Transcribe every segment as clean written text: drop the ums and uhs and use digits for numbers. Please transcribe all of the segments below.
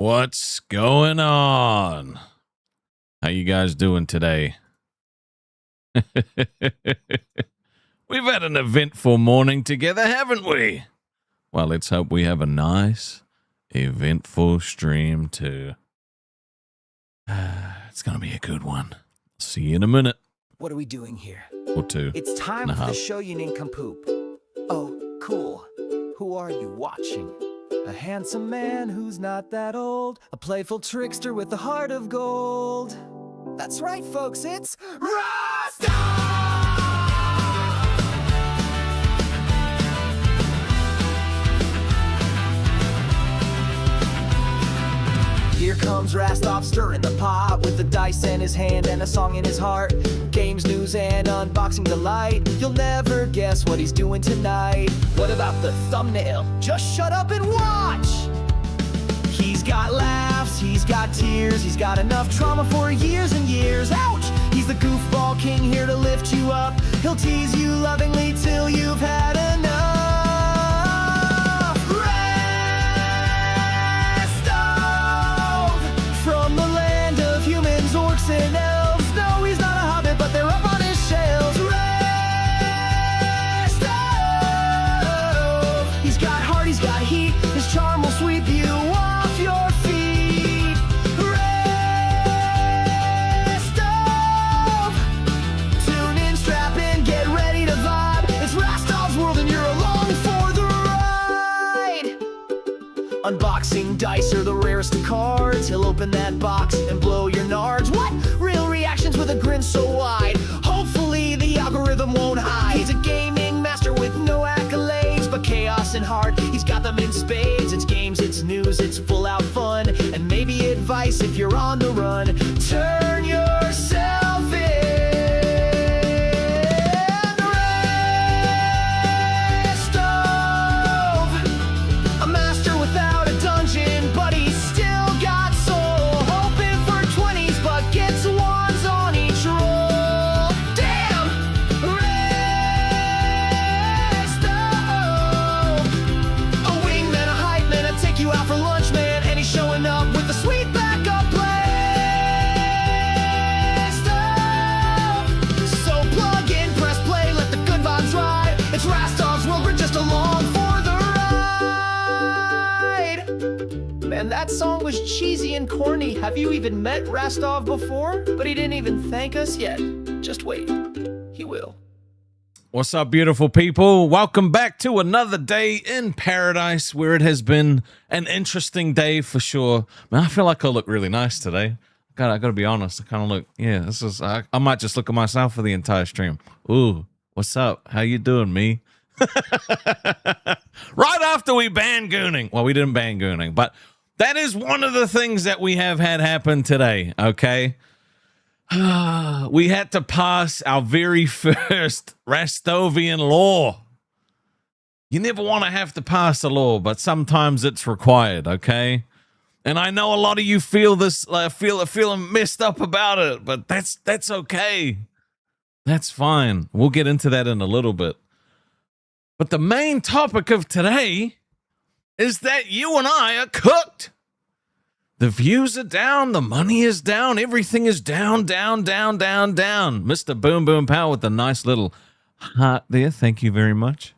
What's going on? How you guys doing today? We've had an eventful morning together, haven't we? Well, let's hope we have a nice, eventful stream too. It's going to be a good one. See you in a minute. What are we doing here? Or two. It's time for the show you nincompoop. Oh, cool. Who are you watching? A handsome man who's not that old. A playful trickster with a heart of gold. That's right, folks, it's Rastov! Here comes Rastov stirring the pot with the dice in his hand and a song in his heart. Games, news, and unboxing delight. You'll never guess what he's doing tonight. What about the thumbnail? Just shut up and watch! He's got laughs, he's got tears, he's got enough trauma for years and years. Ouch! He's the goofball king here to lift you up. He'll tease you lovingly till you've had enough. From the land of humans, orcs, and elves. No, he's not a hobbit, but they're up on his shelves. Rastov! He's got heart, he's got heat. His charm will sweep you off your feet. Rastov! Tune in, strap in, get ready to vibe. It's Rastov's world and you're along for the ride. Unboxing dice are the rarest of cards. He'll open that box and blow your nards. What? Real reactions with a grin so wide. Hopefully the algorithm won't hide. He's a gaming master with no accolades, but chaos and heart, he's got them in spades. It's games, it's news, it's full out fun, and maybe advice if you're on the run. Turn yourself in. Rastov, a master without a dungeon, but he's still got soul. Hoping for 20s, but gets ones on each roll. Damn! Rastov! A wingman, a hype man, a take you out for lunch man, and he's showing up with a sweet backup plan. Stuff. So plug in, press play, let the good vibes ride. It's Rastov's world, we're just along for the ride. Man, that song was cheesy and corny. Have you even met Rastov before? But he didn't even thank us yet. Just wait. He will. What's up, beautiful people? Welcome back to another day in paradise, where it has been an interesting day for sure. Man, I feel like I look really nice today. I gotta be honest. I kind of look, yeah, this is, I might just look at myself for the entire stream. Ooh, what's up? How you doing, me? Right after we banned gooning. Well, we didn't ban gooning, but that is one of the things that we have had happen today, okay? We had to pass our very first Rastovian law. You never want to have to pass a law, but sometimes it's required, okay? And I know a lot of you feel this, feeling messed up about it, but that's okay. That's fine. We'll get into that in a little bit. But the main topic of today is that you and I are cooked. The views are down, the money is down, everything is down, down, down, down, down. Mr. Boom Boom Power with a nice little heart there. Thank you very much.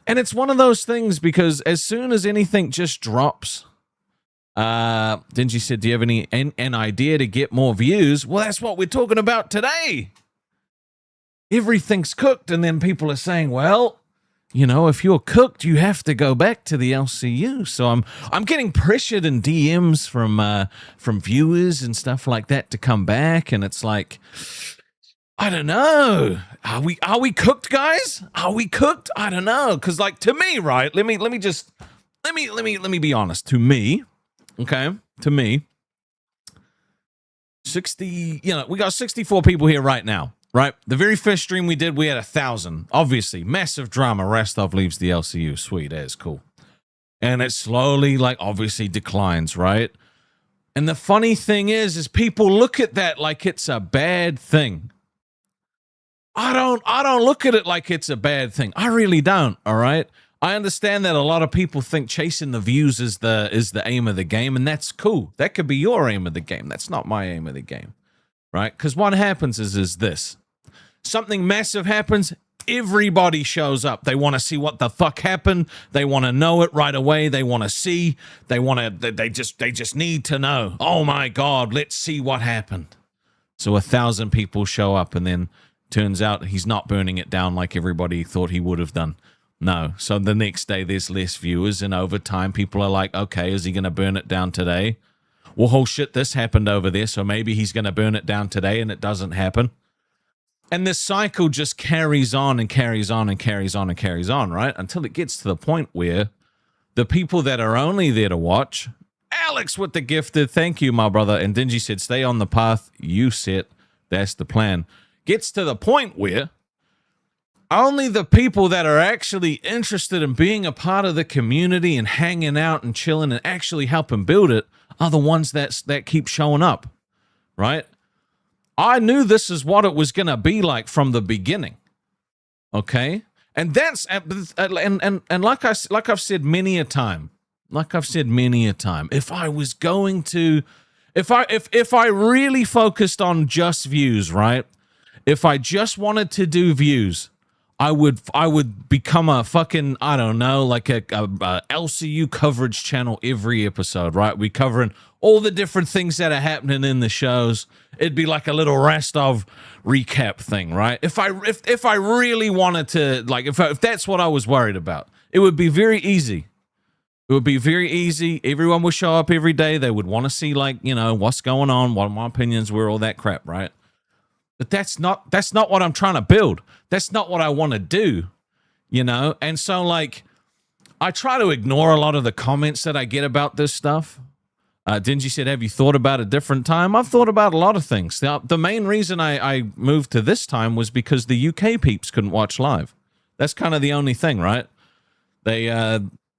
And it's one of those things because as soon as anything just drops, Dingy said, do you have an idea to get more views? Well, that's what we're talking about today. Everything's cooked, and then people are saying, well, you know, if you're cooked, you have to go back to the LCU. So I'm getting pressured in DMs from viewers and stuff like that to come back, and it's like, I don't know. Are we cooked, guys? Are we cooked? I don't know, because like to me, right? Let me be honest. To me, okay, to me, 60. You know, we got 64 people here right now. Right? The very first stream we did, we had 1,000. Obviously, massive drama. Rastov leaves the LCU. Sweet as, cool. And it slowly, like, obviously declines, right? And the funny thing is people look at that like it's a bad thing. I don't look at it like it's a bad thing. I really don't, all right? I understand that a lot of people think chasing the views is the aim of the game, and that's cool. That could be your aim of the game. That's not my aim of the game, right? Because what happens is this. Something massive happens, everybody shows up. They want to see what the fuck happened. They want to know it right away. They want to see. They just need to know. Oh my God, let's see what happened. So 1,000 people show up, and then turns out he's not burning it down like everybody thought he would have done. No. So the next day there's less viewers, and over time people are like, okay, is he going to burn it down today? Well, oh shit, this happened over there, so maybe he's going to burn it down today, and it doesn't happen. And this cycle just carries on and carries on and carries on and carries on, right? Until it gets to the point where the people that are only there to watch, Alex with the gifted, thank you, my brother, and Dingy said, stay on the path you set, that's the plan, gets to the point where only the people that are actually interested in being a part of the community and hanging out and chilling and actually helping build it are the ones that keep showing up, right? I knew this is what it was going to be like from the beginning, okay? And that's and like I've said many a time, if I was going to, if I really focused on just views, right? If I just wanted to do views, I would become a fucking, I don't know, like a LCU coverage channel every episode, right? We covering all the different things that are happening in the shows. It'd be like a little Rastov recap thing, right? If I really wanted to, like, if that's what I was worried about, it would be very easy. It would be very easy. Everyone would show up every day. They would want to see, like, you know, what's going on, what my opinions were, all that crap, right? But that's not what I'm trying to build. That's not what I want to do, you know? And so, like, I try to ignore a lot of the comments that I get about this stuff. Dingy said, have you thought about a different time? I've thought about a lot of things. Now, the main reason I moved to this time was because the UK peeps couldn't watch live. That's kind of the only thing, right? They,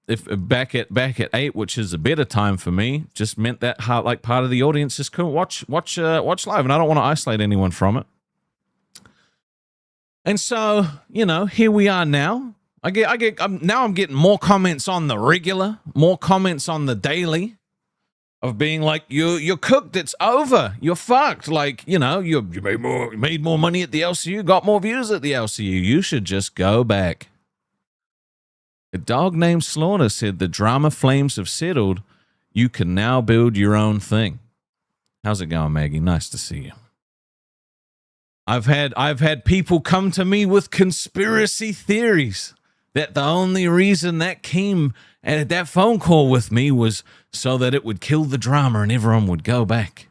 if back at 8, which is a better time for me, just meant that like part of the audience just couldn't watch live, and I don't want to isolate anyone from it. And so, you know, here we are now. I'm getting more comments on the regular, more comments on the daily, of being like, you're cooked, it's over, you're fucked. Like, you know, you made more money at the LCU, got more views at the LCU. You should just go back. A dog named Slaughter said the drama flames have settled. You can now build your own thing. How's it going, Maggie? Nice to see you. I've had people come to me with conspiracy theories that the only reason that came at that phone call with me was so that it would kill the drama and everyone would go back.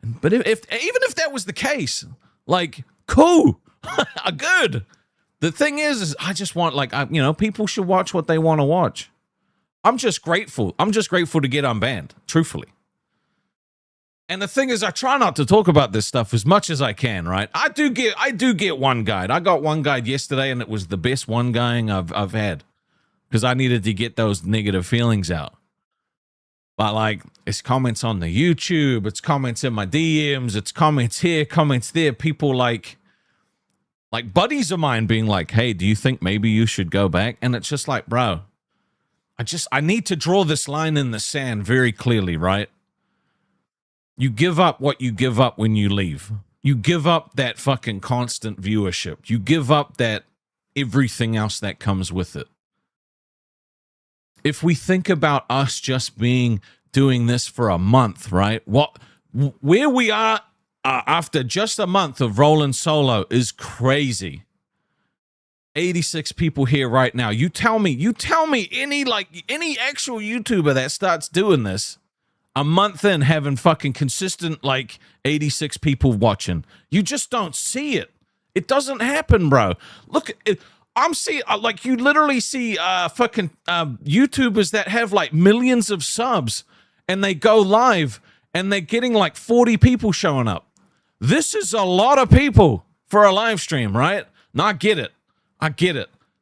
But even if that was the case, like, cool, good. The thing is I just want, like, you know, people should watch what they want to watch. I'm just grateful. I'm just grateful to get unbanned, truthfully. And the thing is, I try not to talk about this stuff as much as I can, right? I do get one guide. I got one guide yesterday, and it was the best one guying I've had, because I needed to get those negative feelings out. But, like, it's comments on the YouTube, it's comments in my DMs, it's comments here, comments there. People like buddies of mine being like, hey, do you think maybe you should go back? And it's just like, bro, I need to draw this line in the sand very clearly, right? You give up what you give up when you leave. You give up that fucking constant viewership. You give up that everything else that comes with it. If we think about us just doing this for a month, right? Where we are after just a month of rolling solo is crazy. 86 people here right now. You tell me any actual YouTuber that starts doing this a month in, having fucking consistent, like, 86 people watching. You just don't see it. It doesn't happen, bro. Look, I'm seeing, like, you literally see fucking YouTubers that have, like, millions of subs, and they go live, and they're getting, like, 40 people showing up. This is a lot of people for a live stream, right? No, I get it.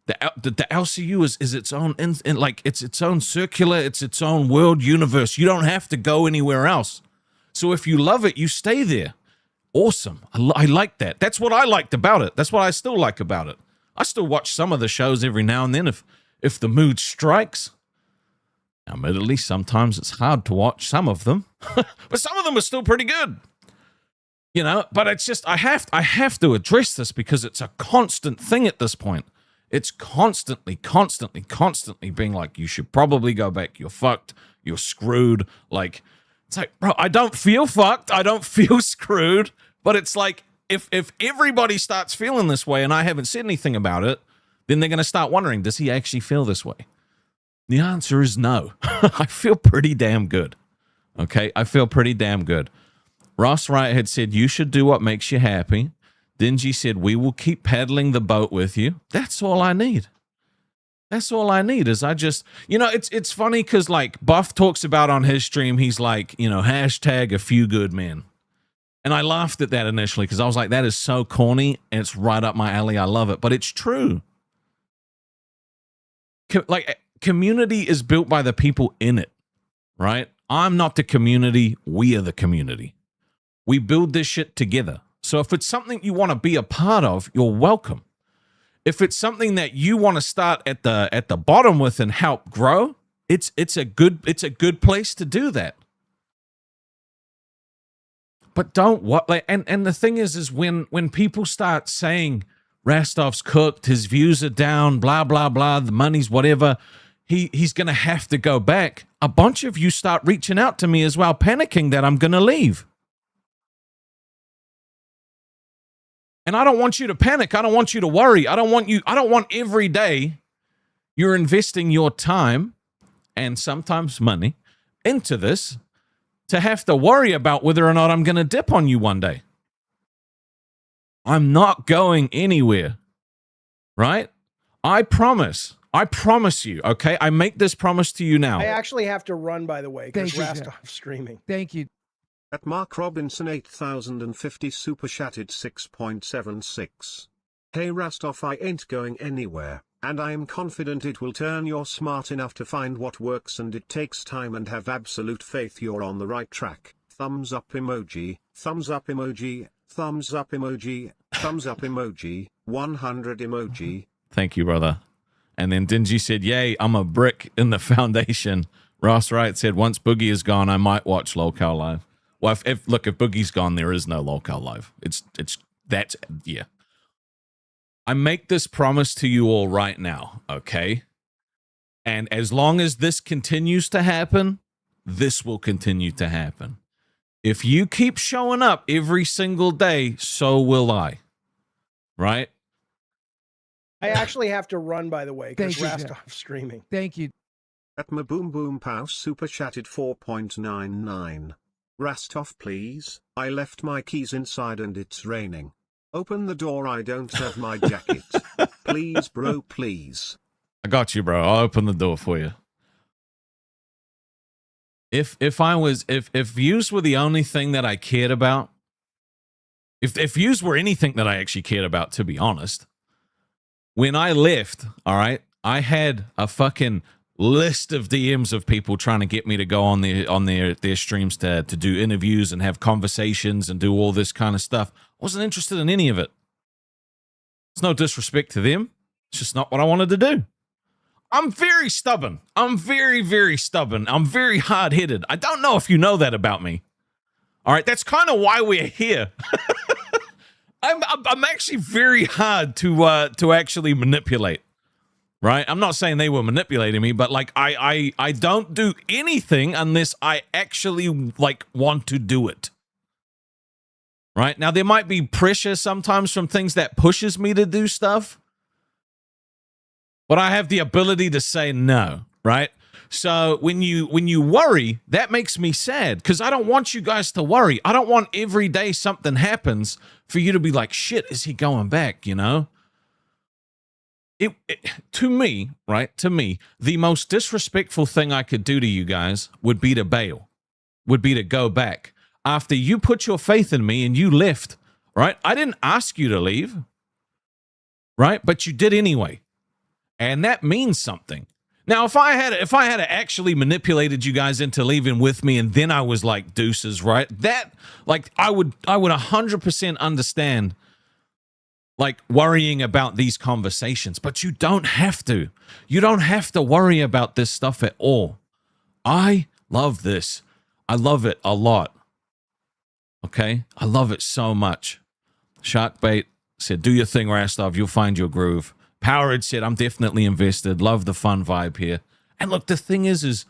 The LCU is its own, it's its own circular, it's its own world universe. You don't have to go anywhere else. So if you love it, you stay there. Awesome. I like that. That's what I liked about it. That's what I still like about it. I still watch some of the shows every now and then if if the mood strikes. Admittedly, sometimes it's hard to watch some of them, but some of them are still pretty good. You know, but it's just I have to address this because it's a constant thing at this point. It's constantly being like, you should probably go back. You're fucked. You're screwed. Like, it's like, bro, I don't feel fucked. I don't feel screwed. But it's like, if everybody starts feeling this way and I haven't said anything about it, then they're going to start wondering, does he actually feel this way? The answer is no. I feel pretty damn good. Okay, I feel pretty damn good. Ross Wright had said, you should do what makes you happy. Dingy said, we will keep paddling the boat with you. That's all I need. That's all I need is I just, you know, it's funny because like Buff talks about on his stream, he's like, you know, hashtag a few good men. And I laughed at that initially because I was like, that is so corny and it's right up my alley. I love it, but it's true. Like, community is built by the people in it, right? I'm not the community. We are the community. We build this shit together. So if it's something you want to be a part of, you're welcome. If it's something that you want to start at the bottom with and help grow, it's a good place to do that. But don't what like and the thing is when people start saying Rastov's cooked, his views are down, blah blah blah, the money's whatever, he's gonna have to go back. A bunch of you start reaching out to me as well, panicking that I'm gonna leave. And I don't want you to panic. I don't want you to worry. I don't want every day you're investing your time and sometimes money into this to have to worry about whether or not I'm going to dip on you one day. I'm not going anywhere, right? I promise you, okay? I make this promise to you now. I actually have to run, by the way, because Thank you, Rastov's streaming. Thank you. At Mark Robinson 8050 super chatted 6.76. Hey Rastov, I ain't going anywhere, and I am confident it will turn. You're smart enough to find what works and it takes time, and have absolute faith you're on the right track. Thumbs up emoji, thumbs up emoji, thumbs up emoji, thumbs up emoji, 100 emoji. Thank you, brother. And then Dingy said, yay, I'm a brick in the foundation. Ross Wright said, once Boogie is gone, I might watch Lolcow Live. Well, if Boogie's gone, there is no Lolcow Live. Yeah. I make this promise to you all right now, okay? And as long as this continues to happen, this will continue to happen. If you keep showing up every single day, so will I. Right? I actually have to run, by the way, because Thank you, Rastov's streaming. Thank you. At my boom boom pow super chatted 4.99. Rastov, please. I left my keys inside and it's raining. Open the door, I don't have my jacket. Please, bro, please. I got you, bro. I'll open the door for you. If views were the only thing that I cared about, if views were anything that I actually cared about, to be honest, when I left, all right, I had a fucking list of DMs of people trying to get me to go on their streams to do interviews and have conversations and do all this kind of stuff. I wasn't interested in any of it. It's no disrespect to them. It's just not what I wanted to do. I'm very stubborn. I'm very, very stubborn. I'm very hard-headed. I don't know if you know that about me. All right, that's kind of why we're here. I'm actually very hard to actually manipulate. Right? I'm not saying they were manipulating me, but like I don't do anything unless I actually like want to do it. Right? Now there might be pressure sometimes from things that pushes me to do stuff, but I have the ability to say no, right? So when you worry, that makes me sad because I don't want you guys to worry. I don't want every day something happens for you to be like, shit, is he going back, you know? To me, right? To me, the most disrespectful thing I could do to you guys would be to bail, would be to go back. After you put your faith in me and you left, right? I didn't ask you to leave, right? But you did anyway. And that means something. Now, if I had actually manipulated you guys into leaving with me and then I was like deuces, right? That, like, I would 100% understand like worrying about these conversations, but you don't have to. You don't have to worry about this stuff at all. I love this. I love it a lot. Okay? I love it so much. Sharkbait said, do your thing, Rastov. You'll find your groove. Powerhead said, I'm definitely invested. Love the fun vibe here. And look, the thing is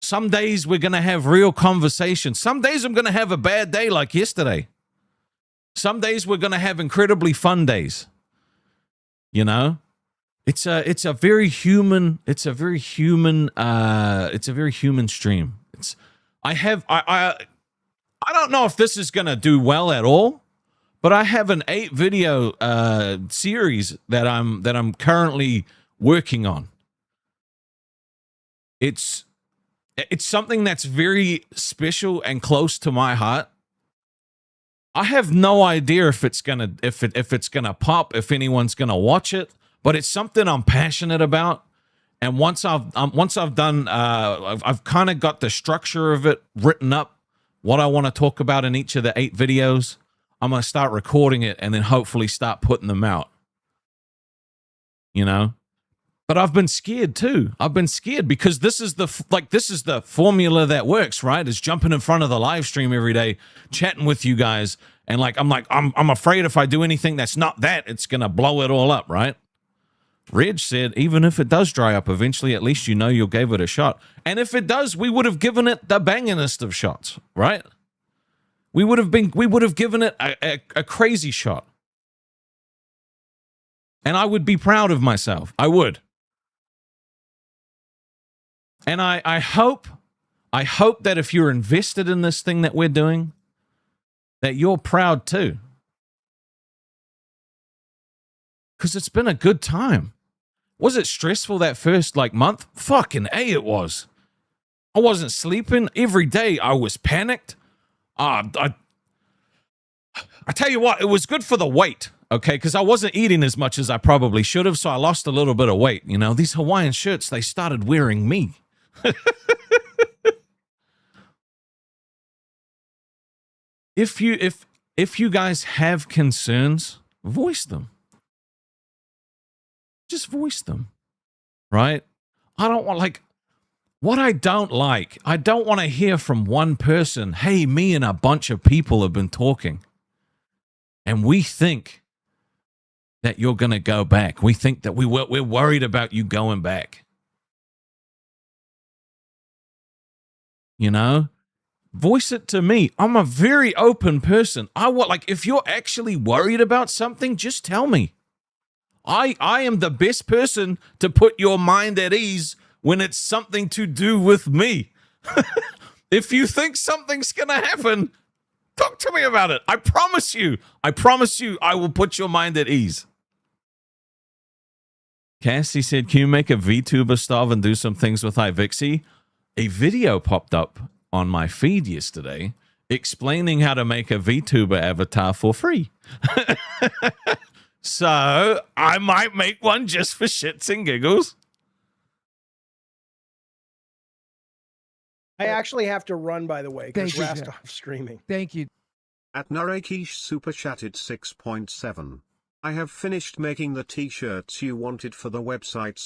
some days we're going to have real conversations. Some days I'm going to have a bad day like yesterday. Some days we're going to have incredibly fun days. You know? It's a very human stream. I don't know if this is going to do well at all, but I have an 8 video series that I'm currently working on. It's something that's very special and close to my heart. I have no idea if it's gonna pop, if anyone's gonna watch it, but it's something I'm passionate about. And once I've done, I've kind of got the structure of it written up, what I want to talk about in each of the 8 videos. I'm gonna start recording it and then hopefully start putting them out. You know. But I've been scared too. I've been scared because this is the formula that works, right? Is jumping in front of the live stream every day, chatting with you guys, and I'm afraid if I do anything that's not that, it's gonna blow it all up, right? Reg said, even if it does dry up eventually, at least you know you gave it a shot. And if it does, we would have given it the bangingest of shots, right? We would have given it a crazy shot. And I would be proud of myself. I would. And I hope that if you're invested in this thing that we're doing, that you're proud too. Because it's been a good time. Was it stressful that first month? Fucking A, it was. I wasn't sleeping. Every day I was panicked. I tell you what, it was good for the weight, okay? Because I wasn't eating as much as I probably should have, so I lost a little bit of weight. You know, these Hawaiian shirts, they started wearing me. If you guys have concerns, voice them. Just voice them, right? I don't want what I don't want to hear from one person, hey, me and a bunch of people have been talking and we think that you're going to go back. We think that we're worried about you going back. You know, voice it to me. I'm a very open person. If you're actually worried about something, just tell me. I am the best person to put your mind at ease when it's something to do with me. If you think something's going to happen, talk to me about it. I promise you, I will put your mind at ease. Cassie said, can you make a VTuber stuff and do some things with iVixie? A video popped up on my feed yesterday explaining how to make a VTuber avatar for free. So I might make one just for shits and giggles. I actually have to run, by the way, because Thank you, Rastov streaming. Thank you. At Narakish super chatted 6.7. I have finished making the t-shirts you wanted for the website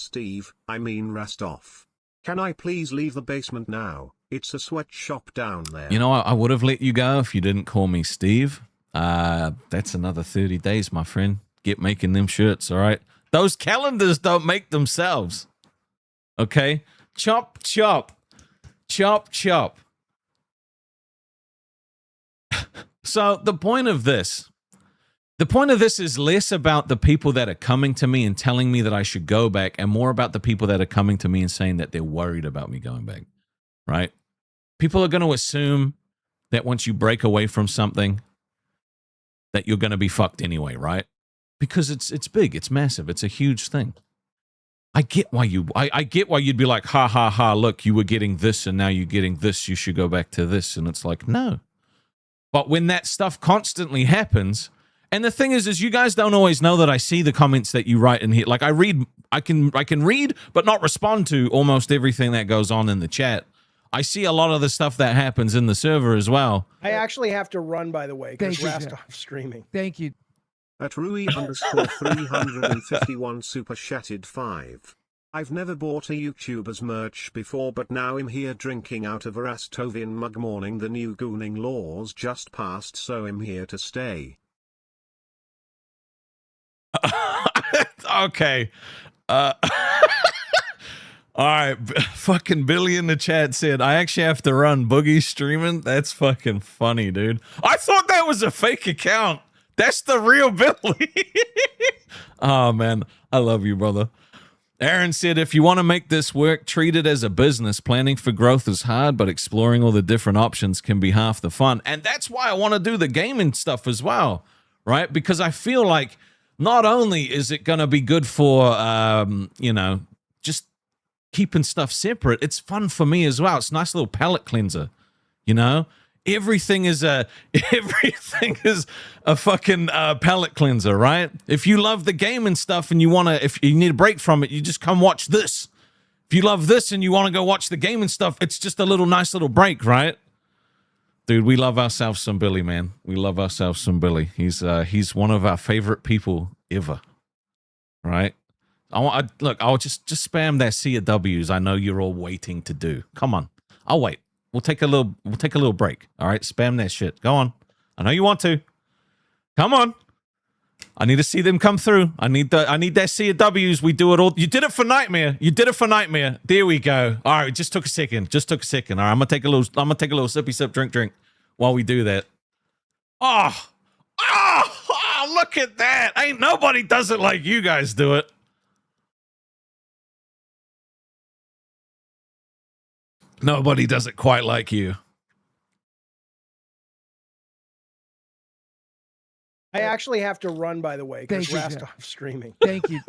Rastov. Can I please leave the basement now? It's a sweatshop down there. You know, I would have let you go if you didn't call me Steve. That's another 30 days, my friend. Get making them shirts, all right? Those calendars don't make themselves. Okay? Chop, chop. Chop, chop. So the point of this is less about the people that are coming to me and telling me that I should go back and more about the people that are coming to me and saying that they're worried about me going back, right? People are going to assume that once you break away from something that you're going to be fucked anyway, right? Because it's big, it's massive, it's a huge thing. I get why you'd be like, ha, ha, ha, look, you were getting this and now you're getting this, you should go back to this. And it's like, no. But when that stuff constantly happens, and the thing is you guys don't always know that I see the comments that you write in here. Like I can read, but not respond to almost everything that goes on in the chat. I see a lot of the stuff that happens in the server as well. I actually have to run, by the way, because Thank you, Rastov streaming. Thank you. At Rui underscore 351 super chatted 5. I've never bought a YouTuber's merch before, but now I'm here drinking out of a Rastovian mug, mourning the new gooning laws just passed, so I'm here to stay. Okay. All right, fucking Billy in the chat said, I actually have to run. Boogie streaming? That's fucking funny, dude. I thought that was a fake account. That's the real Billy. Oh, man. I love you, brother. Aaron said, if you want to make this work, treat it as a business. Planning for growth is hard, but exploring all the different options can be half the fun. And that's why I want to do the gaming stuff as well, right? Because I feel like not only is it going to be good for, you know, just keeping stuff separate, it's fun for me as well. It's a nice little palate cleanser, you know? Everything is a fucking palate cleanser, right? If you love the game and stuff and if you need a break from it, you just come watch this. If you love this and you want to go watch the game and stuff, it's just a nice little break, right? Dude, we love ourselves some Billy, man. We love ourselves some Billy. He's one of our favorite people ever, right? Look, I'll just spam that sea of W's. I know you're all waiting to do. Come on, I'll wait. We'll take a little break. All right, spam that shit. Go on. I know you want to. Come on. I need to see them come through. I need that sea of W's. We do it all. You did it for Nightmare. There we go. All right, it just took a second. All right, I'm gonna take a little sippy sip, drink while we do that. Oh, look at that. Ain't nobody does it like you guys do it. Nobody does it quite like you. I actually have to run, by the way, because Thank you, Rastov streaming. Thank you.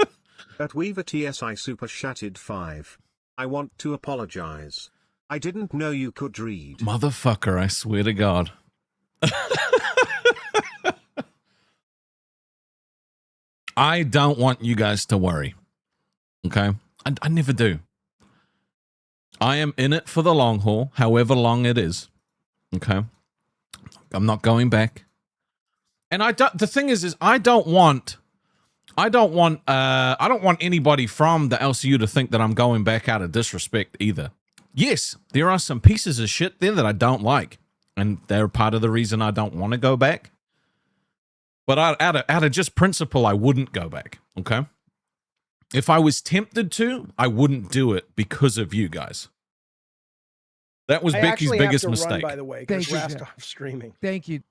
At Weaver TSI super chatted 5. I want to apologize. I didn't know you could read. Motherfucker, I swear to God. I don't want you guys to worry. Okay? I never do. I am in it for the long haul, however long it is. Okay? I'm not going back. And the thing is I don't want anybody from the LCU to think that I'm going back out of disrespect either. Yes, there are some pieces of shit there that I don't like, and they're part of the reason I don't want to go back. But out of just principle, I wouldn't go back. Okay? If I was tempted to, I wouldn't do it because of you guys. That was Becky's biggest mistake. Run, by the way, because Thank you, Rastov streaming. Thank you.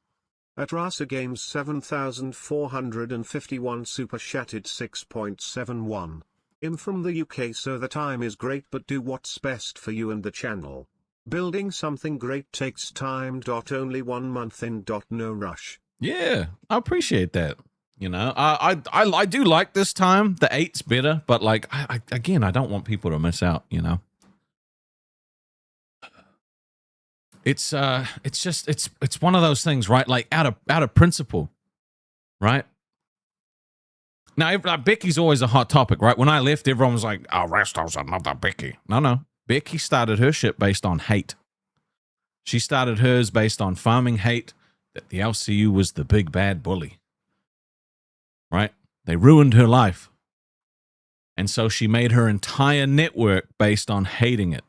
At Rasa Games 7451 super chatted 6.71. I'm from the UK, so the time is great, but do what's best for you and the channel. Building something great takes time. Only 1 month in. No rush. Yeah, I appreciate that. You know, I do like this time. The 8's better, but like I don't want people to miss out, you know. It's one of those things, right? Like out of principle, right? Now, Becky's always a hot topic, right? When I left, everyone was like, "Oh, Rastov's another Becky." No. Becky started her shit based on hate. She started hers based on farming hate, that the LCU was the big bad bully. Right? They ruined her life. And so she made her entire network based on hating it.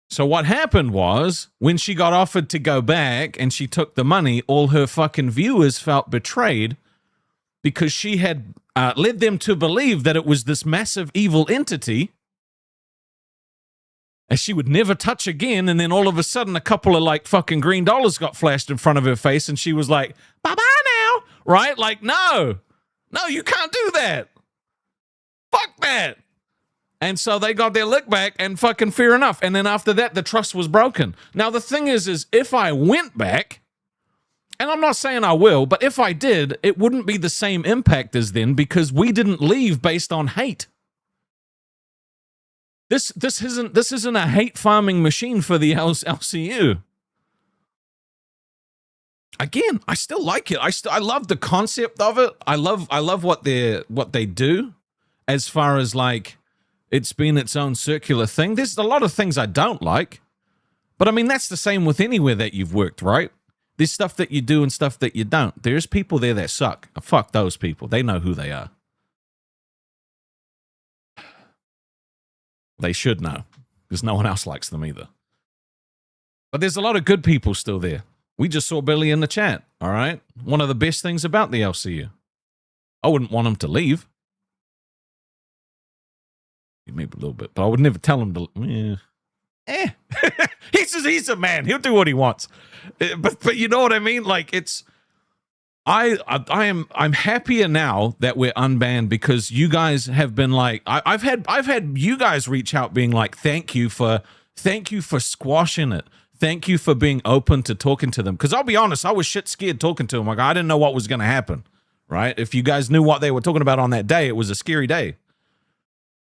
So what happened was, when she got offered to go back and she took the money, all her fucking viewers felt betrayed because she had led them to believe that it was this massive evil entity and she would never touch again. And then all of a sudden, a couple of like fucking green dollars got flashed in front of her face and she was like, bye-bye now, right? Like, no, you can't do that. Fuck that. And so they got their lick back and fucking fair enough. And then after that, the trust was broken. Now, the thing is if I went back, and I'm not saying I will, but if I did, it wouldn't be the same impact as then because we didn't leave based on hate. This isn't a hate farming machine for the LCU. Again, I still like it. I love the concept of it. I love what they do as far as like it's been its own circular thing. There's a lot of things I don't like. But I mean, that's the same with anywhere that you've worked, right? There's stuff that you do and stuff that you don't. There's people there that suck. Fuck those people. They know who they are. They should know, because no one else likes them either. But there's a lot of good people still there. We just saw Billy in the chat, all right? One of the best things about the LCU. I wouldn't want him to leave. Maybe a little bit, but I would never tell him to. He's a man. He'll do what he wants. But you know what I mean? Like, it's I'm happier now that we're unbanned, because you guys have been like, I've had you guys reach out being like, thank you for squashing it. Thank you for being open to talking to them. Because I'll be honest, I was shit scared talking to them. Like, I didn't know what was going to happen, right? If you guys knew what they were talking about on that day, it was a scary day.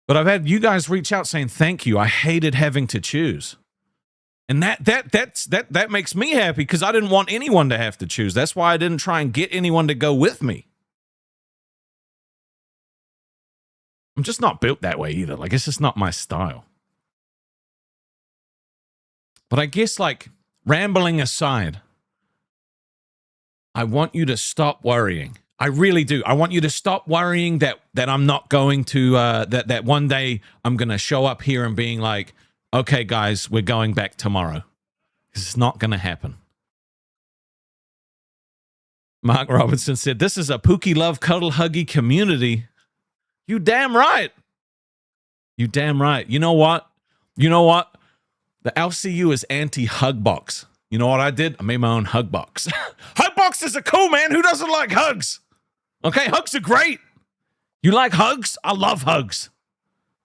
But I've had you guys reach out saying thank you. I hated having to choose. And that makes me happy, because I didn't want anyone to have to choose. That's why I didn't try and get anyone to go with me. I'm just not built that way either. Like, it's just not my style. But I guess, like, rambling aside, I want you to stop worrying. I really do. I want you to stop worrying that I'm not going to, that one day I'm going to show up here and being like, okay, guys, we're going back tomorrow. It's not going to happen. Mark Robinson said, this is a Pookie Love Cuddle Huggy community. You damn right. You damn right. You know what? The LCU is anti-hug box. You know what I did? I made my own hug box. Hug boxes are cool, man. Who doesn't like hugs? Okay, hugs are great. You like hugs? I love hugs.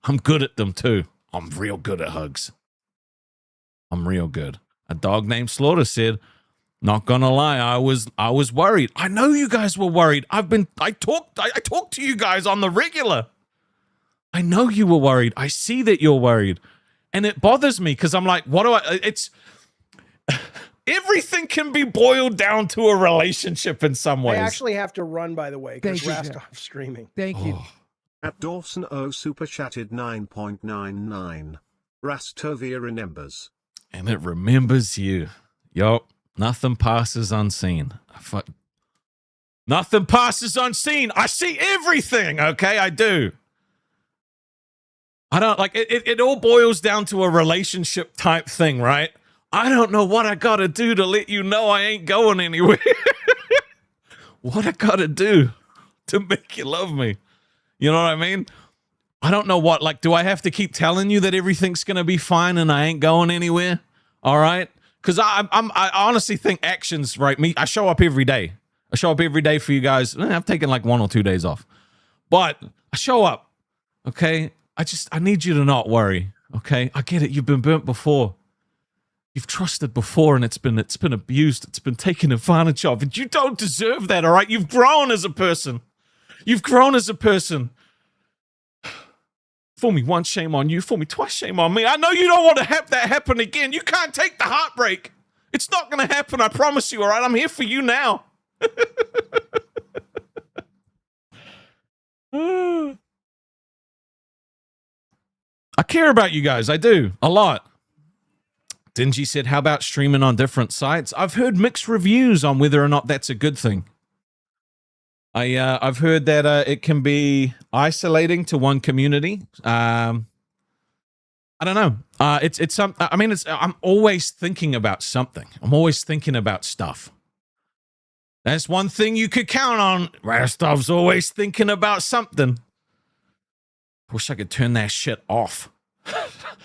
I'm good at them too. I'm real good at hugs. I'm real good. A dog named Slaughter said, not gonna lie, I was worried. I know you guys were worried. I talked to you guys on the regular. I know you were worried. I see that you're worried. And it bothers me, because I'm like, it's everything can be boiled down to a relationship in some ways. I actually have to run, by the way, because Thank you, Rastov streaming. Thank you. At Dawson O super chatted 9.99. Rastovia remembers. And it remembers you. Yup. Nothing passes unseen. Nothing passes unseen. I see everything. Okay, I do. I don't like it. It all boils down to a relationship type thing, right? I don't know what I gotta do to let you know I ain't going anywhere. What I gotta do to make you love me. You know what I mean? I don't know what, like, do I have to keep telling you that everything's gonna be fine and I ain't going anywhere? All right? Because I honestly think actions, right? I show up every day. I show up every day for you guys. I've taken like 1 or 2 days off. But I show up, okay? I need you to not worry, okay? I get it. You've been burnt before. You've trusted before, and it's been abused. It's been taken advantage of. And you don't deserve that, all right? You've grown as a person. You've grown as a person. Fool me once, shame on you. Fool me twice, shame on me. I know you don't want to have that happen again. You can't take the heartbreak. It's not going to happen, I promise you, all right? I'm here for you now. I care about you guys. I do. A lot. Dingy said, how about streaming on different sites? I've heard mixed reviews on whether or not that's a good thing. I've heard that it can be isolating to one community. I don't know. I'm always thinking about something. I'm always thinking about stuff. That's one thing you could count on. Rastov's always thinking about something. Wish I could turn that shit off.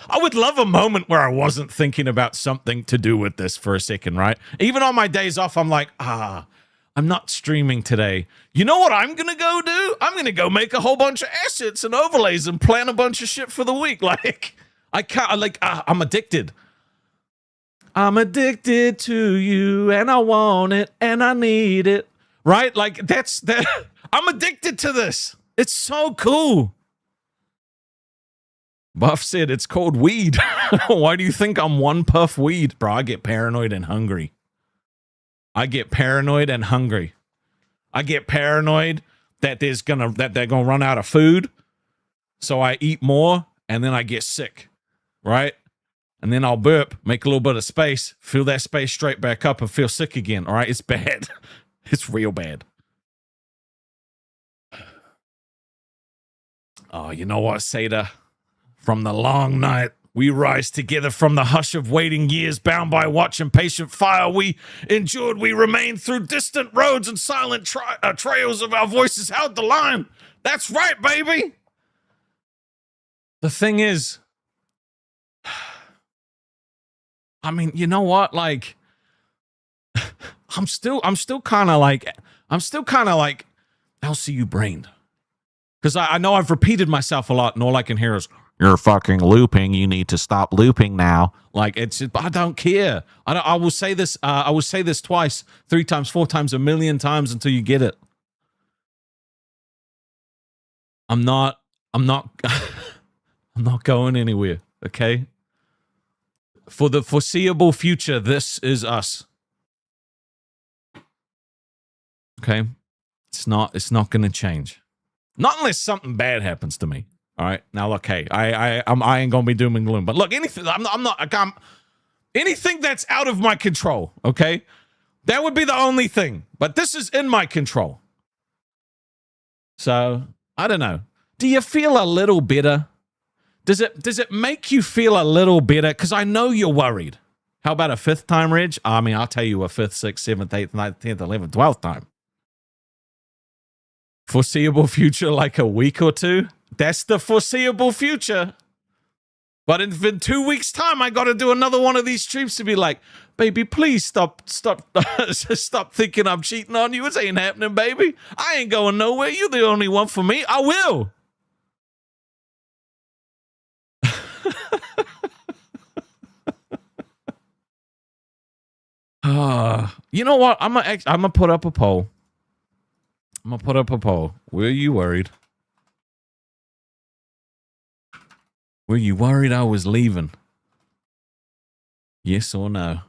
I would love a moment where I wasn't thinking about something to do with this for a second, right? Even on my days off, I'm like, I'm not streaming today. You know what I'm going to go do? I'm going to go make a whole bunch of assets and overlays and plan a bunch of shit for the week. Like, I'm addicted. I'm addicted to you and I want it and I need it. Right? Like, that's that. I'm addicted to this. It's so cool. Buff said it's called weed. Why do you think I'm one puff weed? Bro, I get paranoid and hungry. I get paranoid and hungry. I get paranoid that they're gonna run out of food. So I eat more and then I get sick. Right? and then I'll burp, make a little bit of space, fill that space straight back up, and feel sick again. All right, it's bad. It's real bad. Oh, you know what, Seder? From the long night, we rise together from the hush of waiting years, bound by watch and patient fire. We endured, we remained through distant roads and silent trails of our voices held the line. That's right, baby. The thing is, I mean, you know what? Like, I'm still kind of like LCU brained. Because I know I've repeated myself a lot, and all I can hear is, "You're fucking looping. You need to stop looping now." Like, it's, I don't care. I will say this. I will say this twice, 3 times, 4 times, 1,000,000 times until you get it. I'm not I'm not going anywhere. Okay. For the foreseeable future, this is us. Okay. It's not going to change. Not unless something bad happens to me. All right. Now, look, hey, I ain't gonna be doom and gloom. But look, anything anything that's out of my control. Okay, that would be the only thing. But this is in my control. So I don't know. Do you feel a little better? Does it make you feel a little better? Because I know you're worried. How about a 5th time, Reg? I mean, I'll tell you a 5th, 6th, 7th, 8th, 9th, 10th, 11th, 12th time. Foreseeable future, like a week or 2. That's the foreseeable future. But in 2 weeks' time, I got to do another one of these streams to be like, baby, please stop thinking I'm cheating on you. It ain't happening, baby. I ain't going nowhere. You're the only one for me. I will. You know what? I'm gonna put up a poll. Were you worried? Were you worried I was leaving? Yes or no?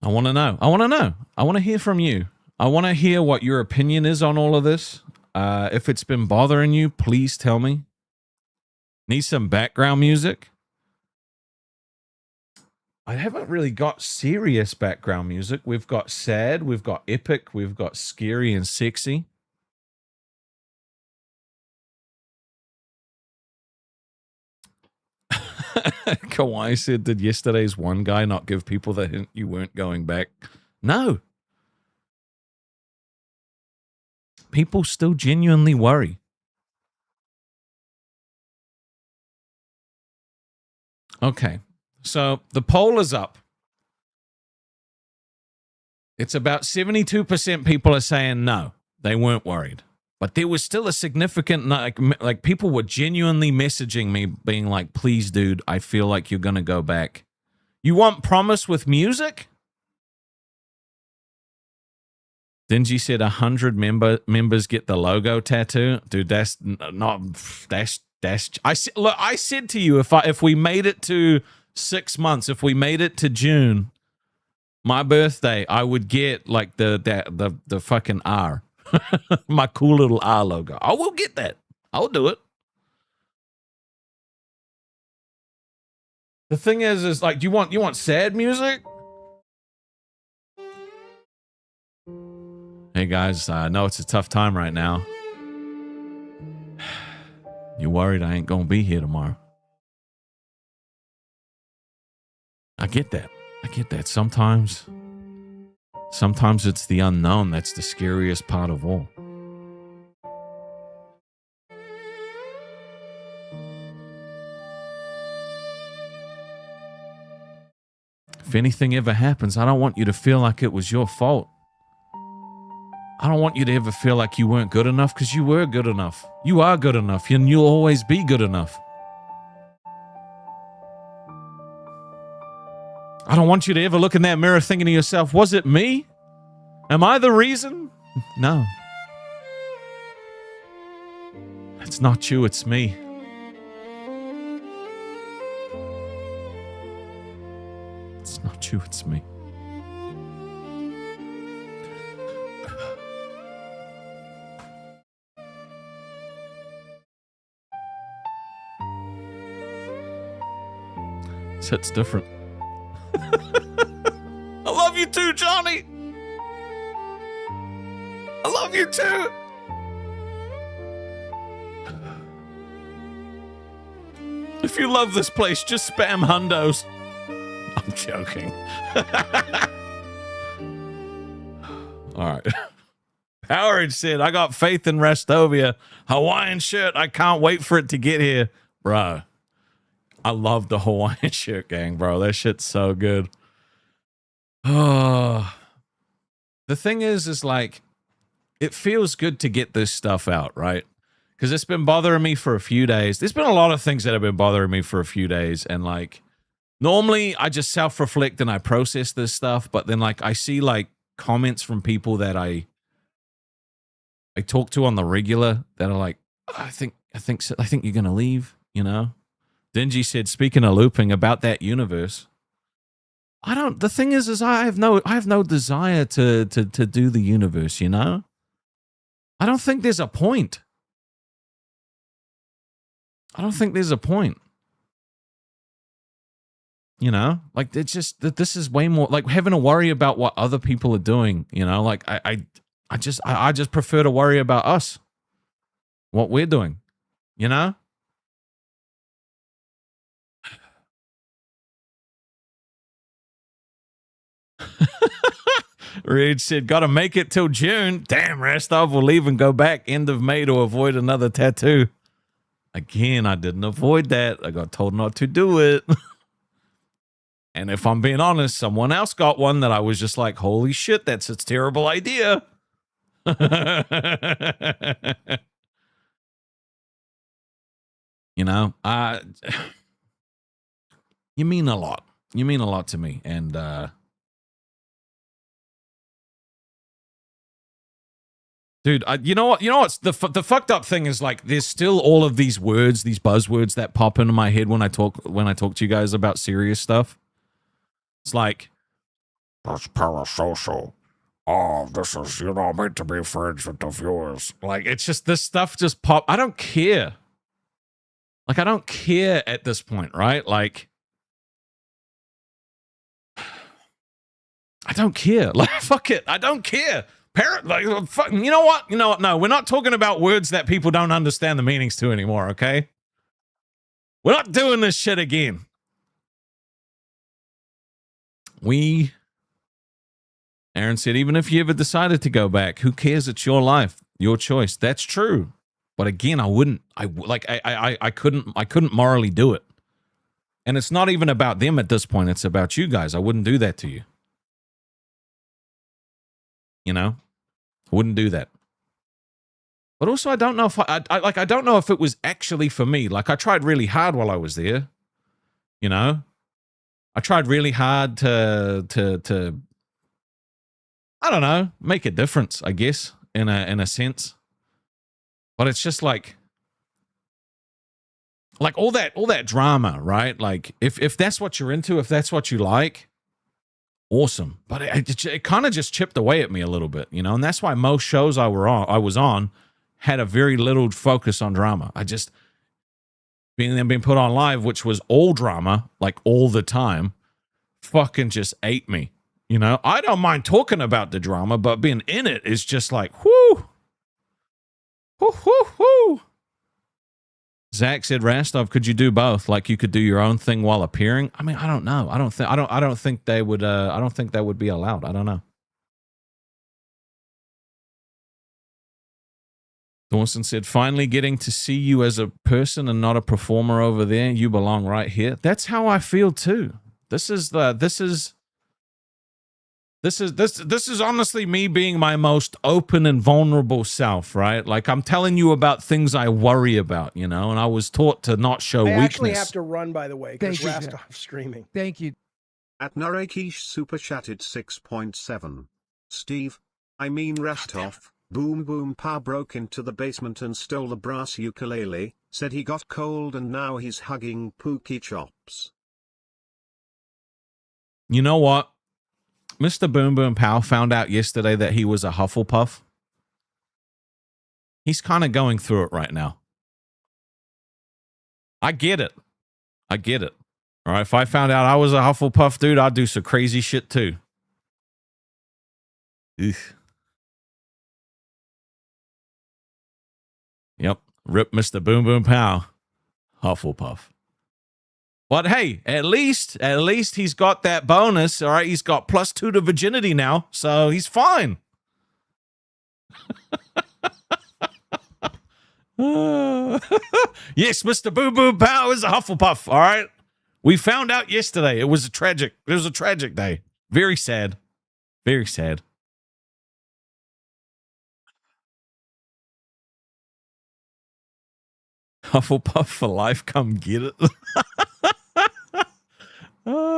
I want to know. I want to hear from you. I want to hear what your opinion is on all of this. If it's been bothering you, please tell me. Need some background music? I haven't really got serious background music. We've got sad, we've got epic, we've got scary and sexy. Kawhi said, did yesterday's one guy not give people the hint you weren't going back? No. People still genuinely worry. Okay. So the poll is up. It's about 72% people are saying no, they weren't worried. But there was still a significant, like people were genuinely messaging me being like, please, dude, I feel like you're going to go back. You want promise with music? Dingy said 100 members get the logo tattoo. Dude, that's not, I said to you, if we made it to 6 months, if we made it to June, my birthday, I would get like the fucking R. My cool little R logo. I will get that. I'll do it. The thing is like, you want sad music? Hey guys, I know it's a tough time right now. You worried I ain't gonna be here tomorrow? I get that. Sometimes it's the unknown that's the scariest part of all. If anything ever happens, I don't want you to feel like it was your fault. I don't want you to ever feel like you weren't good enough, because you were good enough. You are good enough, and you'll always be good enough. I don't want you to ever look in that mirror thinking to yourself, was it me? Am I the reason? No. It's not you, it's me. It's not you, it's me. Shit's different. I love you too, Johnny. I love you too. If you love this place, just spam hundos. I'm joking. All right. Powerage said, I got faith in Rastovia. Hawaiian shirt. I can't wait for it to get here. Bro, I love the Hawaiian shirt gang, bro. That shit's so good. Oh. The thing is like, it feels good to get this stuff out, right? Because it's been bothering me for a few days. There's been a lot of things that have been bothering me for a few days. And like, normally I just self-reflect and I process this stuff. But then like, I see like comments from people that I talk to on the regular that are like, I think you're going to leave, you know? Dingy said, speaking of looping, about that universe. The thing is I have no desire to do the universe, you know? I don't think there's a point. You know, like it's just that this is way more like having to worry about what other people are doing. You know, like I just prefer to worry about us, what we're doing. You know. Reed said, "Got to make it till June." Damn, Rastov will leave and go back end of May to avoid another tattoo. Again, I didn't avoid that. I got told not to do it. And if I'm being honest, someone else got one that I was just like, holy shit, that's a terrible idea. You know, you mean a lot. You mean a lot to me. And, dude, you know what's the fucked up thing is like there's still all of these words, these buzzwords that pop into my head when I talk to you guys about serious stuff. It's like, that's parasocial. Oh, this is, meant to be friends with the viewers. Like, it's just, this stuff just pop. I don't care. Like, I don't care at this point, right? Like, I don't care. Like, fuck it. I don't care. Like, fuck, you know what? No, we're not talking about words that people don't understand the meanings to anymore, okay? We're not doing this shit again. Aaron said, even if you ever decided to go back, who cares? It's your life, your choice. That's true. But again, I couldn't morally do it. And it's not even about them at this point. It's about you guys. I wouldn't do that to you. You know, I wouldn't do that. But also, I don't know if I don't know if it was actually for me. Like, I tried really hard while I was there, you know? I tried really hard to I don't know, make a difference, I guess, in a sense. But it's just like all that drama, right? Like if that's what you're into, if that's what you like, awesome. But it kind of just chipped away at me a little bit, you know. And that's why most shows I was on had a very little focus on drama. I just being put on live, which was all drama, like all the time, fucking just ate me. You know, I don't mind talking about the drama, but being in it is just like, whoo. Whoo, whoo, whoo. Zach said, Rastov, could you do both? Like you could do your own thing while appearing? I mean, I don't know. I don't think they would I don't think that would be allowed. I don't know. Dawson said, finally getting to see you as a person and not a performer over there. You belong right here. That's how I feel too. This is honestly me being my most open and vulnerable self, right? Like I'm telling you about things I worry about, you know, and I was taught to not show weakness. I actually have to run, by the way, because Rastov's streaming. Thank you. At Narakish super chatted 6.7. Steve, I mean Rastov, Boom Boom Pa broke into the basement and stole the brass ukulele, said he got cold and now he's hugging Pookie Chops. You know what? Mr. Boom Boom Pow found out yesterday that he was a Hufflepuff. He's kind of going through it right now. I get it. All right, if I found out I was a Hufflepuff dude, I'd do some crazy shit too. Ugh. Yep. Rip Mr. Boom Boom Pow. Hufflepuff. But hey, at least he's got that bonus. All right, he's got +2 to virginity now, so he's fine. Yes, Mr. Boom Boom Pow is a Hufflepuff. All right, we found out yesterday. It was a tragic day. Very sad. Very sad. Hufflepuff for life. Come get it.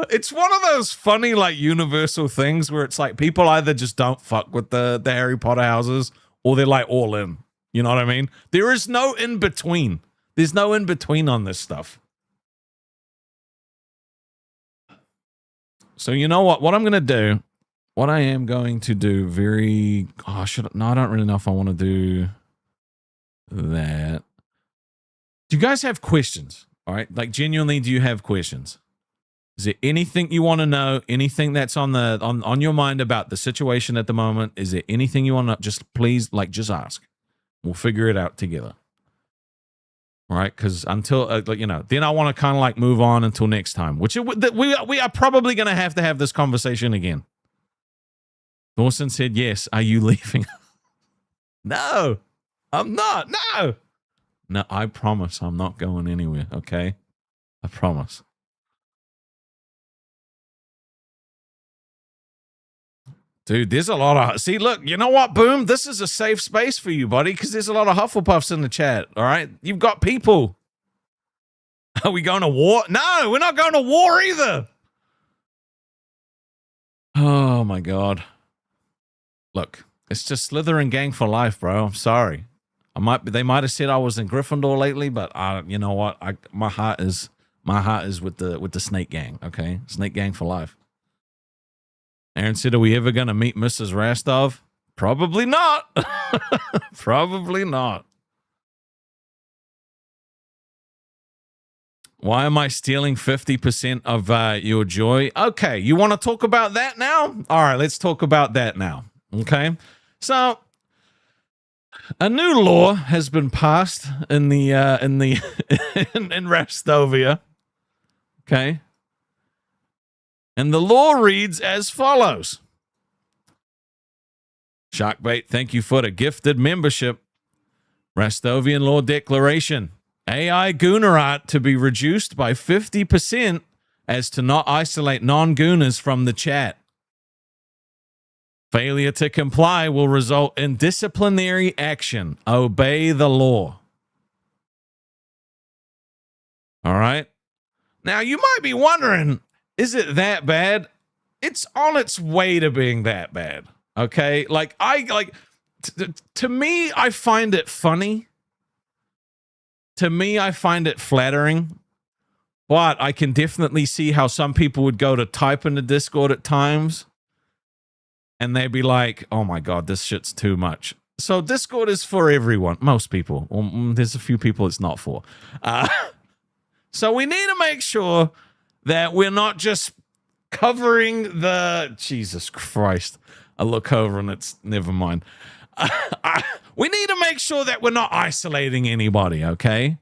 It's one of those funny, like, universal things where it's like people either just don't fuck with the Harry Potter houses or they're like all in. You know what I mean? There is no in between. There's no in between on this stuff. So you know what? What I'm going to do, what I am going to do very... Oh, no, I don't really know if I want to do that. Do you guys have questions? All right. Like, genuinely, do you have questions? Is there anything you want to know? Anything that's on your mind about the situation at the moment? Is there anything you want to just please, like, just ask? We'll figure it out together. All right. Because until, you know, then I want to kind of like move on until next time, which we are probably going to have this conversation again. Dawson said, yes. Are you leaving? No, I'm not. No, I promise I'm not going anywhere, okay? I promise. Dude, there's a lot of... See, look, you know what, Boom? This is a safe space for you, buddy, because there's a lot of Hufflepuffs in the chat, all right? You've got people. Are we going to war? No, we're not going to war either. Oh, my God. Look, it's just Slytherin gang for life, bro. I'm sorry. They might have said I was in Gryffindor lately, but you know what? My heart is with the Snake Gang. Okay, Snake Gang for life. Aaron said, "Are we ever going to meet Mrs. Rastov?" Probably not. Probably not. Why am I stealing 50% of your joy? Okay, you want to talk about that now? All right, let's talk about that now. Okay, so. A new law has been passed in in Rastovia. Okay. And the law reads as follows. Sharkbait, thank you for the gifted membership. Rastovian law declaration. AI Goonerart to be reduced by 50% as to not isolate non-Gooners from the chat. Failure to comply will result in disciplinary action. Obey the law. All right. Now, you might be wondering, is it that bad? It's on its way to being that bad. Okay? To me, I find it funny. To me, I find it flattering. But I can definitely see how some people would go to type in the Discord at times. And they'd be like, oh my God, this shit's too much. So Discord is for everyone. Most people. There's a few people it's not for. So we need to make sure that we're not just covering the... Jesus Christ. I look over and it's... Never mind. We need to make sure that we're not isolating anybody, okay?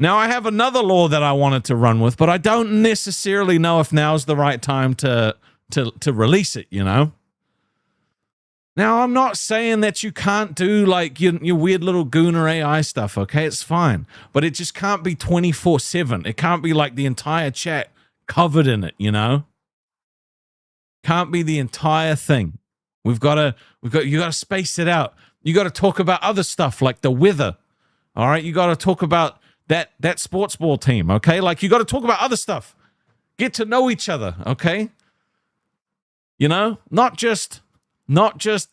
Now, I have another law that I wanted to run with, but I don't necessarily know if now's the right time to release it, you know? Now, I'm not saying that you can't do like your weird little Gooner AI stuff, okay? It's fine. But it just can't be 24/7. It can't be like the entire chat covered in it, you know? Can't be the entire thing. You got to space it out. You got to talk about other stuff like the weather. All right? You got to talk about that sports ball team, okay? Like you got to talk about other stuff. Get to know each other, okay? You know, not just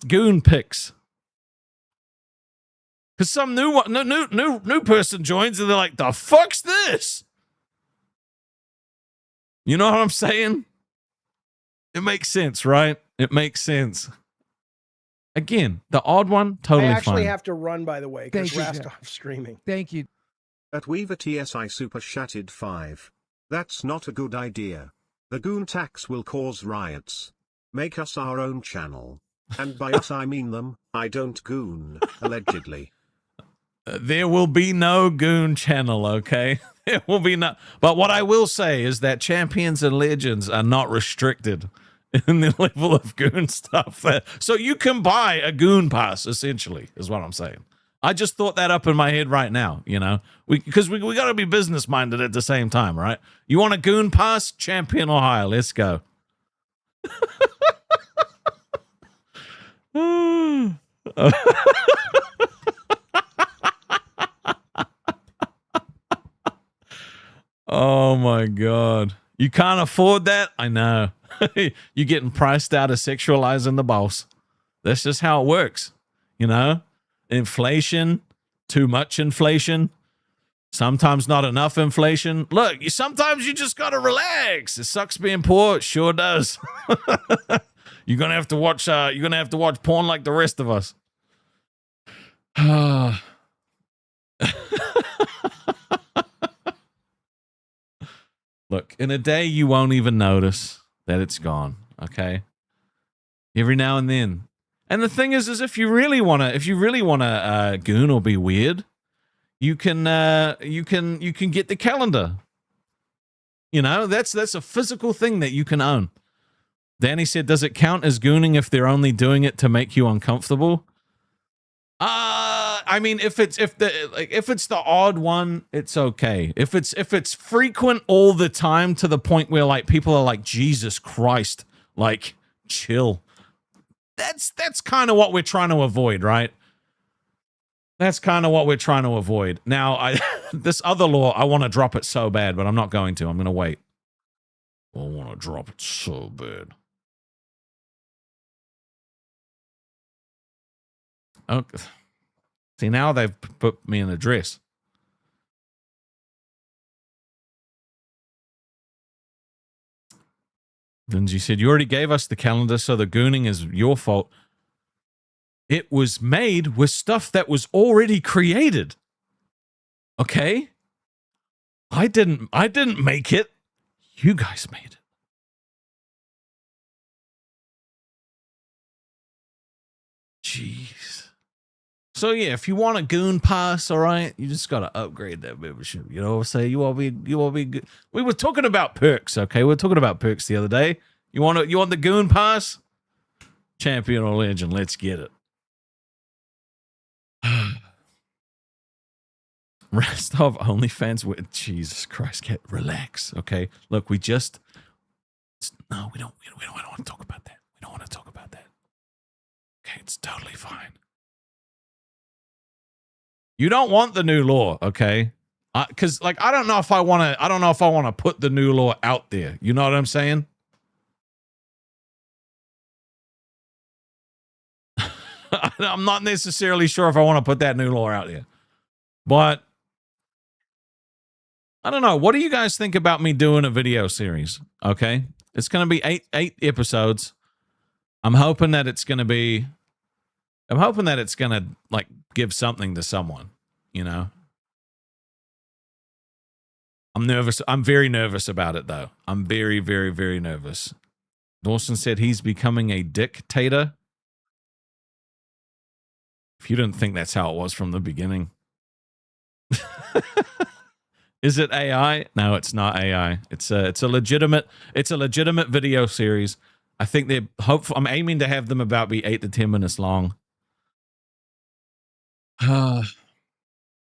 goon pics. Because some new person joins and they're like, "The fuck's this?" You know what I'm saying? It makes sense, right? It makes sense. Again, the odd one, totally fine. I actually have to run, by the way, because Thank you, Rastov's streaming. Thank you. At Weaver TSI Super Shattered 5. That's not a good idea. The goon tax will cause riots. Make us our own channel. And by us I mean them, I don't goon, allegedly. There will be no goon channel, okay? There will be no. But what I will say is that champions and legends are not restricted in the level of goon stuff. So you can buy a goon pass, essentially, is what I'm saying. I just thought that up in my head right now, you know? Because we got to be business-minded at the same time, right? You want a goon pass? Champion or higher. Let's go. Oh my god. You can't afford that? I know. You're getting priced out of sexualizing the boss. That's just how it works. You know? Inflation, too much inflation, sometimes not enough inflation. Look, sometimes you just gotta relax. It sucks being poor. It sure does. You're gonna have to watch porn like the rest of us. Look, in a day you won't even notice that it's gone, okay? Every now and then. And the thing is if you really wanna goon or be weird, you can get the calendar. You know, that's a physical thing that you can own. Danny said, does it count as gooning if they're only doing it to make you uncomfortable? I mean, if it's the odd one, it's okay. If it's frequent all the time to the point where like people are like, Jesus Christ, like chill. That's kind of what we're trying to avoid, right? That's kind of what we're trying to avoid. Now, this other law, I want to drop it so bad, but I'm not going to. I'm going to wait. I want to drop it so bad. Okay. See, now they've put me in a dress. Lindsay said, you already gave us the calendar, so the gooning is your fault. It was made with stuff that was already created. Okay? I didn't make it. You guys made it. Jeez. So yeah, if you want a goon pass, all right, you just gotta upgrade that membership. You know what I'm saying? You want be good. We were talking about perks, okay? We were talking about perks the other day. You want the goon pass? Champion or legend, let's get it. Rastov OnlyFans with Jesus Christ, relax, okay? Look, we don't want to talk about that. We don't want to talk about that. Okay, it's totally fine. You don't want the new law, okay? Because like I don't know if I want to put the new law out there. You know what I'm saying? I'm not necessarily sure if I want to put that new law out there. But I don't know. What do you guys think about me doing a video series? Okay? It's going to be eight episodes. I'm hoping that it's going to like give something to someone, you know? I'm nervous. I'm very nervous about it, though. I'm very, very, very nervous. Dawson said he's becoming a dictator. If you didn't think that's how it was from the beginning. Is it AI? No, it's not AI. It's a legitimate video series. I think I'm aiming to have them about be 8 to 10 minutes long.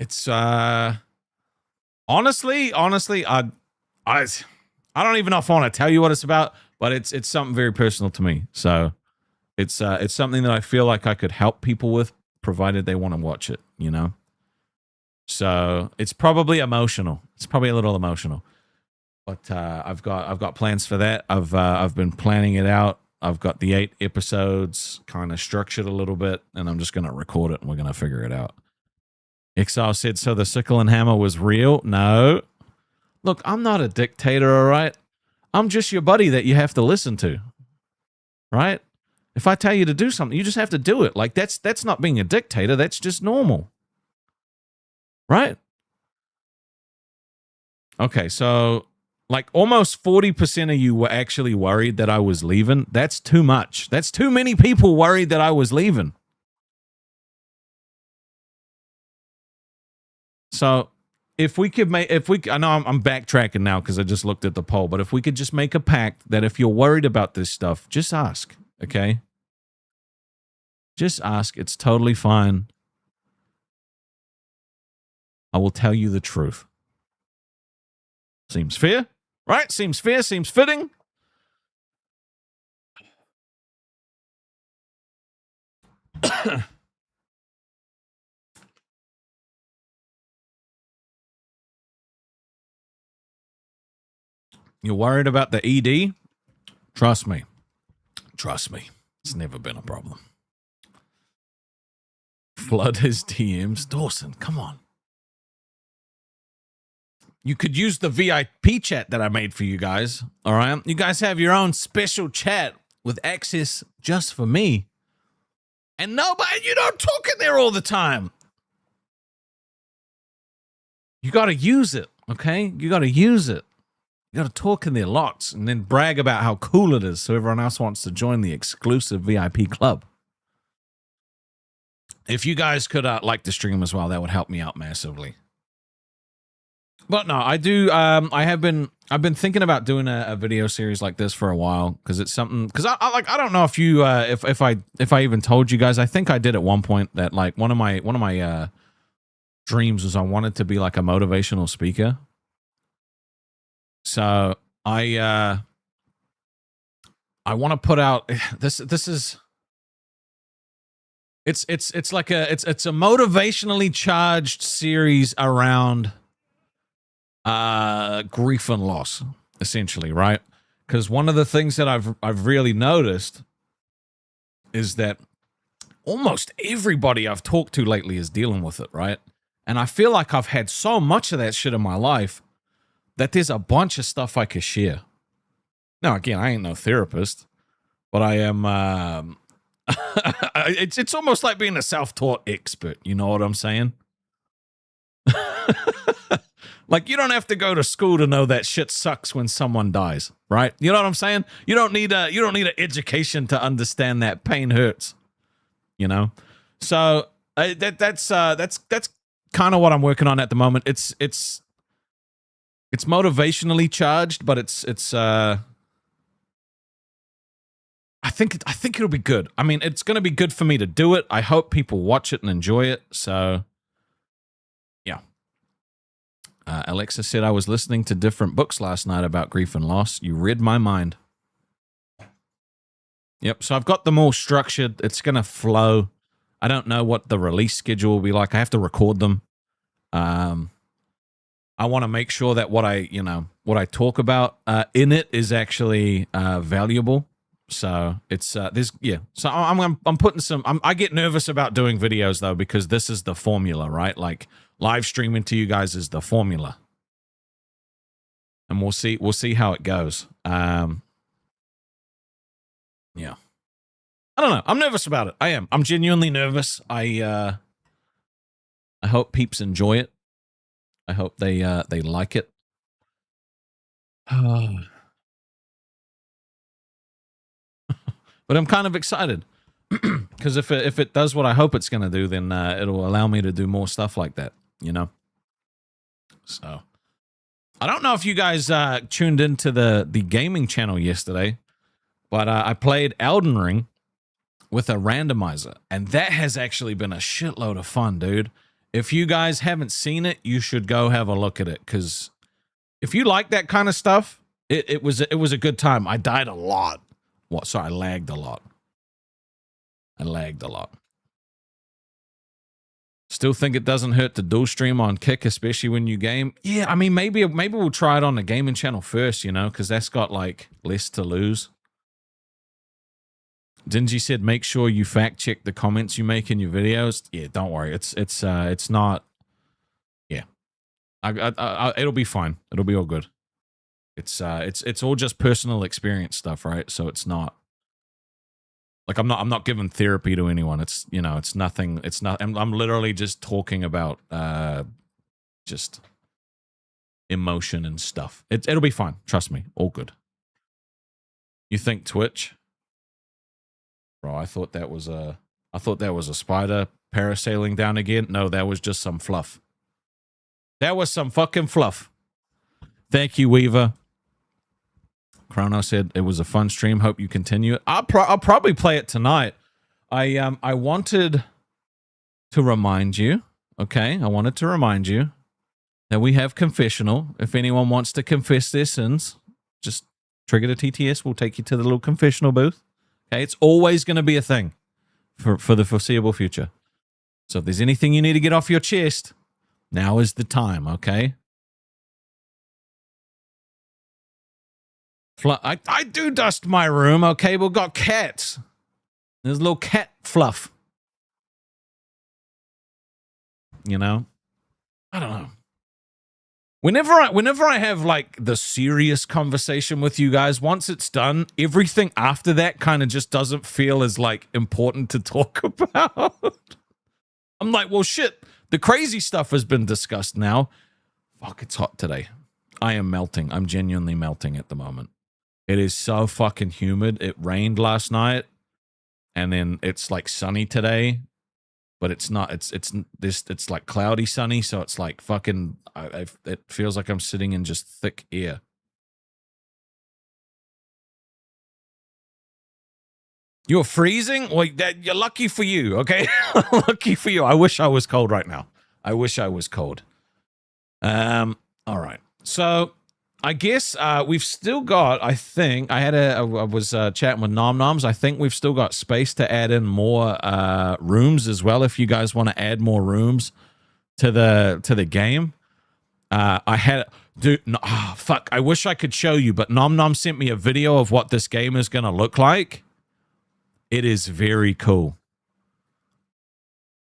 It's honestly, I don't even know if I want to tell you what it's about, but it's something very personal to me. So it's something that I feel like I could help people with, provided they want to watch it, you know? So it's probably emotional. It's probably a little emotional, but I've got plans for that. I've been planning it out. I've got the 8 episodes kind of structured a little bit, and I'm just going to record it and we're going to figure it out. Exile said, so the sickle and hammer was real? No. Look, I'm not a dictator, all right? I'm just your buddy that you have to listen to, right? If I tell you to do something, you just have to do it. Like, that's not being a dictator. That's just normal, right? Okay, so like almost 40% of you were actually worried that I was leaving. That's too much. That's too many people worried that I was leaving. So if we could make, I know I'm backtracking now because I just looked at the poll, but if we could just make a pact that if you're worried about this stuff, just ask, okay? Just ask. It's totally fine. I will tell you the truth. Seems fair, right? Seems fair, seems fitting. You're worried about the ED? Trust me. Trust me. It's never been a problem. Flood his DMs. Dawson, come on. You could use the VIP chat that I made for you guys, all right? You guys have your own special chat with access just for me. And nobody, you don't talk in there all the time. You got to use it, okay? You got to use it. You got to talk in there lots and then brag about how cool it is so everyone else wants to join the exclusive VIP club. If you guys could like the stream as well, that would help me out massively. But no, I do. I've been thinking about doing a video series like this for a while because it's something. Because I don't know if you if I even told you guys. I think I did at one point that like one of my dreams was I wanted to be like a motivational speaker. So I want to put out this is. It's like it's a motivationally charged series around grief and loss, essentially, right? Because one of the things that I've really noticed is that almost everybody I've talked to lately is dealing with it, right? And I feel like I've had so much of that shit in my life that there's a bunch of stuff I could share. Now, again, I ain't no therapist, but I am. It's almost like being a self-taught expert. You know what I'm saying? Like, you don't have to go to school to know that shit sucks when someone dies, right? You know what I'm saying? You don't need an education to understand that pain hurts. You know, so that's kind of what I'm working on at the moment. It's motivationally charged, but it's I think it'll be good. I mean, it's going to be good for me to do it. I hope people watch it and enjoy it. So, yeah. Alexa said I was listening to different books last night about grief and loss. You read my mind. Yep. So I've got them all structured. It's going to flow. I don't know what the release schedule will be like. I have to record them. I want to make sure that what I talk about in it is actually valuable. So it's So I'm putting some. I get nervous about doing videos though because this is the formula, right? Like live streaming to you guys is the formula, and we'll see how it goes. Yeah, I don't know. I'm nervous about it. I am. I'm genuinely nervous. I hope peeps enjoy it. I hope they like it. But I'm kind of excited because if it does what I hope it's going to do, then it'll allow me to do more stuff like that, you know? So I don't know if you guys tuned into the gaming channel yesterday, but I played Elden Ring with a randomizer, and that has actually been a shitload of fun, dude. If you guys haven't seen it, you should go have a look at it, because if you like that kind of stuff, it was a good time. I died a lot. I lagged a lot. Still think it doesn't hurt to dual stream on Kick, especially when you game. Yeah, I mean, maybe we'll try it on the gaming channel first, you know, because that's got like less to lose. Dingy said, make sure you fact check the comments you make in your videos. Yeah, don't worry. It's not. Yeah, it'll be fine. It'll be all good. It's all just personal experience stuff, right? So it's not like I'm not giving therapy to anyone. It's, you know, it's nothing. It's not. I'm literally just talking about emotion and stuff. It'll be fine. Trust me. All good. You think Twitch? Bro, I thought that was a spider parasailing down again. No, that was just some fluff. That was some fucking fluff. Thank you, Weaver. Chrono said it was a fun stream. Hope you continue it. I'll probably play it tonight. I wanted to remind you, okay? I wanted to remind you that we have confessional. If anyone wants to confess their sins, just trigger the TTS. We'll take you to the little confessional booth. Okay, it's always going to be a thing for the foreseeable future. So if there's anything you need to get off your chest, now is the time, okay? I do dust my room, okay? We've got cats. There's a little cat fluff. You know? I don't know. Whenever I have like the serious conversation with you guys, once it's done, everything after that kind of just doesn't feel as like important to talk about. I'm like, well, shit, the crazy stuff has been discussed now. Fuck, it's hot today. I am melting. I'm genuinely melting at the moment. It is so fucking humid. It rained last night, and then it's like sunny today. But it's not. It's like cloudy sunny, so it's like fucking. It feels like I'm sitting in just thick air. You're freezing? Well, you're lucky for you, okay? Lucky for you. I wish I was cold right now. I wish I was cold. All right. So I guess we've still got. I think I was chatting with Nom Noms. I think we've still got space to add in more rooms as well. If you guys want to add more rooms to the game, fuck. I wish I could show you, but Nom Nom sent me a video of what this game is gonna look like. It is very cool.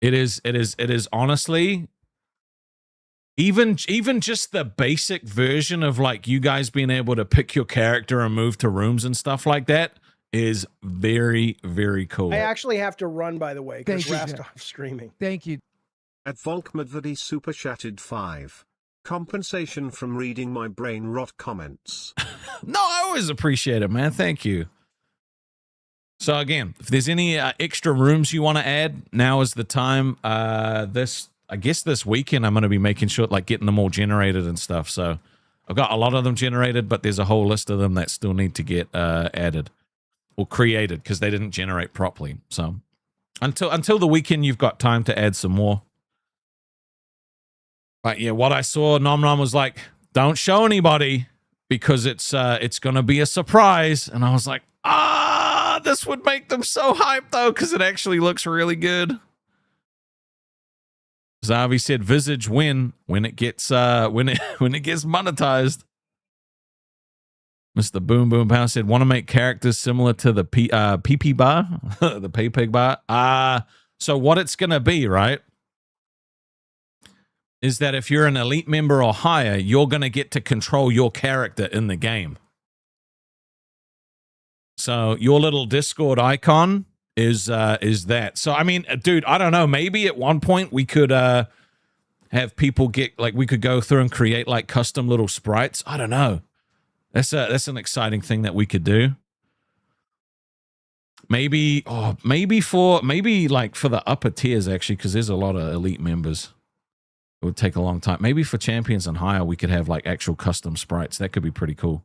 It is honestly. Even just the basic version of like you guys being able to pick your character and move to rooms and stuff like that is very, very cool. I actually have to run, by the way, because Thank you, Rastov streaming. Thank you. At Volkmadvadi super chatted 5. Compensation from reading my brain rot comments. No, I always appreciate it, man. Thank you. So again, if there's any extra rooms you want to add, now is the time. I guess this weekend I'm going to be making sure, like, getting them all generated and stuff. So I've got a lot of them generated, but there's a whole list of them that still need to get added or created because they didn't generate properly. So until the weekend, you've got time to add some more. But yeah, what I saw, Nom Nom was like, "Don't show anybody because it's going to be a surprise." And I was like, this would make them so hyped though because it actually looks really good. Zavi said, "Visage when it gets when it gets monetized." Mr. Boom Boom Power said, "Want to make characters similar to the PP bar, the PayPig bar." So what it's gonna be, right, is that if you're an elite member or higher, you're gonna get to control your character in the game. So your little Discord icon is that. So I mean, dude, I don't know, maybe at one point we could have people get, like, we could go through and create like custom little sprites. I don't know. That's an exciting thing that we could do. Maybe like for the upper tiers actually, because there's a lot of elite members. It would take a long time. Maybe for champions and higher, we could have like actual custom sprites. That could be pretty cool.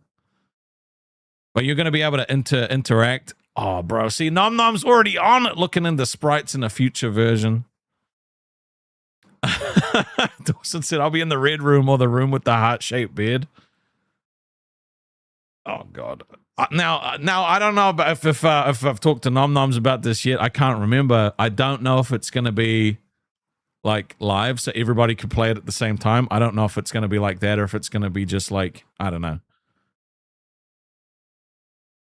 But you're going to be able to interact. Oh, bro. See, Nom Nom's already on it looking into sprites in a future version. Dawson said, "I'll be in the red room or the room with the heart-shaped beard." Oh, God. Now I don't know about if I've talked to Nom Noms about this yet. I can't remember. I don't know if it's going to be like live so everybody could play it at the same time. I don't know if it's going to be like that or if it's going to be just like, I don't know.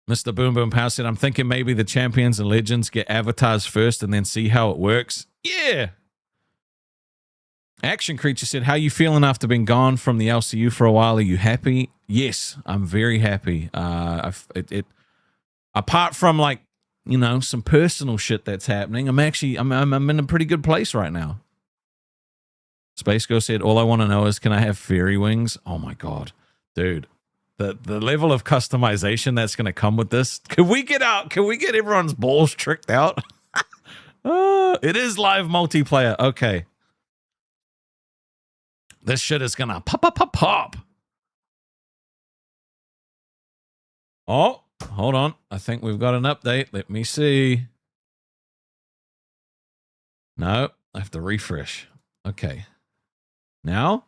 Mr. Boom Boom Power said, "I'm thinking maybe the champions and legends get avatars first and then see how it works." Yeah. Action Creature said, "How you feeling after being gone from the LCU for a while? Are you happy?" Yes, I'm very happy. Apart from like, you know, some personal shit that's happening, I'm in a pretty good place right now. Space Girl said, all I want to know is, can I have fairy wings? Oh my God, dude. The level of customization that's going to come with this. Can we get everyone's balls tricked out? It is live multiplayer. Okay. This shit is going to pop. Oh, hold on. I think we've got an update. Let me see. No, I have to refresh. Okay. Now?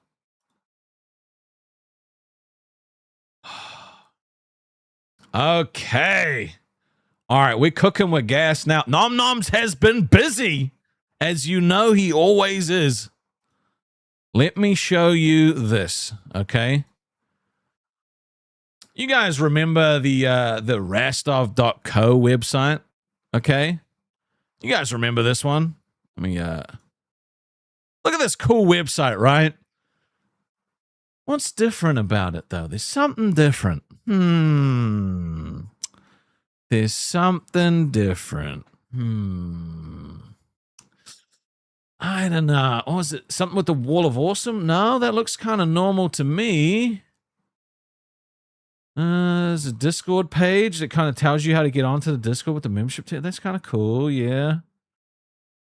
Okay. All right, we're cooking with gas now. Nom Noms has been busy, as you know he always is. Let me show you this, okay? You guys remember the Rastov.co website, okay? You guys remember this one? Let me look at this cool website, right? What's different about it, though? There's something different. There's something different. I don't know. Oh, is it something with the Wall of Awesome? No, that looks kind of normal to me. There's a Discord page that kind of tells you how to get onto the Discord with the membership tier. That's kind of cool, yeah.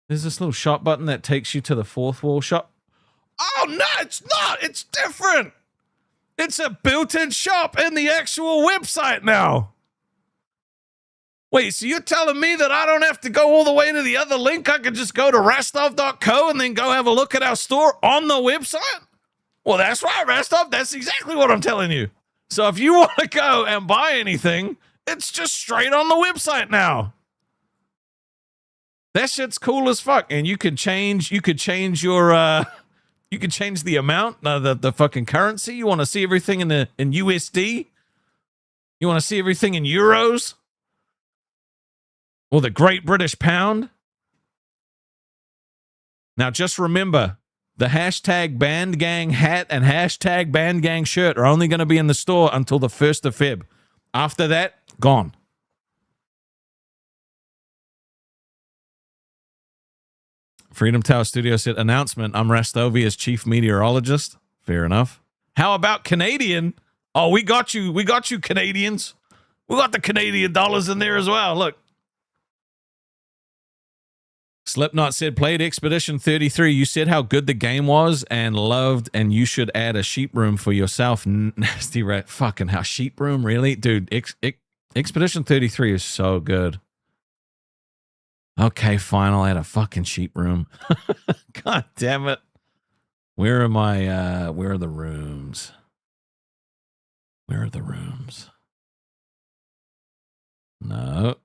There's this little shop button that takes you to the fourth wall shop. Oh, no, it's not. It's different. It's a built-in shop in the actual website now. Wait, so you're telling me that I don't have to go all the way to the other link? I can just go to Rastov.co and then go have a look at our store on the website? Well, that's right, Rastov. That's exactly what I'm telling you. So if you want to go and buy anything, it's just straight on the website now. That shit's cool as fuck. And you could change your you can change the amount, the fucking currency. You want to see everything in USD? You want to see everything in euros? Or the Great British Pound? Now just remember, the hashtag BandGang hat and hashtag BandGang shirt are only going to be in the store until the 1st of Feb. After that, gone. Freedom Tower Studio said, announcement, I'm Rastovia's chief meteorologist. Fair enough. How about Canadian? Oh, we got you, Canadians. We got the Canadian dollars in there as well. Look. Slipknot said, played Expedition 33. You said how good the game was and loved, and you should add a sheep room for yourself. Nasty rat. Fucking hell. Sheep room? Really? Dude, Expedition 33 is so good. Okay, fine. I'll add a fucking sheep room. God damn it. Where are my, where are the rooms? Where are the rooms? No.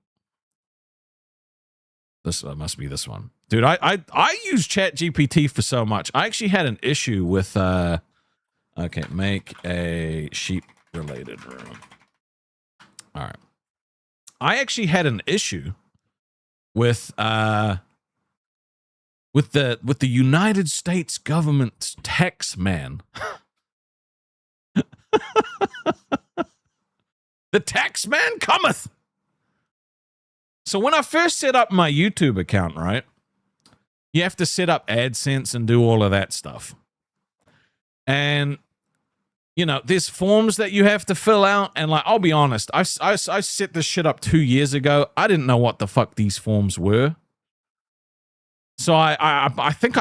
This must be this one. Dude, I use ChatGPT for so much. I actually had an issue with, okay, make a sheep-related room. All right. I actually had an issue with the United States government's tax man. The tax man cometh. So when I first set up my YouTube account, right, you have to set up AdSense and do all of that stuff. And, you know, there's forms that you have to fill out. And, like, I'll be honest, I set this shit up 2 years ago. I didn't know what the fuck these forms were. So I think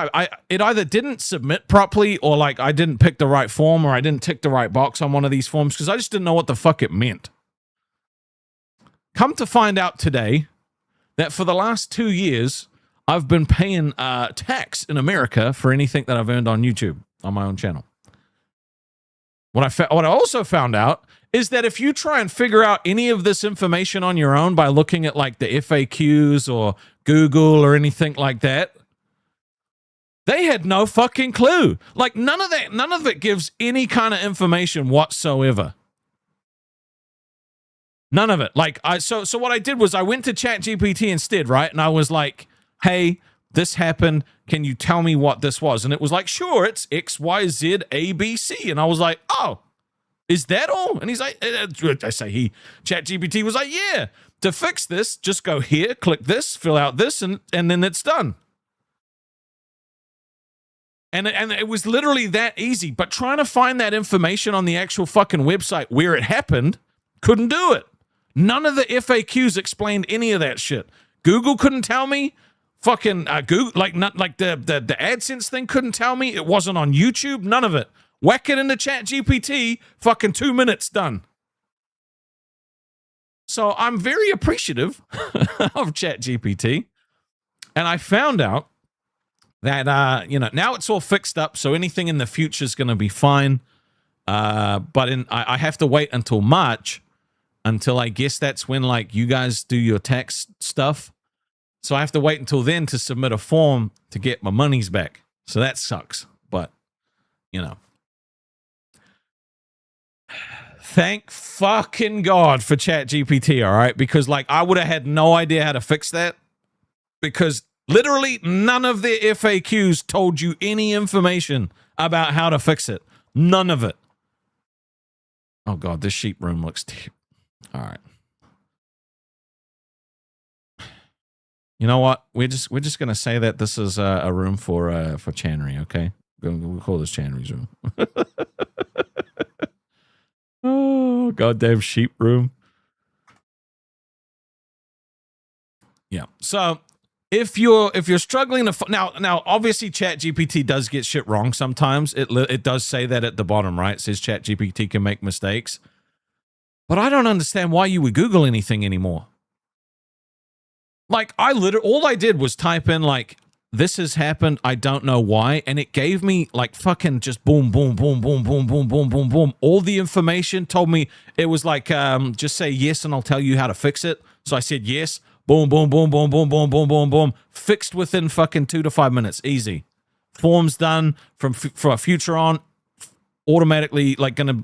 it either didn't submit properly, or, like, I didn't pick the right form, or I didn't tick the right box on one of these forms, because I just didn't know what the fuck it meant. Come to find out today that for the last 2 years, I've been paying tax in America for anything that I've earned on YouTube, on my own channel. What I also found out is that if you try and figure out any of this information on your own by looking at, like, the FAQs or Google or anything like that, they had no fucking clue. Like, none of it gives any kind of information whatsoever. None of it. Like, so what I did was I went to ChatGPT instead, right? And I was like, hey, this happened. Can you tell me what this was? And it was like, sure, it's X, Y, Z, A, B, C. And I was like, oh, is that all? And he's like, ChatGPT was like, yeah, to fix this, just go here, click this, fill out this, and then it's done. And it was literally that easy. But trying to find that information on the actual fucking website where it happened, couldn't do it. None of the FAQs explained any of that shit. Google couldn't tell me. Fucking Google, like not like the AdSense thing couldn't tell me. It wasn't on YouTube. None of it. Whack it into ChatGPT. Fucking 2 minutes done. So I'm very appreciative of ChatGPT, and I found out that now it's all fixed up. So anything in the future is going to be fine. But I have to wait until March, until I guess that's when like you guys do your tax stuff. So I have to wait until then to submit a form to get my monies back. So that sucks. But thank fucking God for ChatGPT, all right? Because like I would have had no idea how to fix that, because literally none of their FAQs told you any information about how to fix it. None of it. Oh God, this sheep room looks all right. You know what? We're just gonna say that this is a room for Chanry, okay? We'll call this Chanry's room. Oh, goddamn sheep room. Yeah. So if you're struggling to now obviously ChatGPT does get shit wrong sometimes. It does say that at the bottom, right? It says ChatGPT can make mistakes. But I don't understand why you would Google anything anymore. Like all I did was type in like, this has happened, I don't know why, and it gave me like fucking just boom, boom, boom, boom, boom, boom, boom, boom, boom. All the information told me, it was like, just say yes and I'll tell you how to fix it. So I said yes, boom, boom, boom, boom, boom, boom, boom, boom, boom. Fixed within fucking 2 to 5 minutes, easy. Forms done from a future on, automatically like gonna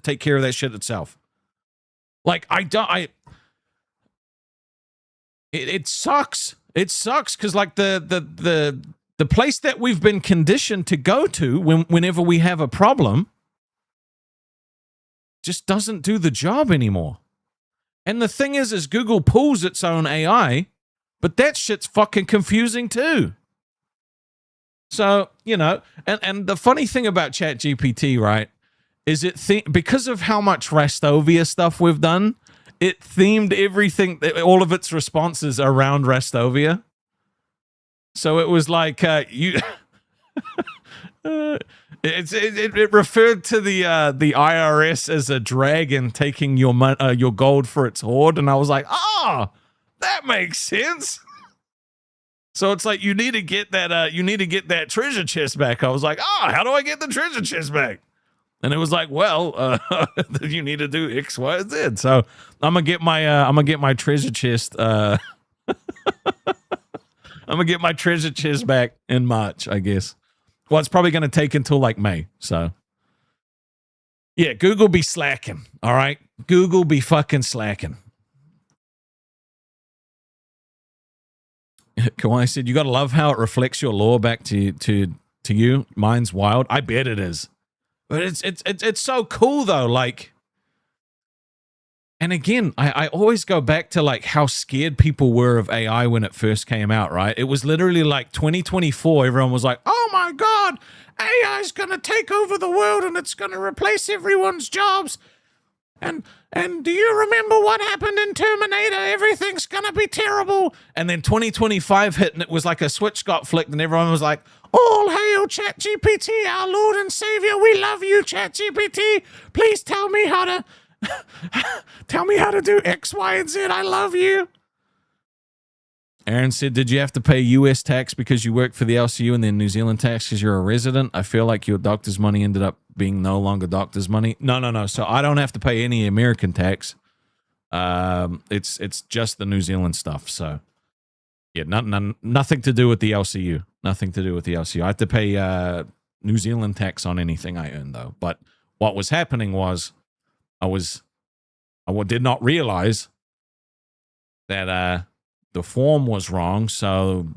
take care of that shit itself. Like it sucks. It sucks because like the place that we've been conditioned to go to whenever we have a problem just doesn't do the job anymore. And the thing is Google pulls its own AI, but that shit's fucking confusing too. So, and the funny thing about ChatGPT, right, is because of how much Rastovia stuff we've done, it themed everything, all of its responses around Rastovia. So it was like it referred to the IRS as a dragon taking your gold for its hoard, and I was like, that makes sense. So it's like you need to get that treasure chest back. I was like, how do I get the treasure chest back? And it was like, well, you need to do X, Y, and Z. So I'm gonna get my treasure chest. I'm gonna get my treasure chest back in March, I guess. Well, it's probably gonna take until like May. So yeah, Google be slacking. All right, Google be fucking slacking. Kawhi said, "You gotta love how it reflects your lore back to you. Mine's wild. I bet it is." But it's so cool though, like, and again, I always go back to like how scared people were of AI when it first came out, right? It was literally like 2024, everyone was like, oh my God, AI is gonna take over the world and it's gonna replace everyone's jobs. And do you remember what happened in Terminator? Everything's gonna be terrible. And then 2025 hit and it was like a switch got flicked and everyone was like, all hail ChatGPT, our Lord and Savior. We love you, ChatGPT. Please tell me how to do X, Y, and Z. I love you. Aaron said, did you have to pay US tax because you worked for the LCU and then New Zealand tax because you're a resident? I feel like your doctor's money ended up being no longer doctor's money. No. So I don't have to pay any American tax. It's just the New Zealand stuff. So yeah, nothing to do with the LCU. Nothing to do with the LCU. I have to pay New Zealand tax on anything I earn though. But what was happening was I did not realize that the form was wrong. So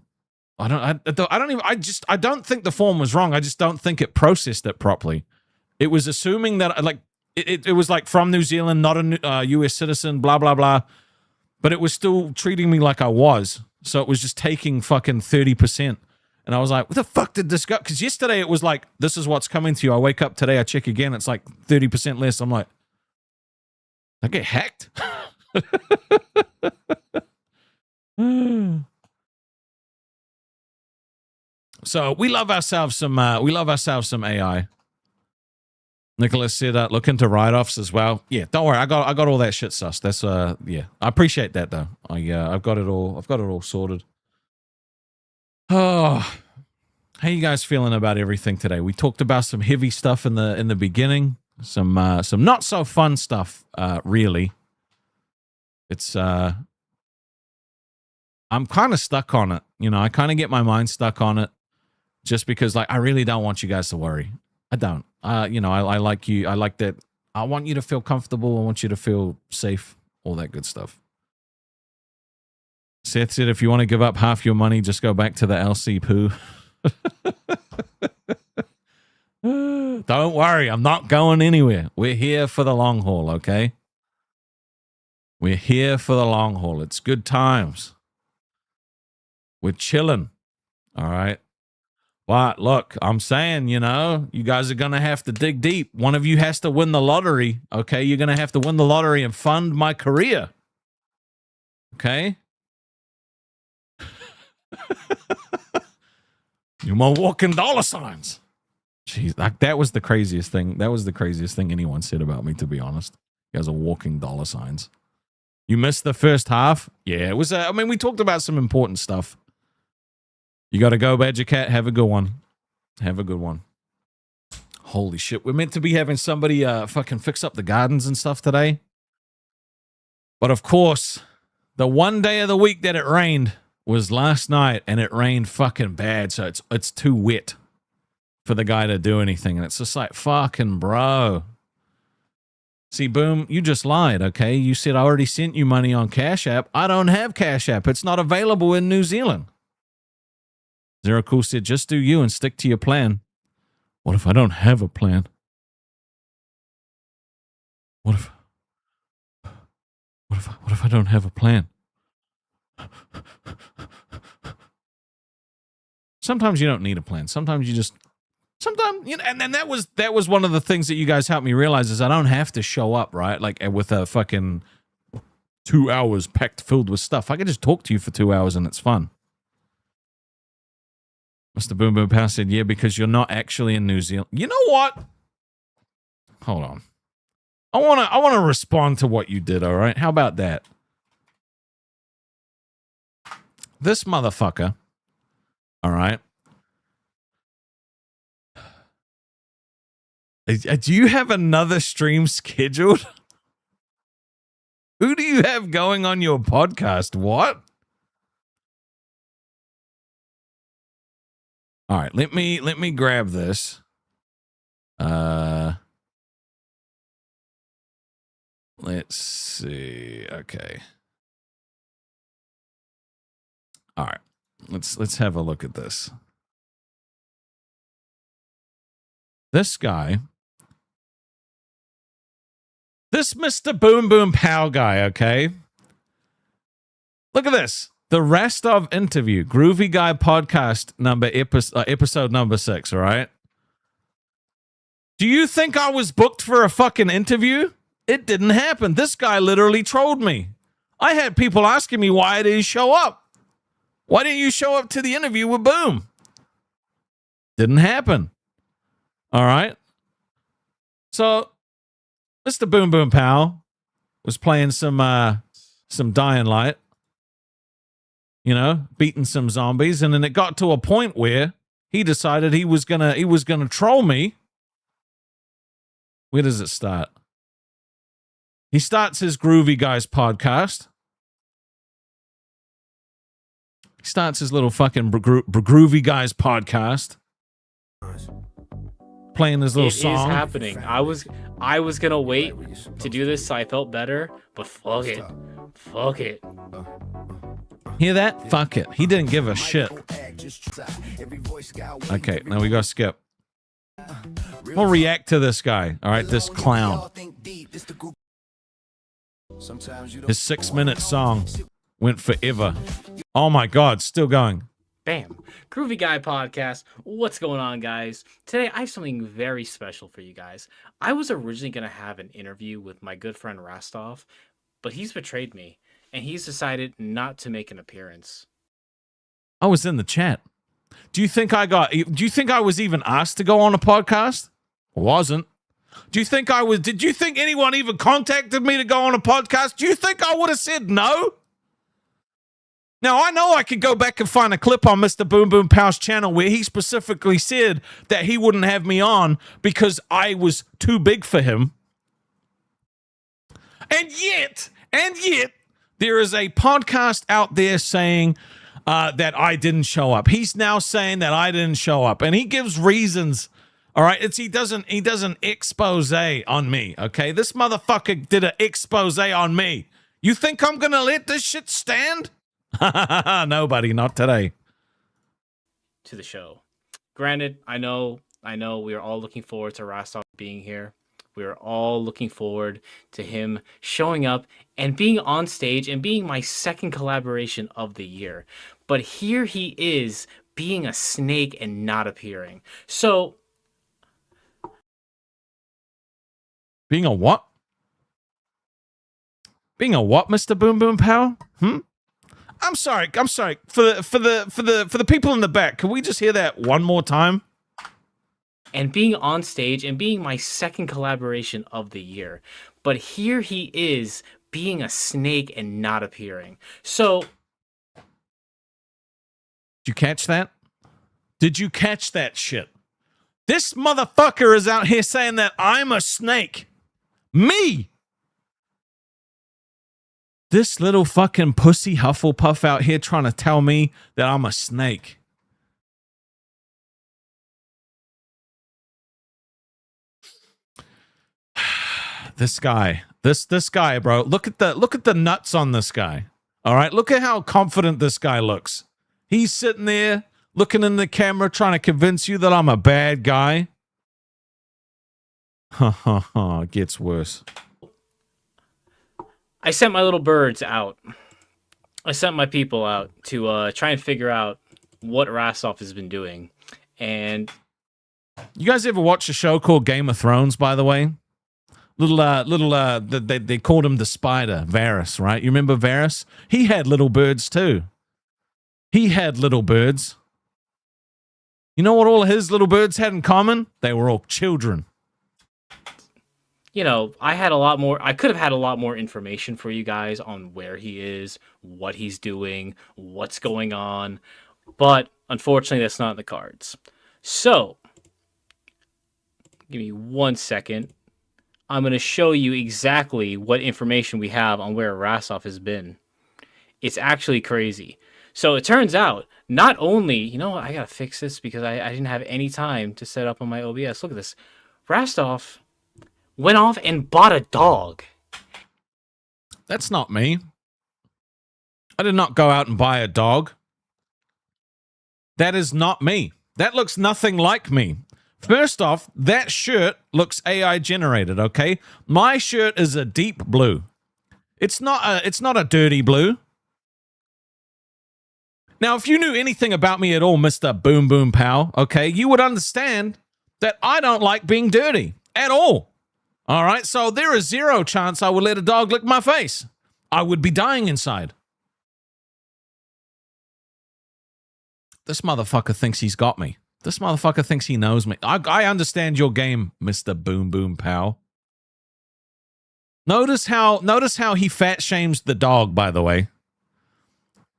I don't think the form was wrong. I just don't think it processed it properly. It was assuming that like it was like from New Zealand, not a US citizen, blah, blah, blah. But it was still treating me like I was. So it was just taking fucking 30%. And I was like, what the fuck did this go? Because yesterday it was like, this is what's coming to you. I wake up today, I check again, it's like 30% less. I'm like, I get hacked? So we love ourselves some AI. Nicholas said, look into write-offs as well. Yeah, don't worry. I got all that shit sussed. That's yeah. I appreciate that though. I've got it all sorted. Oh, how you guys feeling about everything today? We talked about some heavy stuff in the beginning. Some not so fun stuff, really. It's I'm kind of stuck on it. You know, I kind of get my mind stuck on it just because like I really don't want you guys to worry. I don't. You know, I like you. I like that. I want you to feel comfortable. I want you to feel safe. All that good stuff. Seth said, if you want to give up half your money, just go back to the LC poo. Don't worry. I'm not going anywhere. We're here for the long haul, okay? We're here for the long haul. It's good times. We're chilling. All right. But look, I'm saying, you know, you guys are going to have to dig deep. One of you has to win the lottery. Okay. You're going to have to win the lottery and fund my career. Okay. You're my walking dollar signs. Jeez, that was the craziest thing. That was the craziest thing anyone said about me, to be honest. You guys are walking dollar signs. You missed the first half? Yeah, it was, I mean, we talked about some important stuff. You got to go, Badger Cat. Have a good one. Have a good one. Holy shit. We're meant to be having somebody fucking fix up the gardens and stuff today. But of course, the one day of the week that it rained was last night, and it rained fucking bad. So it's too wet for the guy to do anything. And it's just like, fucking bro. See, Boom, you just lied, okay? You said I already sent you money on Cash App. I don't have Cash App. It's not available in New Zealand. Zero Cool said, just do you and stick to your plan. What if I don't have a plan? What if I don't have a plan? Sometimes you don't need a plan. Sometimes you just, you know, and then that was one of the things that you guys helped me realize is I don't have to show up, right? Like with a fucking 2 hours packed filled with stuff. I can just talk to you for 2 hours and it's fun. Mr. Boom Boom Power said, yeah, because you're not actually in New Zealand. You know what? Hold on. I want to respond to what you did, all right? How about that? This motherfucker, all right? Do you have another stream scheduled? Who do you have going on your podcast? What? All right, let me grab this. Let's see. Okay. All right. Let's have a look at this. This guy, this Mr. Boom Boom Pow guy, okay? Look at this. The Rastov interview, Groovy Guy podcast episode number 6, all right? Do you think I was booked for a fucking interview? It didn't happen. This guy literally trolled me. I had people asking me, why did he show up? Why didn't you show up to the interview with Boom? Didn't happen. All right? So, Mr. Boom Boom Pow was playing some Dying Light. You know, beating some zombies, and then it got to a point where he decided he was gonna troll me. Where does it start? He starts his Groovy Guys podcast. He starts his little fucking Groovy Guys podcast. Playing his little song. It is happening. I was gonna wait to do this so I felt better, but fuck it. Fuck it. Hear that? Fuck it. He didn't give a shit. Okay, now we gotta skip. We'll react to this guy. All right, this clown. His 6-minute song went forever. Oh my God, still going. Bam. Groovy Guy Podcast. What's going on, guys? Today, I have something very special for you guys. I was originally going to have an interview with my good friend Rastov, but he's betrayed me, and he's decided not to make an appearance. I was in the chat. Do you think I was even asked to go on a podcast? I wasn't. Did you think anyone even contacted me to go on a podcast? Do you think I would have said no? Now, I know I could go back and find a clip on Mr. Boom Boom Pow's channel where he specifically said that he wouldn't have me on because I was too big for him. And yet, there is a podcast out there saying that I didn't show up. He's now saying that I didn't show up, and he gives reasons. All right, he does an expose on me. Okay, this motherfucker did an expose on me. You think I'm gonna let this shit stand? Nobody, not today. To the show. Granted, I know we are all looking forward to Rastov being here. We are all looking forward to him showing up and being on stage and being my second collaboration of the year. But here he is being a snake and not appearing. So, being a what? Being a what, Mr. Boom Boom Pow? I'm sorry. For the people in the back, can we just hear that one more time? And being on stage and being my second collaboration of the year. But here he is being a snake and not appearing. So, did you catch that? Did you catch that shit? This motherfucker is out here saying that I'm a snake. Me! This little fucking pussy Hufflepuff out here trying to tell me that I'm a snake. This guy, bro. Look at the nuts on this guy. All right, look at how confident this guy looks. He's sitting there looking in the camera trying to convince you that I'm a bad guy. It gets worse. I sent my little birds out. I sent my people out to try and figure out what Rastov has been doing. And you guys ever watch a show called Game of Thrones, by the way? They called him the spider, Varys, right? You remember Varys? He had little birds too. He had little birds. You know what all his little birds had in common? They were all children. You know, I could have had a lot more information for you guys on where he is, what he's doing, what's going on, but unfortunately that's not in the cards. So, give me 1 second. I'm going to show you exactly what information we have on where Rastov has been. It's actually crazy. So it turns out, not only, you know what, I got to fix this because I didn't have any time to set up on my OBS. Look at this. Rastov went off and bought a dog. That's not me. I did not go out and buy a dog. That is not me. That looks nothing like me. First off, that shirt looks AI generated, okay? My shirt is a deep blue. It's not a dirty blue. Now, if you knew anything about me at all, Mr. Boom Boom Pow, okay, you would understand that I don't like being dirty at all. All right, so there is zero chance I would let a dog lick my face. I would be dying inside. This motherfucker thinks he's got me. This motherfucker thinks he knows me. I understand your game, Mr. Boom Boom Pow. Notice how he fat shames the dog, by the way.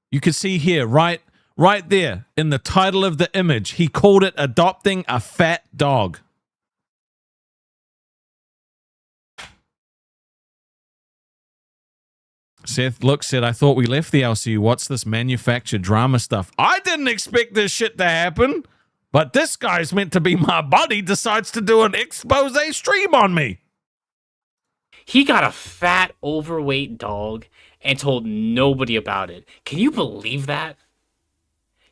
You can see here, right there, in the title of the image, he called it adopting a fat dog. Seth, look, Seth, I thought we left the LCU. What's this manufactured drama stuff? I didn't expect this shit to happen, but this guy's meant to be my buddy decides to do an expose stream on me. He got a fat, overweight dog and told nobody about it. Can you believe that?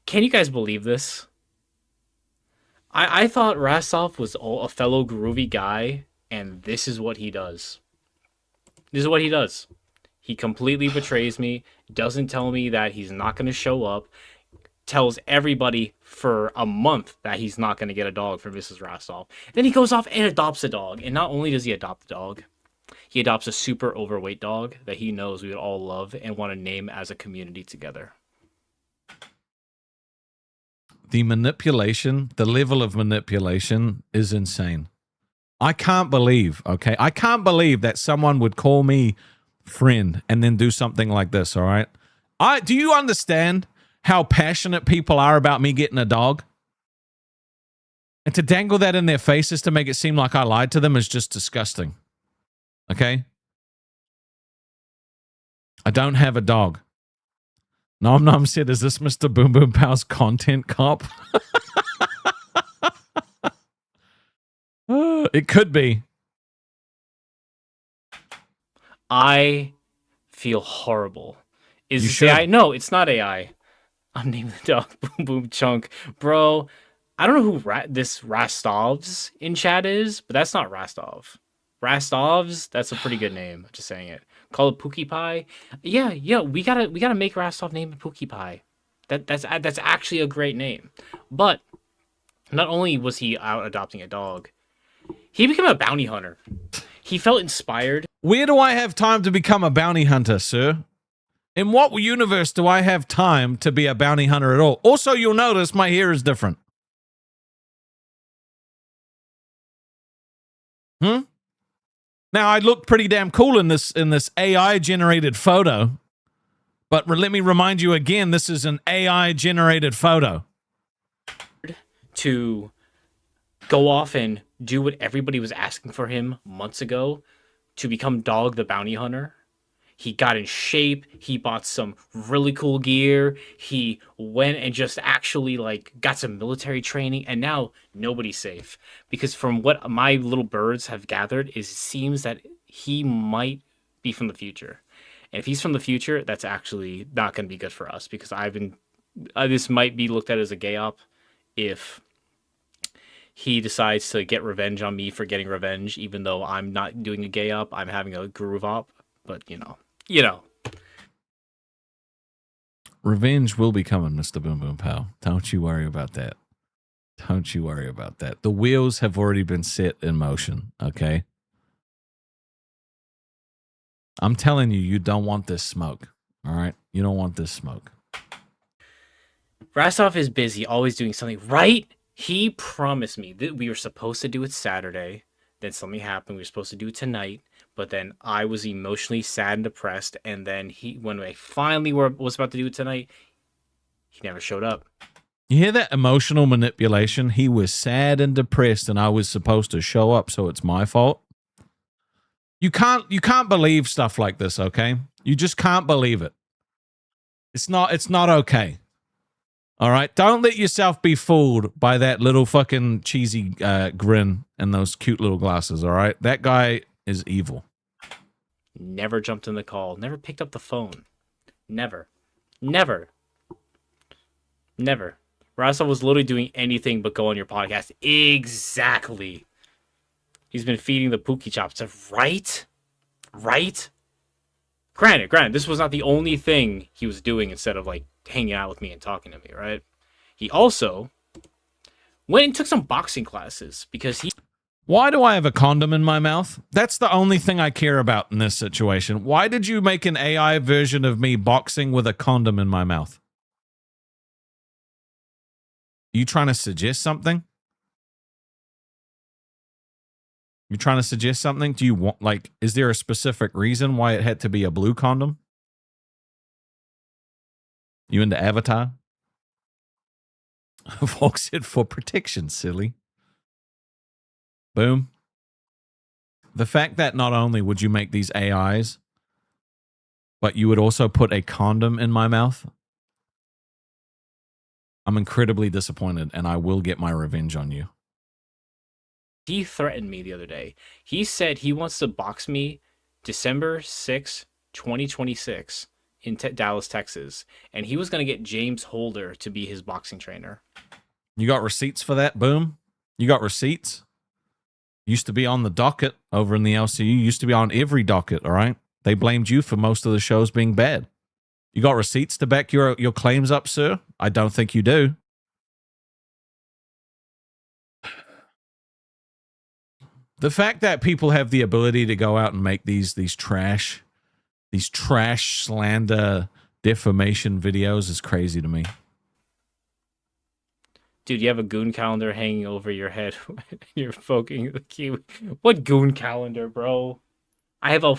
Can you guys believe this? I thought Rastov was a fellow groovy guy, and this is what he does. This is what he does. He completely betrays me, doesn't tell me that he's not going to show up, tells everybody for a month that he's not going to get a dog for Mrs. Rastov. Then he goes off and adopts a dog. And not only does he adopt the dog, he adopts a super overweight dog that he knows we would all love and want to name as a community together. The manipulation, the level of manipulation is insane. I can't believe, okay? I can't believe that someone would call me friend and then do something like this, all right? Do you understand how passionate people are about me getting a dog? And to dangle that in their faces to make it seem like I lied to them is just disgusting. Okay? I don't have a dog. Nom Nom said, is this Mr. Boom Boom Pow's content cop? It could be. I feel horrible. Is You this should. AI? No, it's not AI. I'm naming the dog Boom Boom Chunk. Bro, I don't know who this Rastov's in chat is, but that's not Rastov. Rastov's, that's a pretty good name. I'm just saying it. Call it Pookie Pie. Yeah, we gotta make Rastov name it Pookie Pie. That's actually a great name. But not only was he out adopting a dog, he became a bounty hunter. He felt inspired. Where do I have time to become a bounty hunter, sir? In what universe do I have time to be a bounty hunter at all? Also, you'll notice my hair is different. Now, I look pretty damn cool in this AI-generated photo. But let me remind you again, this is an AI-generated photo. To go off and do what everybody was asking for him months ago, to become Dog the Bounty Hunter. He got in shape. He bought some really cool gear. He went and just actually got some military training, and now nobody's safe. Because from what my little birds have gathered, it seems that he might be from the future. And if he's from the future, that's actually not going to be good for us, because this might be looked at as a gay op if he decides to get revenge on me for getting revenge, even though I'm not doing a gay op, I'm having a groove op. But you know. Revenge will be coming, Mr. Boom Boom Pow. Don't you worry about that. Don't you worry about that. The wheels have already been set in motion, okay? I'm telling you, you don't want this smoke, all right? You don't want this smoke. Rastov is busy, always doing something, right? He promised me that we were supposed to do it Saturday. Then something happened. We were supposed to do it tonight. But then I was emotionally sad and depressed. And then when I finally was about to do it tonight, he never showed up. You hear that emotional manipulation? He was sad and depressed, and I was supposed to show up, so it's my fault. You can't believe stuff like this, okay? You just can't believe it. It's not okay. All right? Don't let yourself be fooled by that little fucking cheesy grin and those cute little glasses, all right? That guy is evil. Never jumped in the call. Never picked up the phone. Never. Rastov was literally doing anything but go on your podcast. Exactly. He's been feeding the Pookie chops. Right? Granted, this was not the only thing he was doing instead of hanging out with me and talking to me, right? He also went and took some boxing classes because he... Why do I have a condom in my mouth? That's the only thing I care about in this situation. Why did you make an AI version of me boxing with a condom in my mouth? You trying to suggest something? You trying to suggest something? Do you want, is there a specific reason why it had to be a blue condom? You into Avatar? Fox said for protection, silly. Boom. The fact that not only would you make these AIs, but you would also put a condom in my mouth, I'm incredibly disappointed, and I will get my revenge on you. He threatened me the other day. He said he wants to box me December 6, 2026 in Dallas, Texas. And he was going to get James Holder to be his boxing trainer. You got receipts for that? Boom. You got receipts? Used to be on the docket over in the LCU. Used to be on every docket, all right? They blamed you for most of the shows being bad. You got receipts to back your claims up, sir? I don't think you do. The fact that people have the ability to go out and make these trash slander defamation videos is crazy to me. Dude, you have a goon calendar hanging over your head. You're poking the Kiwi. What goon calendar, bro? I have a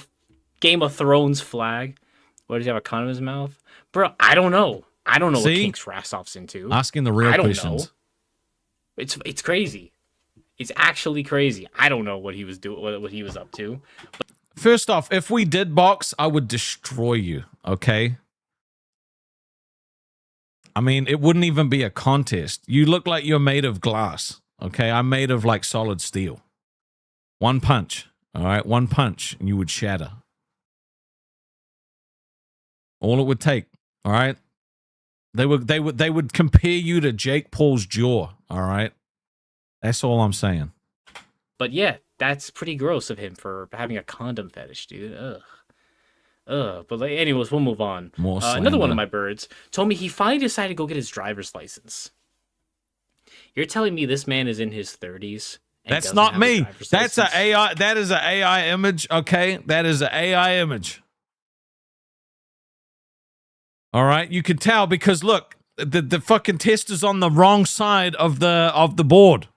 Game of Thrones flag. What, does he have a condom in his mouth? Bro, I don't know. I don't know what kinks Rastov's into. Asking the real questions. Know. It's crazy. It's actually crazy. I don't know what he was doing, what he was up to. First off, if we did box, I would destroy you, okay? I mean, it wouldn't even be a contest. You look like you're made of glass, okay? I'm made of like solid steel. One punch, all right? One punch, and you would shatter. All it would take, all right? They would compare you to Jake Paul's jaw, all right? That's all I'm saying. But yeah, that's pretty gross of him for having a condom fetish, dude. Ugh. But like, anyways, we'll move on. Another one of my birds told me he finally decided to go get his driver's license. You're telling me this man is in his 30s? That's not me. That's an AI. That is an AI image. Okay, that is an AI image. All right, you can tell because look, the fucking test is on the wrong side of the board.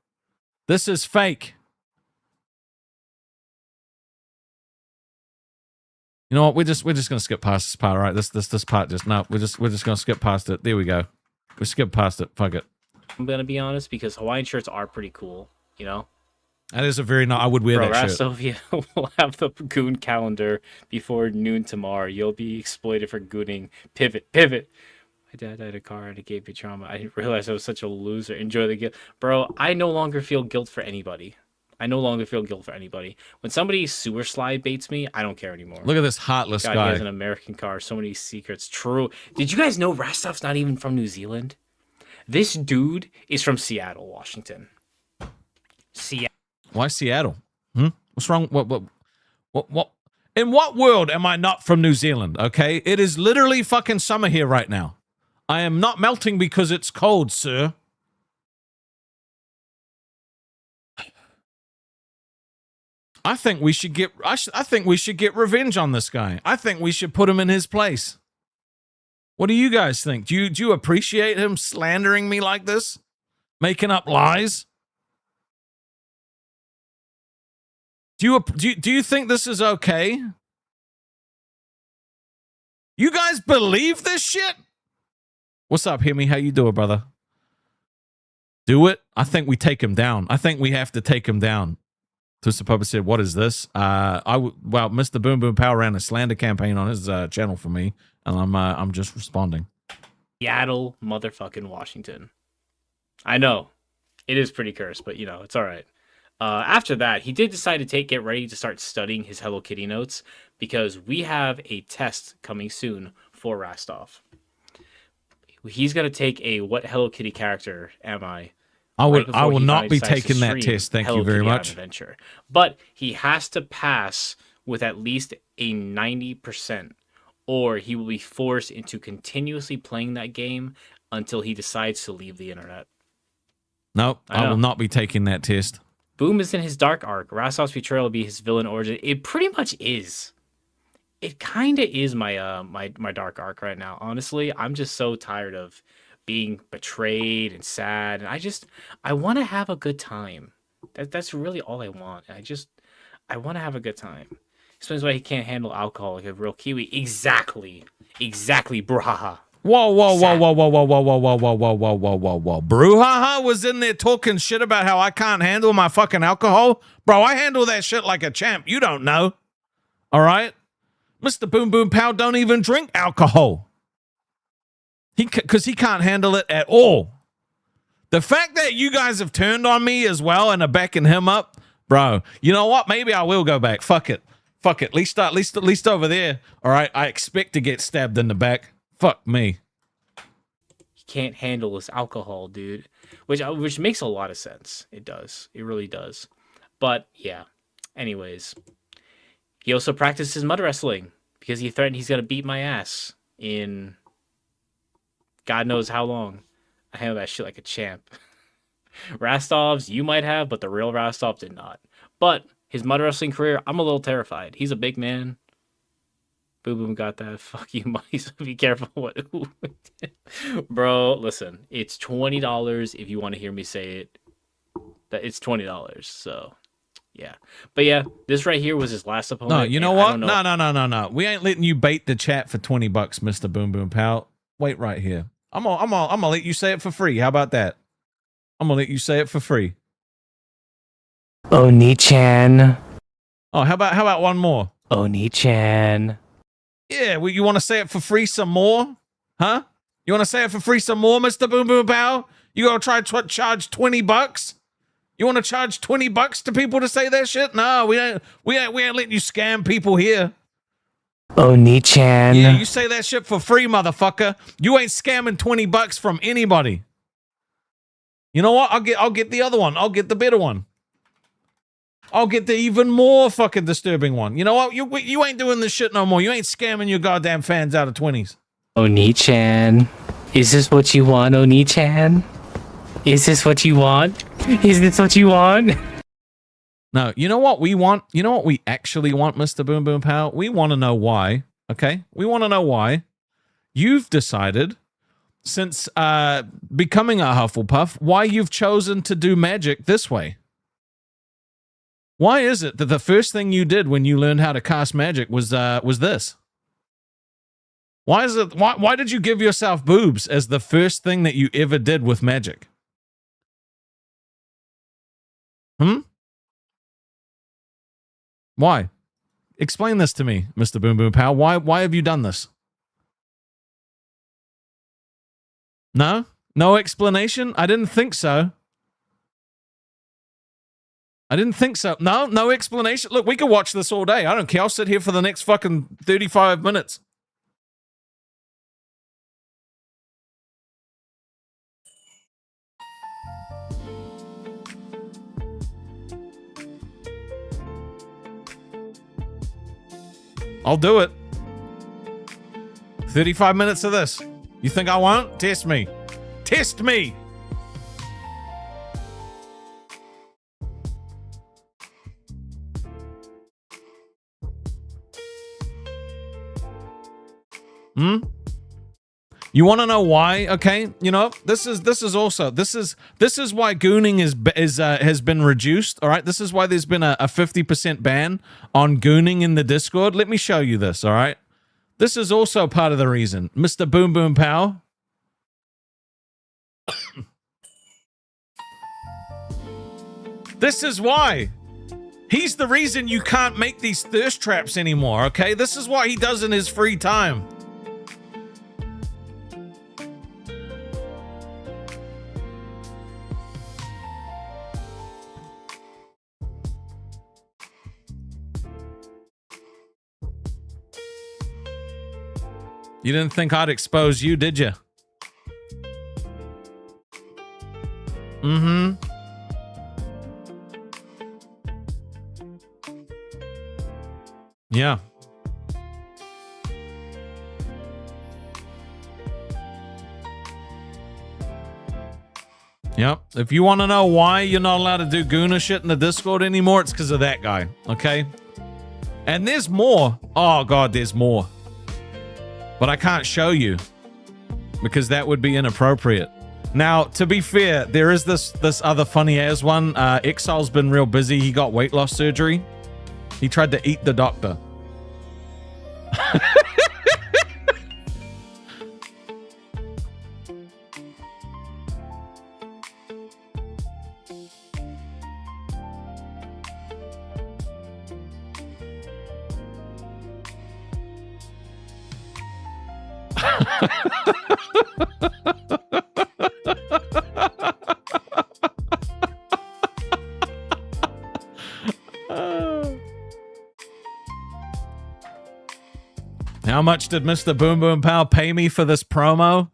This is fake. You know what? We're just gonna skip past this part. All right, this part just no. We're just gonna skip past it. There we go. We skip past it. Fuck it. I'm gonna be honest because Hawaiian shirts are pretty cool. You know. That is a very I would wear that shirt. Rastov, yeah, we'll have the goon calendar before noon tomorrow. You'll be exploited for gooning. Pivot. My dad had a car and it gave me trauma. I didn't realize I was such a loser. Enjoy the guilt. Bro, I no longer feel guilt for anybody. When somebody sewer slide baits me, I don't care anymore. Look at this heartless guy. He has an American car. So many secrets. True. Did you guys know Rastov's not even from New Zealand? This dude is from Seattle, Washington. Seattle. Why Seattle? What's wrong? What? In what world am I not from New Zealand? Okay, it is literally fucking summer here right now. I am not melting because it's cold, sir. I think we should get. I think we should get revenge on this guy. I think we should put him in his place. What do you guys think? Do you appreciate him slandering me like this, making up lies? Do you think this is okay? You guys believe this shit? What's up, Himmy? How you doing, brother? Do it. I think we take him down. I think we have to take him down. Twisted Puppet said, "What is this?" Well, Mr. Boom Boom Power ran a slander campaign on his channel for me, and I'm just responding. Seattle, motherfucking Washington. I know, it is pretty cursed, but you know it's all right. After that, he did decide to get ready to start studying his Hello Kitty notes because we have a test coming soon for Rastov. He's gonna take a what Hello Kitty character am I? I will not be taking that test. Thank you very much. Adventure. But he has to pass with at least a 90%, or he will be forced into continuously playing that game until he decides to leave the internet. Nope, I will not be taking that test. Boom is in his dark arc. Rastov's betrayal will be his villain origin. It pretty much is. It kind of is my my dark arc right now. Honestly, I'm just so tired of being betrayed and sad, and I want to have a good time. That's really all I want. I want to have a good time. Explains why he can't handle alcohol like a real Kiwi. Exactly, bruhaha. Whoa! Bruhaha was in there talking shit about how I can't handle my fucking alcohol. Bro, I handle that shit like a champ. You don't know. All right? Mr. Boom Boom Pow don't even drink alcohol. Because he can't handle it at all. The fact that you guys have turned on me as well and are backing him up, bro, you know what? Maybe I will go back. Fuck it. At least over there. All right, I expect to get stabbed in the back. Fuck me. He can't handle his alcohol, dude. Which makes a lot of sense. It does. It really does. But yeah. Anyways. He also practices mud wrestling because he threatened he's gonna beat my ass in God knows how long. I handled that shit like a champ. Rastov's, you might have, but the real Rastov did not. But his mud wrestling career, I'm a little terrified. He's a big man. Boom Boom got that. Fuck you, money. So be careful what. Bro, listen. It's $20 if you want to hear me say it. That it's $20. So, yeah. But yeah, this right here was his last opponent. No, you know what? No. We ain't letting you bait the chat for $20, Mr. Boom Boom Pal. Wait right here. I'm gonna let you say it for free. How about that? I'm gonna let you say it for free. Oni-chan. Oh, how about one more? Oni-chan. Yeah, well, you want to say it for free some more? Huh? You want to say it for free some more, Mr. Boom Boom Pow? You gonna try to charge $20? You want to charge $20 to people to say that shit? No, we ain't letting you scam people here. Oni-chan. Yeah, you say that shit for free, motherfucker. You ain't scamming $20 from anybody. You know what? I'll get the other one. I'll get the better one. I'll get the even more fucking disturbing one. You know what? You ain't doing this shit no more. You ain't scamming your goddamn fans out of 20s. Oni-chan. Is this what you want, Oni-chan? Is this what you want? Is this what you want? No, you know what we want? You know what we actually want, Mr. Boom Boom Pow? We want to know why, okay? We want to know why you've decided, since becoming a Hufflepuff, why you've chosen to do magic this way. Why is it that the first thing you did when you learned how to cast magic was this? Why is it? Why did you give yourself boobs as the first thing that you ever did with magic? Why? Explain this to me, Mr. Boom Boom Pow. Why have you done this? No? No explanation? I didn't think so. I didn't think so. No explanation. Look, we could watch this all day. I don't care. I'll sit here for the next fucking 35 minutes. I'll do it. 35 minutes of this. You think I won't? Test me. Test me. You want to know why? Okay, you know, this is why gooning has been reduced. All right, this is why there's been a 50% ban on gooning in the Discord. Let me show you this. All right, this is also part of the reason, Mr. Boom Boom Pow. This is why. He's the reason you can't make these thirst traps anymore. Okay, this is what he does in his free time. You didn't think I'd expose you, did you? Mm-hmm. Yeah. Yep. If you want to know why you're not allowed to do Gooner shit in the Discord anymore, it's because of that guy. Okay? And there's more. Oh, God, there's more. But I can't show you because that would be inappropriate. Now, to be fair, there is this other funny ass one. Exile's been real busy. He got weight loss surgery. He tried to eat the doctor. How much did Mr. Boom Boom Pow pay me for this promo?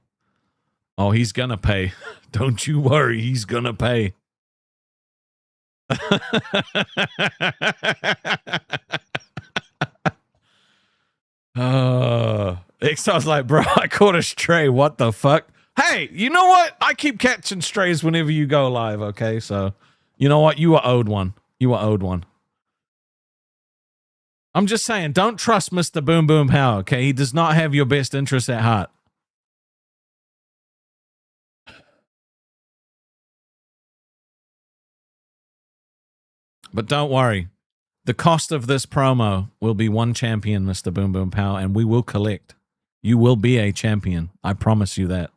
Oh, he's gonna pay. Don't you worry, he's gonna pay. Exar's like, bro, I caught a stray. What the fuck? Hey, you know what? I keep catching strays whenever you go live, okay? So, you know what? You were owed one. You were owed one. I'm just saying, don't trust Mr. Boom Boom Power, okay? He does not have your best interests at heart. But don't worry. The cost of this promo will be one champion, Mr. Boom Boom Power, and we will collect. You will be a champion. I promise you that.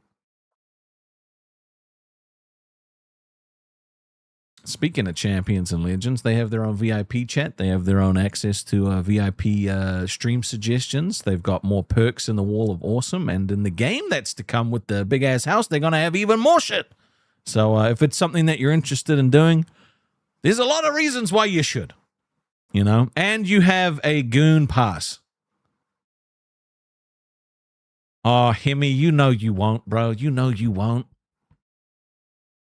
Speaking of champions and legends, they have their own VIP chat. They have their own access to VIP stream suggestions. They've got more perks in the Wall of Awesome. And in the game that's to come with the big-ass house, they're going to have even more shit. So if it's something that you're interested in doing, there's a lot of reasons why you should. You know? And you have a goon pass. Oh, Hemi, you know you won't, bro. You know you won't.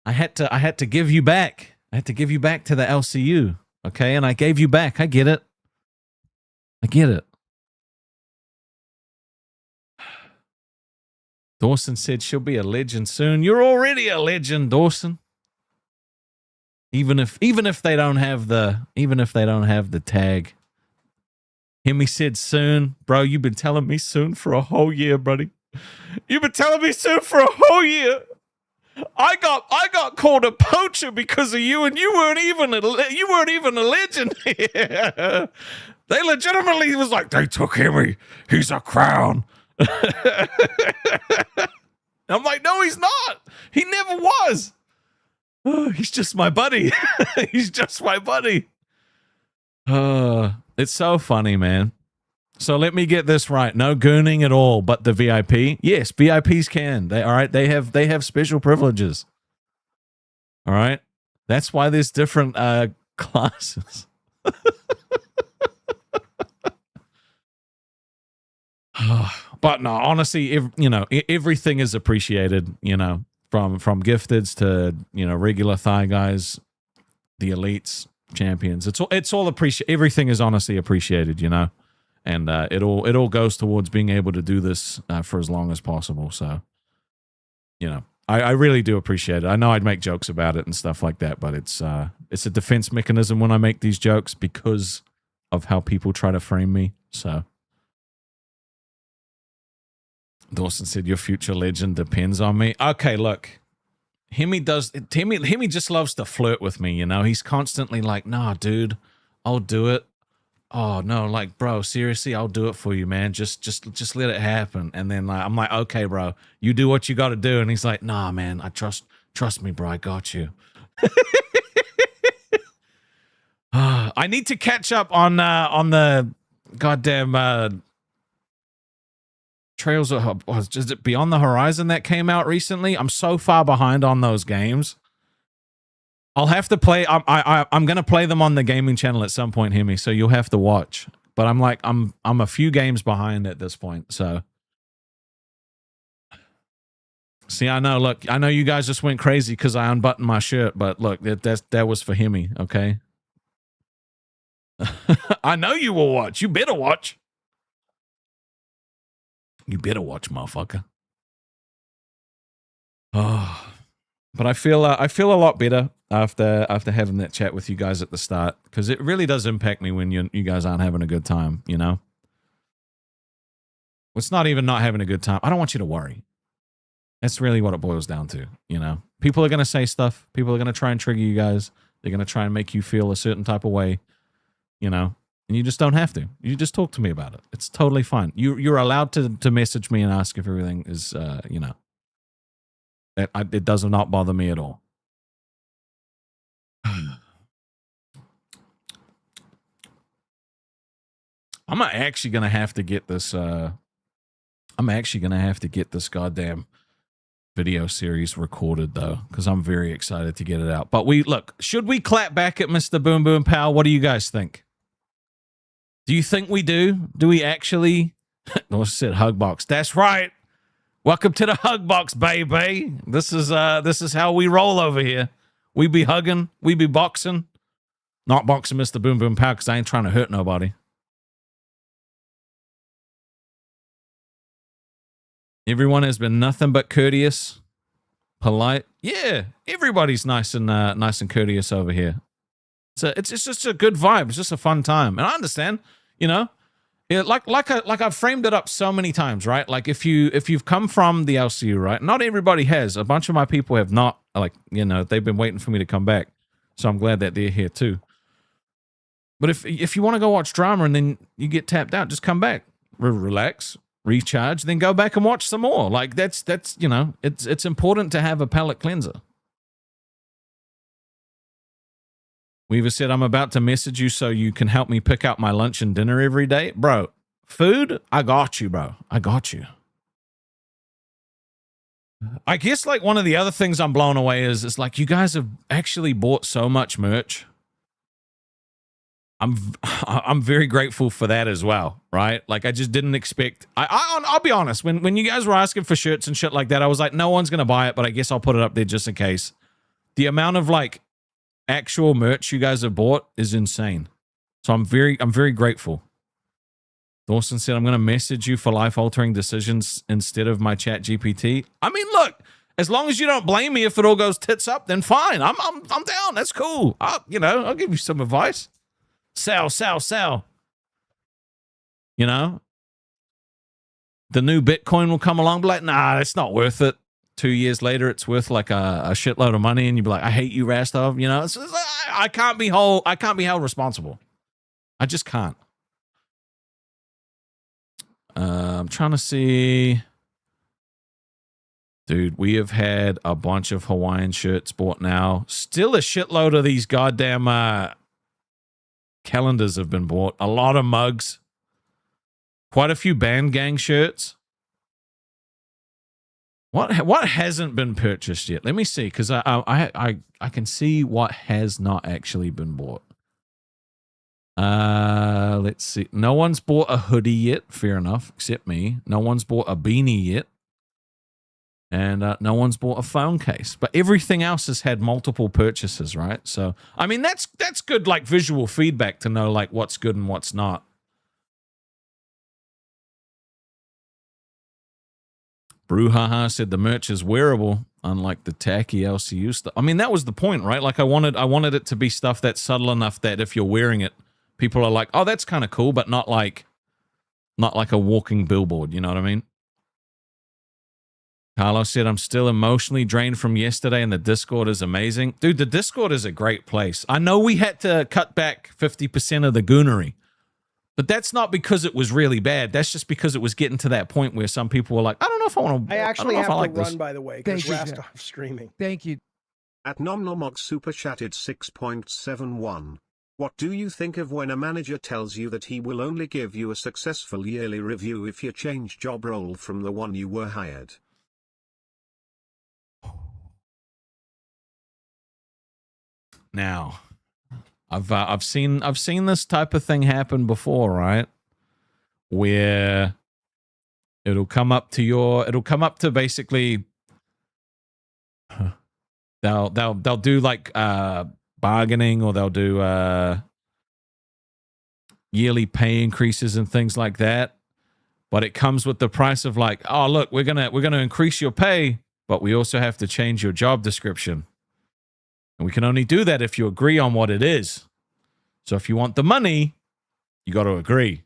I had to give you back. I had to give you back to the LCU, okay? And I gave you back. I get it. I get it. Dawson said she'll be a legend soon. You're already a legend, Dawson. Even if they don't have the tag. Hemi said soon. Bro, you've been telling me soon for a whole year, buddy. You've been telling me soon for a whole year. I got called a poacher because of you, and you weren't even a legend here. They legitimately was like, they took him. He's a crown. I'm like, no, he's not. He never was. Oh, he's just my buddy. He's just my buddy. It's so funny, man. So let me get this right. No gooning at all, but the VIP. Yes, VIPs can. They have special privileges. All right. That's why there's different classes. But no, honestly, everything is appreciated, from gifteds to, regular thigh guys, the elites, champions. It's all appreciated. Everything is honestly appreciated, and it all goes towards being able to do this for as long as possible. So, I really do appreciate it. I know I'd make jokes about it and stuff like that, but it's a defense mechanism when I make these jokes because of how people try to frame me. So, Dawson said, "Your future legend depends on me." Okay, look, Hemi just loves to flirt with me. He's constantly like, "Nah, dude, I'll do it." Oh no, like, bro, seriously, I'll do it for you, man. Just let it happen. And then I'm like, okay, bro, you do what you got to do. And he's like, nah, man, I trust me, bro. I got you. I need to catch up on the goddamn Trails of is it Beyond the Horizon that came out recently? I'm so far behind on those games. I'll have to play. I'm gonna play them on the gaming channel at some point, Hemi. So you'll have to watch. But I'm a few games behind at this point. So see, I know. Look, I know you guys just went crazy because I unbuttoned my shirt. But look, that was for Hemi. Okay. I know you will watch. You better watch. You better watch, motherfucker. Oh. But I feel a lot better after having that chat with you guys at the start, because it really does impact me when you guys aren't having a good time, It's not even not having a good time. I don't want you to worry. That's really what it boils down to, People are going to say stuff. People are going to try and trigger you guys. They're going to try and make you feel a certain type of way, and you just don't have to. You just talk to me about it. It's totally fine. You're allowed to message me and ask if everything is, it does not bother me at all. I'm actually gonna have to get this. I'm actually gonna have to get this goddamn video series recorded though, because I'm very excited to get it out. But should we clap back at Mr. Boom Boom Power? What do you guys think? Do you think we do? Do we actually? No, said hug box. That's right. Welcome to the hug box, baby. This is how we roll over here. We be hugging, we be boxing. Not boxing Mr. Boom Boom Power because I ain't trying to hurt nobody. Everyone has been nothing but courteous, polite. Yeah, everybody's nice and courteous over here. So it's just a good vibe. It's just a fun time, and I understand. You know, yeah, like I've framed it up so many times, right? Like if you've come from the LCU, right? Not everybody has. A bunch of my people have not. Like, you know, they've been waiting for me to come back, so I'm glad that they're here too. But if you want to go watch drama and then you get tapped out, just come back, relax, recharge, then go back and watch some more. Like that's you know, it's important to have a palate cleanser. Weaver said, I'm about to message you so you can help me pick out my lunch and dinner every day. Bro, food, I got you, bro. I got you. I guess like one of the other things I'm blown away is like you guys have actually bought so much merch. I'm very grateful for that as well, right? Like I just didn't expect. I'll be honest. When you guys were asking for shirts and shit like that, I was like, no one's gonna buy it, but I guess I'll put it up there just in case. The amount of like actual merch you guys have bought is insane. So I'm very grateful. Dawson said, I'm gonna message you for life-altering decisions instead of my chat GPT. I mean, look, as long as you don't blame me if it all goes tits up, then fine. I'm down. That's cool. I'll give you some advice. Sell. You know? The new Bitcoin will come along, be like, nah, it's not worth it. 2 years later, it's worth like a shitload of money, and you'd be like, I hate you, Rastov. You know, I can't be held responsible. I just can't. I'm trying to see. Dude, we have had a bunch of Hawaiian shirts bought now. Still a shitload of these goddamn calendars have been bought. A lot of mugs. Quite a few Band Gang shirts. What hasn't been purchased yet? Let me see, because I can see what has not actually been bought. Let's see. No one's bought a hoodie yet. Fair enough, except me. No one's bought a beanie yet. And no one's bought a phone case. But everything else has had multiple purchases, right? So, I mean, that's good, like, visual feedback to know, like, what's good and what's not. Brouhaha said the merch is wearable, unlike the tacky LCU stuff. I mean, that was the point, right? Like, I wanted it to be stuff that's subtle enough that if you're wearing it, people are like, oh, that's kind of cool, but not like a walking billboard, you know what I mean? Carlos said, I'm still emotionally drained from yesterday and the Discord is amazing. Dude, the Discord is a great place. I know we had to cut back 50% of the goonery, but that's not because it was really bad. That's just because it was getting to that point where some people were like, I don't know if I want to. I actually have to like run, by the way, because Rastov streaming. Thank you. At Nomnomog super chatted 6.71. What do you think of when a manager tells you that he will only give you a successful yearly review if you change job role from the one you were hired? Now, I've seen this type of thing happen before, right? Where it'll come up to basically they'll do like bargaining, or they'll do yearly pay increases and things like that. But it comes with the price of like, oh look, we're gonna increase your pay, but we also have to change your job description. And we can only do that if you agree on what it is. So if you want the money, you got to agree.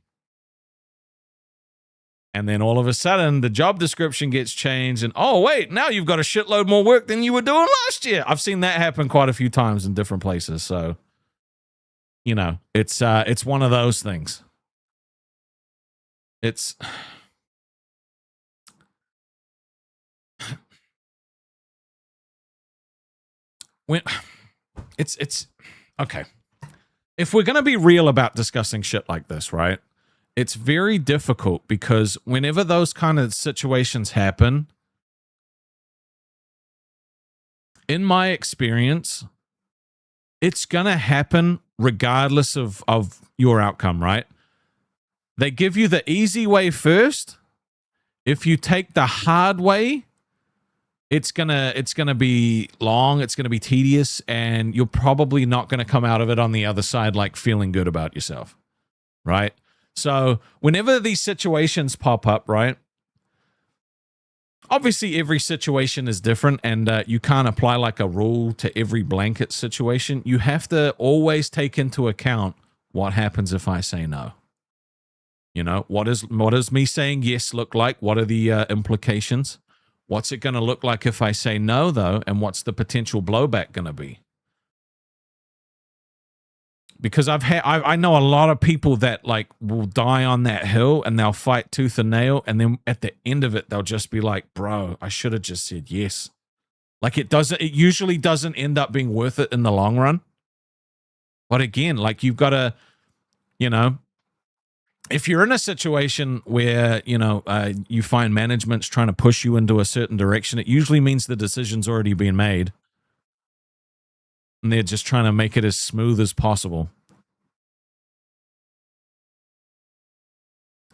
And then all of a sudden, the job description gets changed, and oh wait, now you've got a shitload more work than you were doing last year. I've seen that happen quite a few times in different places. So, you know, it's one of those things. It's it's okay. If we're going to be real about discussing shit like this, right? It's very difficult because whenever those kind of situations happen, in my experience, it's going to happen regardless of your outcome, right? They give you the easy way first. If you take the hard way, it's gonna be long, it's gonna be tedious, and you're probably not gonna come out of it on the other side like feeling good about yourself, right? So whenever these situations pop up, right, obviously every situation is different, and you can't apply like a rule to every blanket situation. You have to always take into account what happens if I say no. You know, what does me saying yes look like? What are the implications? What's it going to look like if I say no, though? And what's the potential blowback going to be? Because I know a lot of people that like will die on that hill and they'll fight tooth and nail, and then at the end of it they'll just be like, bro, I should have just said yes. Like it usually doesn't end up being worth it in the long run. But again, like you've got to, you know, if you're in a situation where, you know, you find management's trying to push you into a certain direction, it usually means the decision's already been made. And they're just trying to make it as smooth as possible.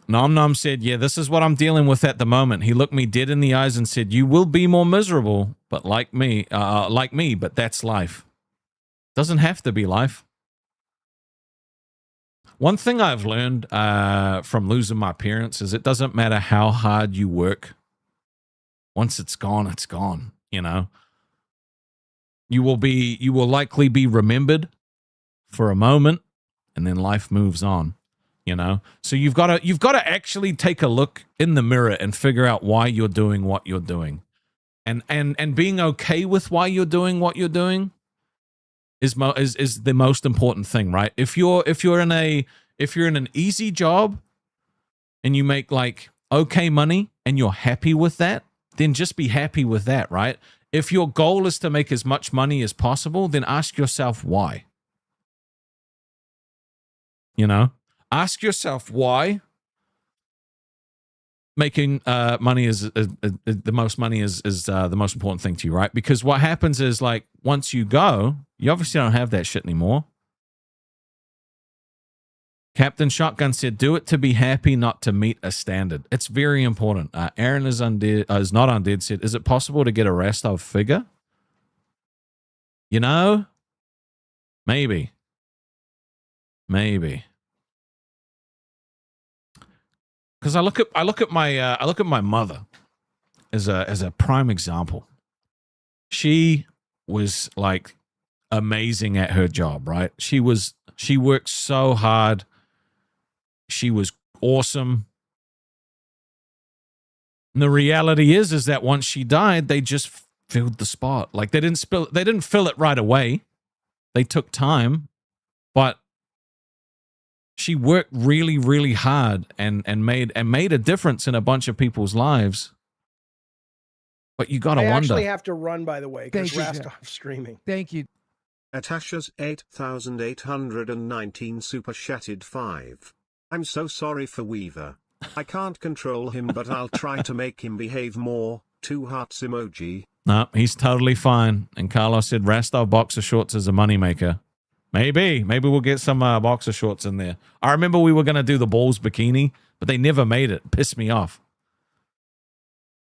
Nom Nom said, yeah, this is what I'm dealing with at the moment. He looked me dead in the eyes and said, you will be more miserable, but like me, but that's life. Doesn't have to be life. One thing I've learned from losing my parents is it doesn't matter how hard you work. Once it's gone, you know. You will likely be remembered for a moment, and then life moves on, you know? So you've got to actually take a look in the mirror and figure out why you're doing what you're doing. And being okay with why you're doing what you're doing is the most important thing, right? If you're in an easy job and you make like okay money and you're happy with that, then just be happy with that, right? If your goal is to make as much money as possible, then ask yourself why. You know, ask yourself why making money is the most money is the most important thing to you, right? Because what happens is like once you go, you obviously don't have that shit anymore. Captain Shotgun said, do it to be happy, not to meet a standard. It's very important. Aaron is not undead said, is it possible to get a Rastov figure? You know, maybe. Because I look at my mother as a prime example. She was like amazing at her job, right? She worked so hard. She was awesome. And the reality is that once she died, they just filled the spot. Like they didn't fill it right away. They took time, but she worked really, really hard and made a difference in a bunch of people's lives. But you gotta wonder. I actually have to run, by the way, because Thank you, Rastov streaming. Thank you. Atasha's 8,819 super chatted 5. I'm so sorry for Weaver. I can't control him, but I'll try to make him behave more. 2 hearts emoji. No, he's totally fine. And Carlos said Rastov boxer shorts is a moneymaker. Maybe we'll get some boxer shorts in there. I remember we were going to do the balls bikini, but they never made it. It pissed me off.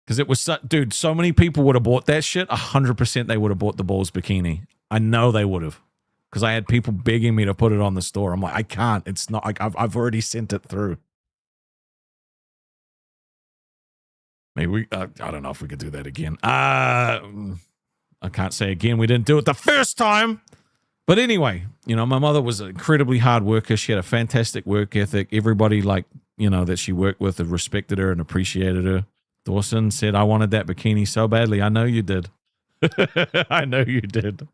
Because it was, dude, so many people would have bought that shit. 100% they would have bought the balls bikini. I know they would have. Because I had people begging me to put it on the store. I'm like, I can't. It's not like I've already sent it through. Maybe I don't know if we could do that again. I can't say again. We didn't do it the first time. But anyway, you know, my mother was an incredibly hard worker. She had a fantastic work ethic. Everybody, like, you know, that she worked with respected her and appreciated her. Dawson said, I wanted that bikini so badly. I know you did. I know you did.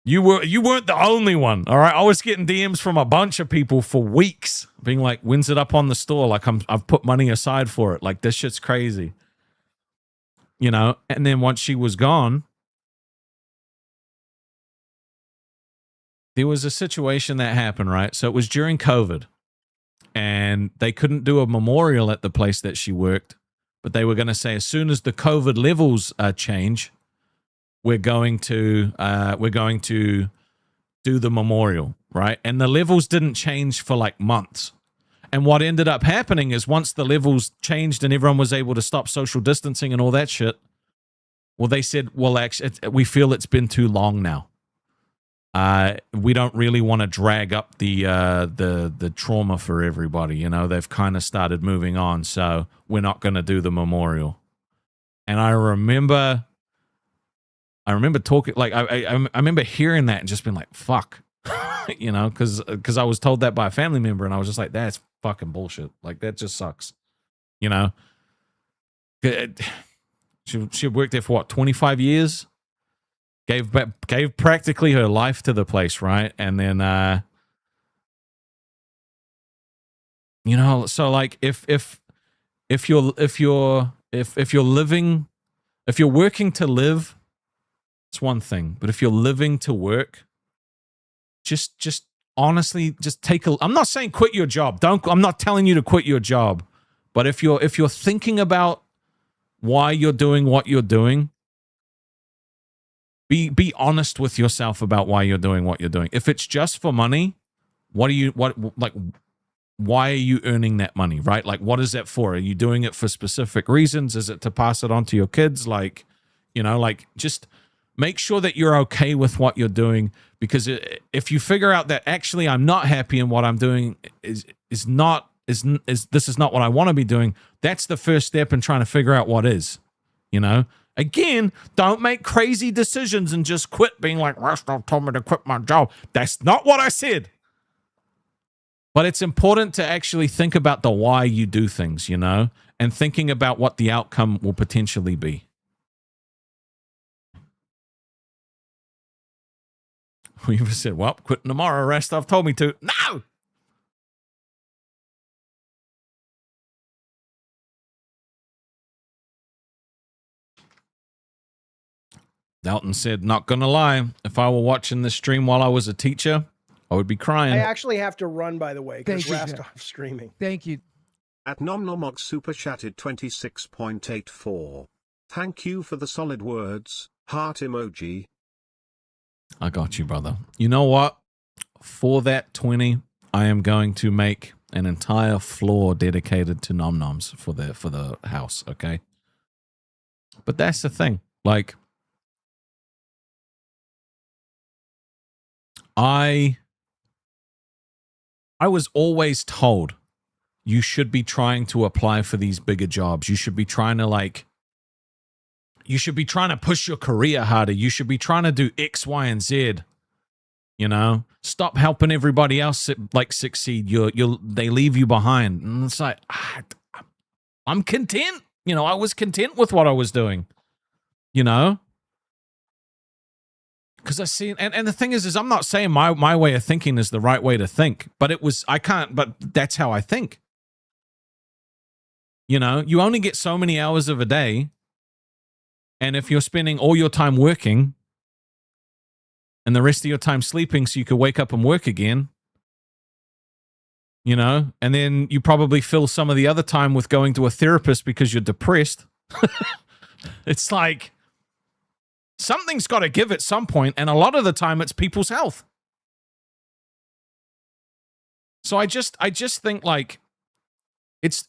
You weren't the only one, all right? I was getting DMs from a bunch of people for weeks being like, when's it up on the store? Like, I've put money aside for it. Like, this shit's crazy. You know, and then once she was gone, there was a situation that happened, right? So it was during COVID, and they couldn't do a memorial at the place that she worked, but they were going to say as soon as the COVID levels change, we're going to do the memorial, right? And the levels didn't change for like months. And what ended up happening is once the levels changed and everyone was able to stop social distancing and all that shit, well, they said, well, actually, we feel it's been too long now. We don't really want to drag up the trauma for everybody. You know, they've kind of started moving on, so we're not going to do the memorial. And I remember talking, like, I remember hearing that and just being like, fuck, you know, because I was told that by a family member, and I was just like, that's fucking bullshit. Like, that just sucks, you know. She worked there for what, 25 years? Gave practically her life to the place, right? And then, you know, so like if you're working to live, it's one thing. But if you're living to work, just honestly, just I'm not saying quit your job. I'm not telling you to quit your job. But if you're thinking about why you're doing what you're doing, be honest with yourself about why you're doing what you're doing. If it's just for money, why are you earning that money, right? Like, what is that for? Are you doing it for specific reasons? Is it to pass it on to your kids? Like, you know, like, just make sure that you're okay with what you're doing, because if you figure out that actually I'm not happy in what I'm doing is not what I want to be doing, that's the first step in trying to figure out what is, you know? Again, don't make crazy decisions and just quit being like, Rastov told me to quit my job. That's not what I said. But it's important to actually think about the why you do things, you know, and thinking about what the outcome will potentially be. We even said, well, quitting tomorrow, Rastov told me to. No! Dalton said, not gonna lie, if I were watching this stream while I was a teacher, I would be crying. I actually have to run, by the way, because Thank you, Rastov's streaming. Thank you. At Nomnomog super chatted 26.84. Thank you for the solid words, heart emoji. I got you, brother. You know what? For that 20, I am going to make an entire floor dedicated to Nom Noms for the house, okay? But that's the thing. Like, I was always told you should be trying to apply for these bigger jobs. You should be trying to push your career harder. You should be trying to do X, Y, and Z. You know, stop helping everybody else succeed. They leave you behind. And it's like, I'm content. You know, I was content with what I was doing. You know, because I see, and the thing is I'm not saying my way of thinking is the right way to think, but but that's how I think. You know, you only get so many hours of a day. And if you're spending all your time working and the rest of your time sleeping so you could wake up and work again, you know, and then you probably fill some of the other time with going to a therapist because you're depressed. It's like, something's got to give at some point, and a lot of the time it's people's health. So I just think, like, it's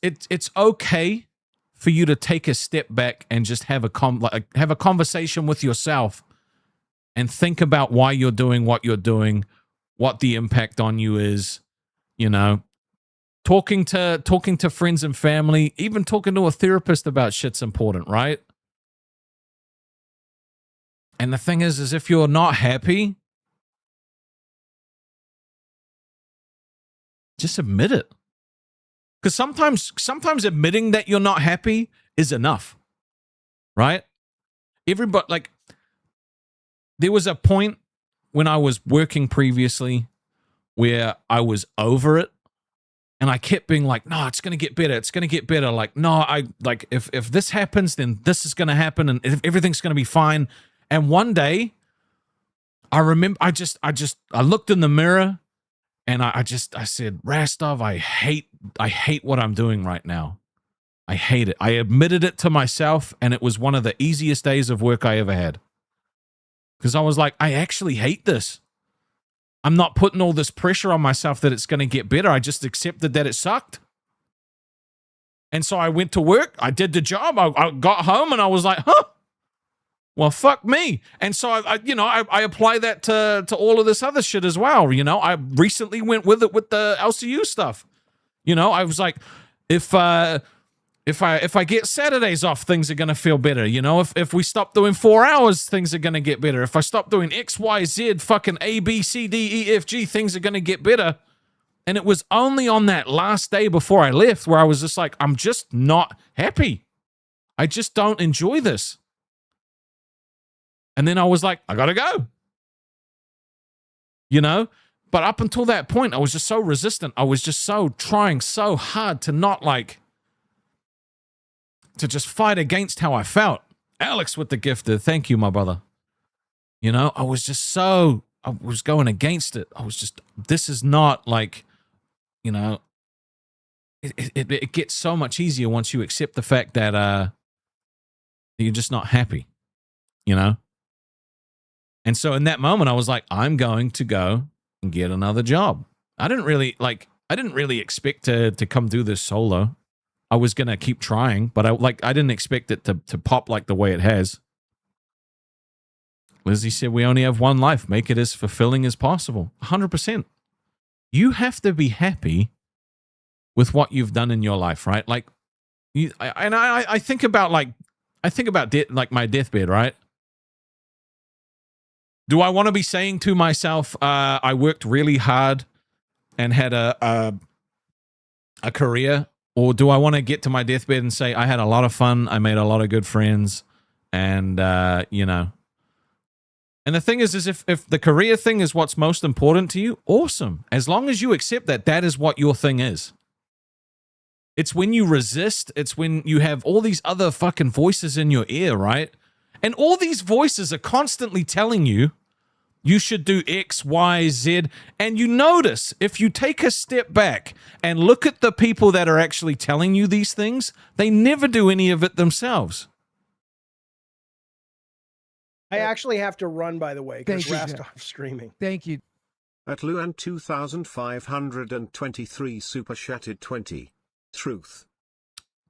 okay for you to take a step back and just have a conversation with yourself and think about why you're doing what you're doing, what the impact on you is, you know. Talking to friends and family, even talking to a therapist about shit's important, right? And the thing is if you're not happy, just admit it. Because sometimes admitting that you're not happy is enough, right? Everybody, like, there was a point when I was working previously where I was over it, and I kept being like, no, it's going to get better. It's going to get better. Like, no, if this happens, then this is going to happen, and everything's going to be fine. And one day, I remember I looked in the mirror, and I said, Rastov, I hate what I'm doing right now. I hate it. I admitted it to myself, and it was one of the easiest days of work I ever had. Because I was like, I actually hate this. I'm not putting all this pressure on myself that it's going to get better. I just accepted that it sucked. And so I went to work. I did the job. I got home, and I was like, huh? Well, fuck me. And so I apply that to all of this other shit as well. You know, I recently went with it with the LCU stuff. You know, I was like, if If I get Saturdays off, things are going to feel better. You know, if we stop doing 4 hours, things are going to get better. If I stop doing X, Y, Z, fucking A, B, C, D, E, F, G, things are going to get better. And it was only on that last day before I left where I was just like, I'm just not happy. I just don't enjoy this. And then I was like, I got to go. You know? But up until that point, I was just so resistant. I was just so trying so hard to not like, to just fight against how I felt. Alex with the gifted. Thank you, my brother. You know, I was going against it. I was just, this is not like, you know, it gets so much easier once you accept the fact that you're just not happy, you know? And so in that moment, I was like, I'm going to go and get another job. I didn't really expect to come do this solo. I was going to keep trying, but I didn't expect it to pop like the way it has. Lizzie said, we only have one life. Make it as fulfilling as possible. 100%. You have to be happy with what you've done in your life, right? Like, I think about my deathbed, right? Do I want to be saying to myself, I worked really hard and had a career? Or do I want to get to my deathbed and say, I had a lot of fun, I made a lot of good friends, and, you know. And the thing is if the career thing is what's most important to you, awesome. As long as you accept that that is what your thing is. It's when you resist, it's when you have all these other fucking voices in your ear, right? And all these voices are constantly telling you, you should do X, Y, Z. And you notice, if you take a step back and look at the people that are actually telling you these things, they never do any of it themselves. I actually have to run, by the way, because Thank you, Rastov streaming. Thank you. At Luan 2523 super chatted 20. Truth.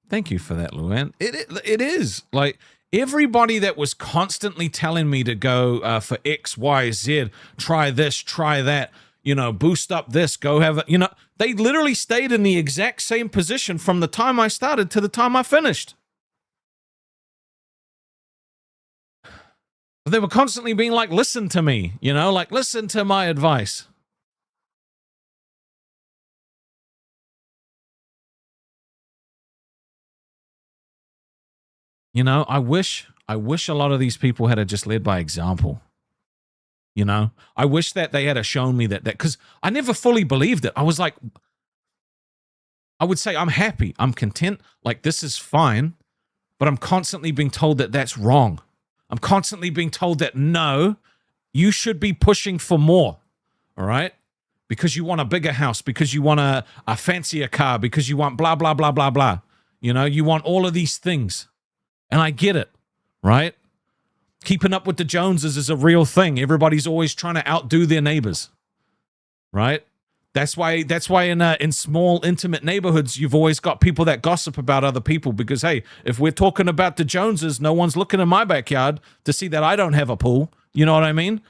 Thank you for that, Luan. It is. Like, everybody that was constantly telling me to go for X, Y, Z, try this, try that, you know, boost up this, go have it, you know, they literally stayed in the exact same position from the time I started to the time I finished. They were constantly being like, listen to me, you know, like, listen to my advice. You know, I wish a lot of these people had just led by example. You know, I wish that they had shown me that, because I never fully believed it. I was like, I would say, I'm happy, I'm content, like this is fine, but I'm constantly being told that that's wrong. I'm constantly being told that, no, you should be pushing for more, all right? Because you want a bigger house, because you want a fancier car, because you want blah, blah, blah, blah, blah. You know, you want all of these things. And I get it, right? Keeping up with the Joneses is a real thing. Everybody's always trying to outdo their neighbors, right? That's why in small, intimate neighborhoods, you've always got people that gossip about other people because, hey, if we're talking about the Joneses, no one's looking in my backyard to see that I don't have a pool. You know what I mean?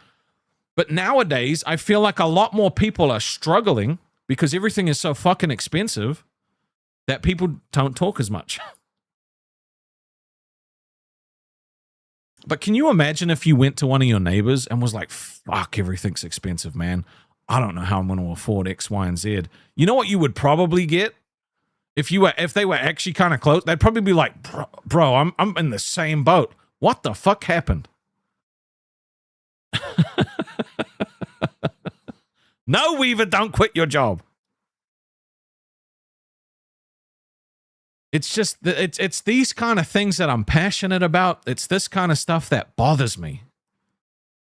But nowadays, I feel like a lot more people are struggling because everything is so fucking expensive that people don't talk as much. But can you imagine if you went to one of your neighbors and was like, fuck, everything's expensive, man. I don't know how I'm going to afford X, Y, and Z. You know what you would probably get? If they were actually kind of close, they'd probably be like, bro, I'm in the same boat. What the fuck happened? No, Weaver, don't quit your job. It's just, it's these kind of things that I'm passionate about. It's this kind of stuff that bothers me.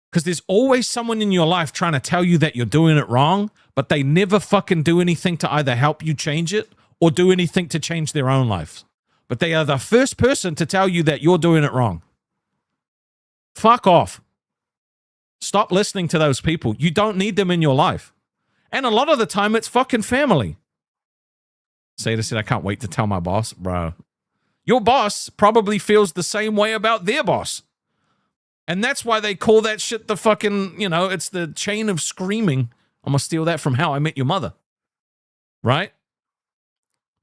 Because there's always someone in your life trying to tell you that you're doing it wrong, but they never fucking do anything to either help you change it or do anything to change their own life. But they are the first person to tell you that you're doing it wrong. Fuck off. Stop listening to those people. You don't need them in your life. And a lot of the time, it's fucking family. Seda said, I can't wait to tell my boss. Bro, your boss probably feels the same way about their boss. And that's why they call that shit the fucking, you know, it's the chain of screaming. I'm going to steal that from How I Met Your Mother. Right?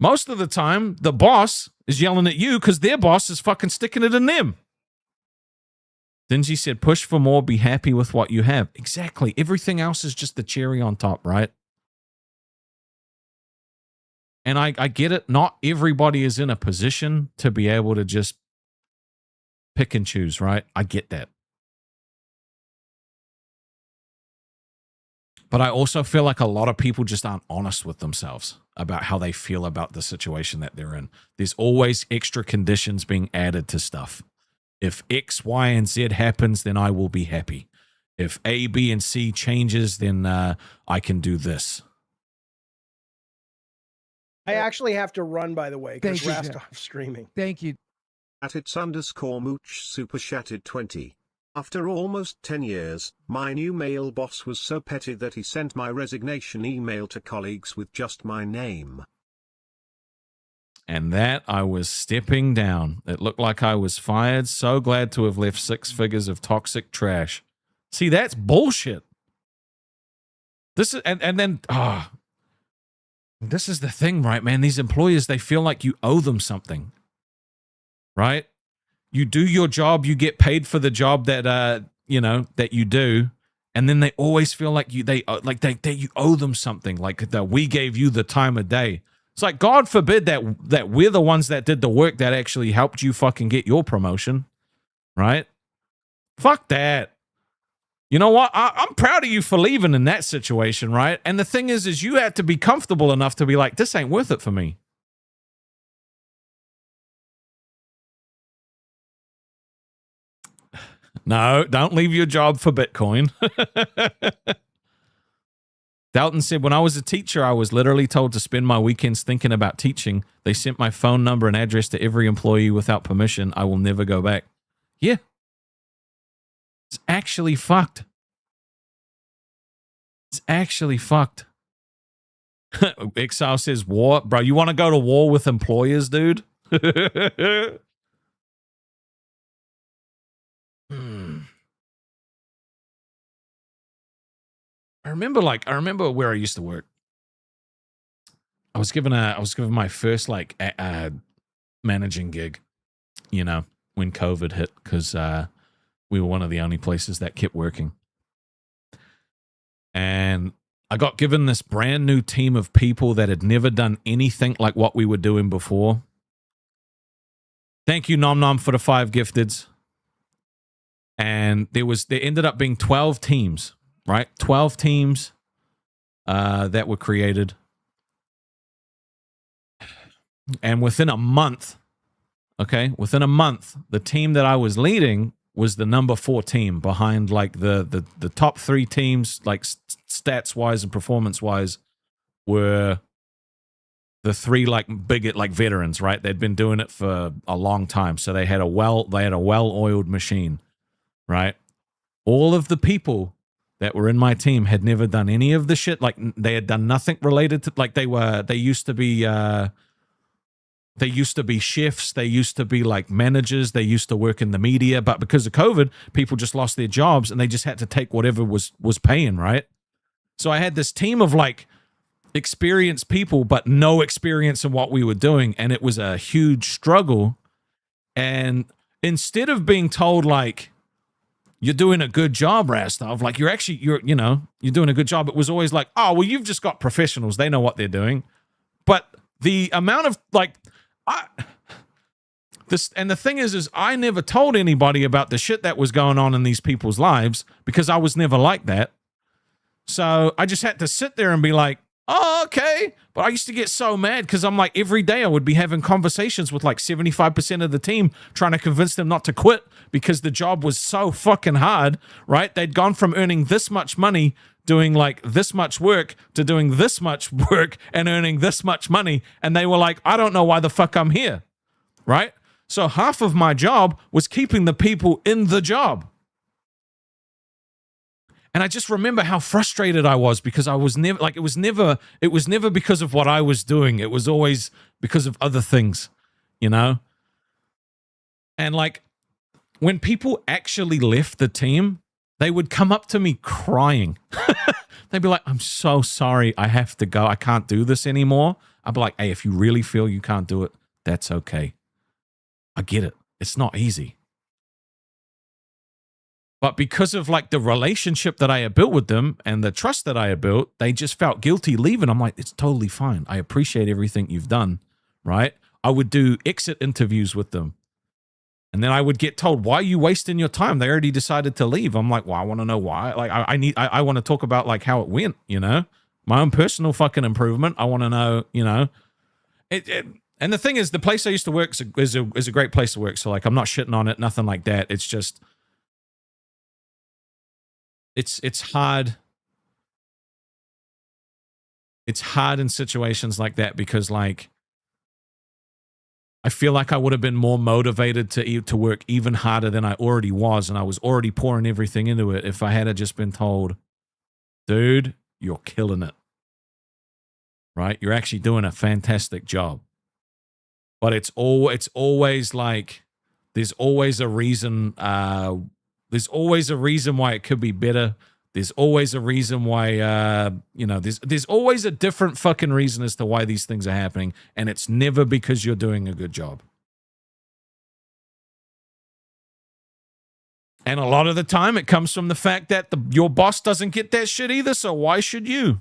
Most of the time, the boss is yelling at you because their boss is fucking sticking it in them. Dingy said, push for more, be happy with what you have. Exactly. Everything else is just the cherry on top, right? And I get it. Not everybody is in a position to be able to just pick and choose, right? I get that. But I also feel like a lot of people just aren't honest with themselves about how they feel about the situation that they're in. There's always extra conditions being added to stuff. If X, Y, and Z happens, then I will be happy. If A, B, and C changes, then I can do this. I actually have to run, by the way, because Thank you, Rastov streaming. Thank you. At its_mooch super chatted 20. After almost 10 years, my new male boss was so petty that he sent my resignation email to colleagues with just my name. And that I was stepping down. It looked like I was fired. So glad to have left 6 figures of toxic trash. See, that's bullshit. This is, and then, this is the thing, right, man? These employers, they feel like you owe them something, right? You do your job, you get paid for the job that that you do, and then they always feel like you owe them something, like that we gave you the time of day. It's like, God forbid that we're the ones that did the work that actually helped you fucking get your promotion, right? Fuck that. You know what? I'm proud of you for leaving in that situation, right? And the thing is you had to be comfortable enough to be like, this ain't worth it for me. No, don't leave your job for Bitcoin. Dalton said, when I was a teacher, I was literally told to spend my weekends thinking about teaching. They sent my phone number and address to every employee without permission. I will never go back. Yeah. It's actually fucked. It's actually fucked. Exile says, war? Bro, you want to go to war with employers, dude? I remember where I used to work. I was given my first managing gig, when COVID hit, because we were one of the only places that kept working. And I got given this brand new team of people that had never done anything like what we were doing before. Thank you, Nom Nom, for the 5 gifteds. And there ended up being 12 teams, right? 12 teams that were created. And within a month, the team that I was leading was the number 4 team behind like the top 3 teams, like stats wise and performance wise, were the 3 like big like veterans, right? They'd been doing it for a long time, so they had a well-oiled machine, right? All of the people that were in my team had never done any of the shit. Like they had done nothing related to, like they used to be chefs. They used to be like managers. They used to work in the media, but because of COVID, people just lost their jobs and they just had to take whatever was paying, right? So I had this team of like experienced people, but no experience in what we were doing. And it was a huge struggle. And instead of being told like, you're doing a good job, Rastov, like you're doing a good job, it was always like, oh, well, you've just got professionals. They know what they're doing. But the amount of like, and the thing is I never told anybody about the shit that was going on in these people's lives because I was never like that. So I just had to sit there and be like, oh, okay. But I used to get so mad because I'm like, every day I would be having conversations with like 75% of the team trying to convince them not to quit because the job was so fucking hard, right? They'd gone from earning this much money doing like this much work to doing this much work and earning this much money. And they were like, I don't know why the fuck I'm here, right? So half of my job was keeping the people in the job. And I just remember how frustrated I was because I was never like, it was never because of what I was doing. It was always because of other things, And like when people actually left the team, they would come up to me crying. They'd be like, I'm so sorry. I have to go. I can't do this anymore. I'd be like, hey, if you really feel you can't do it, That's okay. I get it. It's not easy. But because of like the relationship that I had built with them and the trust that I had built, they just felt guilty leaving. I'm like, it's totally fine. I appreciate everything you've done, right? I would do exit interviews with them. And then I would get told, why are you wasting your time? They already decided to leave. I'm like, well, I want to know why. Like, I want to talk about like how it went, you know, my own personal fucking improvement. I want to know, you know, and the thing is, the place I used to work is a great place to work. So like, I'm not shitting on it, nothing like that. It's just, it's hard. It's hard in situations like that because like, I feel like I would have been more motivated to work even harder than I already was, and I was already pouring everything into it if I had just been told, dude, you're killing it. Right? You're actually doing a fantastic job. But it's always like there's always a reason why it could be better. There's always a reason why, you know, there's always a different fucking reason as to why these things are happening, and it's never because you're doing a good job. And a lot of the time, it comes from the fact that your boss doesn't get that shit either, so why should you?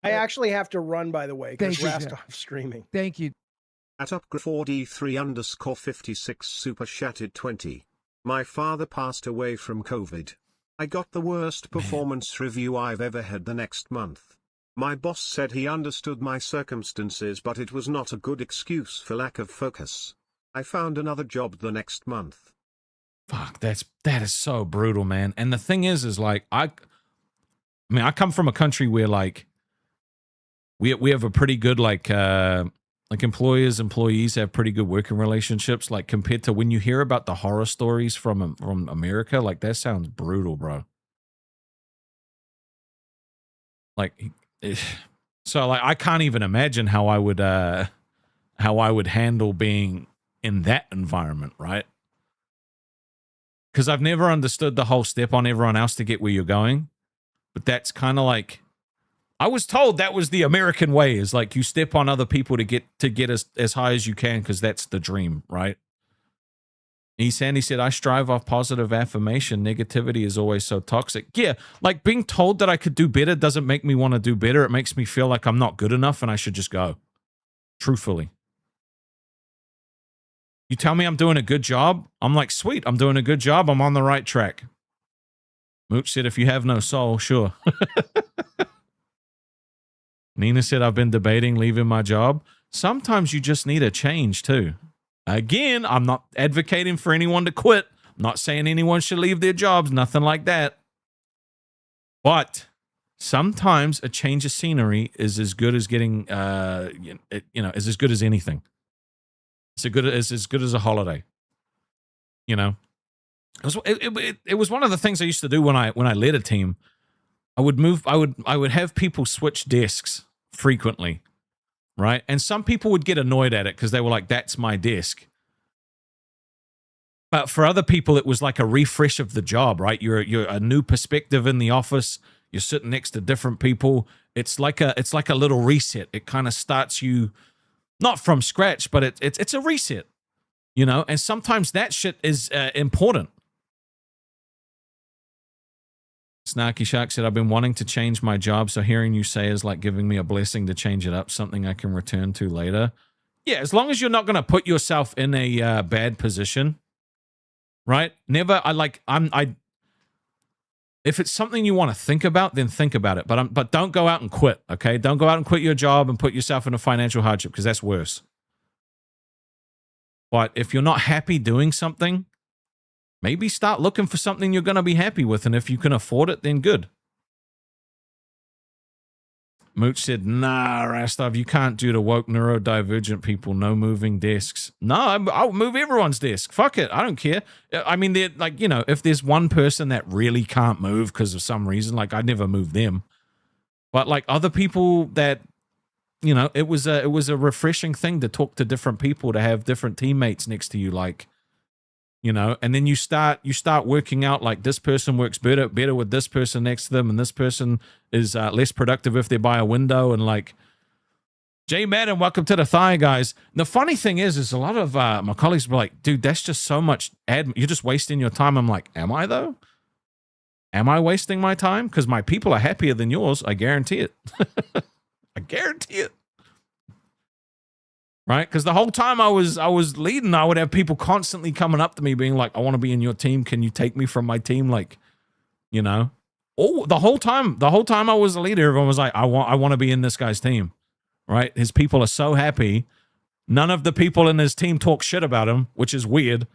I actually have to run, by the way, because Thank you, Rastov streaming. Thank you. At upgrade4D3_56 super chatted 20. My father passed away from COVID. I got the worst performance review I've ever had the next month. My boss said he understood my circumstances, but it was not a good excuse for lack of focus. I found another job the next month. Fuck, that is so brutal, man. And the thing is like, I mean, I come from a country where like, we have a pretty good like employers, employees have pretty good working relationships. Like compared to when you hear about the horror stories from America, like that sounds brutal, bro. Like, so like I can't even imagine how I would handle being in that environment, right? Because I've never understood the whole step on everyone else to get where you're going, but that's kind of like. I was told that was the American way, is like you step on other people to get as high as you can because that's the dream, right? He said, I strive off positive affirmation. Negativity is always so toxic. Yeah, like being told that I could do better doesn't make me want to do better. It makes me feel like I'm not good enough and I should just go. Truthfully. You tell me I'm doing a good job, I'm like, sweet, I'm doing a good job. I'm on the right track. Mooch said, if you have no soul, sure. Nina said, I've been debating leaving my job. Sometimes you just need a change too. Again, I'm not advocating for anyone to quit. I'm not saying anyone should leave their jobs, nothing like that. But sometimes a change of scenery is as good as getting, is as good as anything. It's as good as a holiday. You know, it was one of the things I used to do when I led a team. I would have people switch desks frequently, right? And some people would get annoyed at it because they were like, that's my desk. But for other people, it was like a refresh of the job, right? You're a new perspective in the office. You're sitting next to different people. It's like a little reset. It kind of starts you not from scratch, but it's a reset, you know? And sometimes that shit is important. Snarky Shark said, I've been wanting to change my job, so hearing you say is like giving me a blessing to change it up, something I can return to later. Yeah, as long as you're not going to put yourself in a bad position, right? Never, if it's something you want to think about, then think about it. But don't go out and quit, okay? Don't go out and quit your job and put yourself in a financial hardship because that's worse. But if you're not happy doing something, maybe start looking for something you're going to be happy with, and if you can afford it, then good. Mooch said, nah, Rastov, you can't do to woke neurodivergent people, no moving desks. No, I'll move everyone's desk. Fuck it, I don't care. I mean, they're like, you know, if there's one person that really can't move because of some reason, like I'd never move them. But like other people that, you know, it was a refreshing thing to talk to different people, to have different teammates next to you, like, you know, and then you start working out like this person works better with this person next to them, and this person is less productive if they're by a window, and like, Jay Madden, welcome to the Thigh Guys. The funny thing is a lot of my colleagues were like, dude, that's just so much you're just wasting your time. I'm like, am I though? Am I wasting my time? Because my people are happier than yours. I guarantee it. I guarantee it. Right? Because the whole time I was leading, I would have people constantly coming up to me being like, I want to be in your team. Can you take me from my team? Like, you know, the whole time I was the leader, everyone was like, I want to be in this guy's team. Right? His people are so happy. None of the people in his team talk shit about him, which is weird.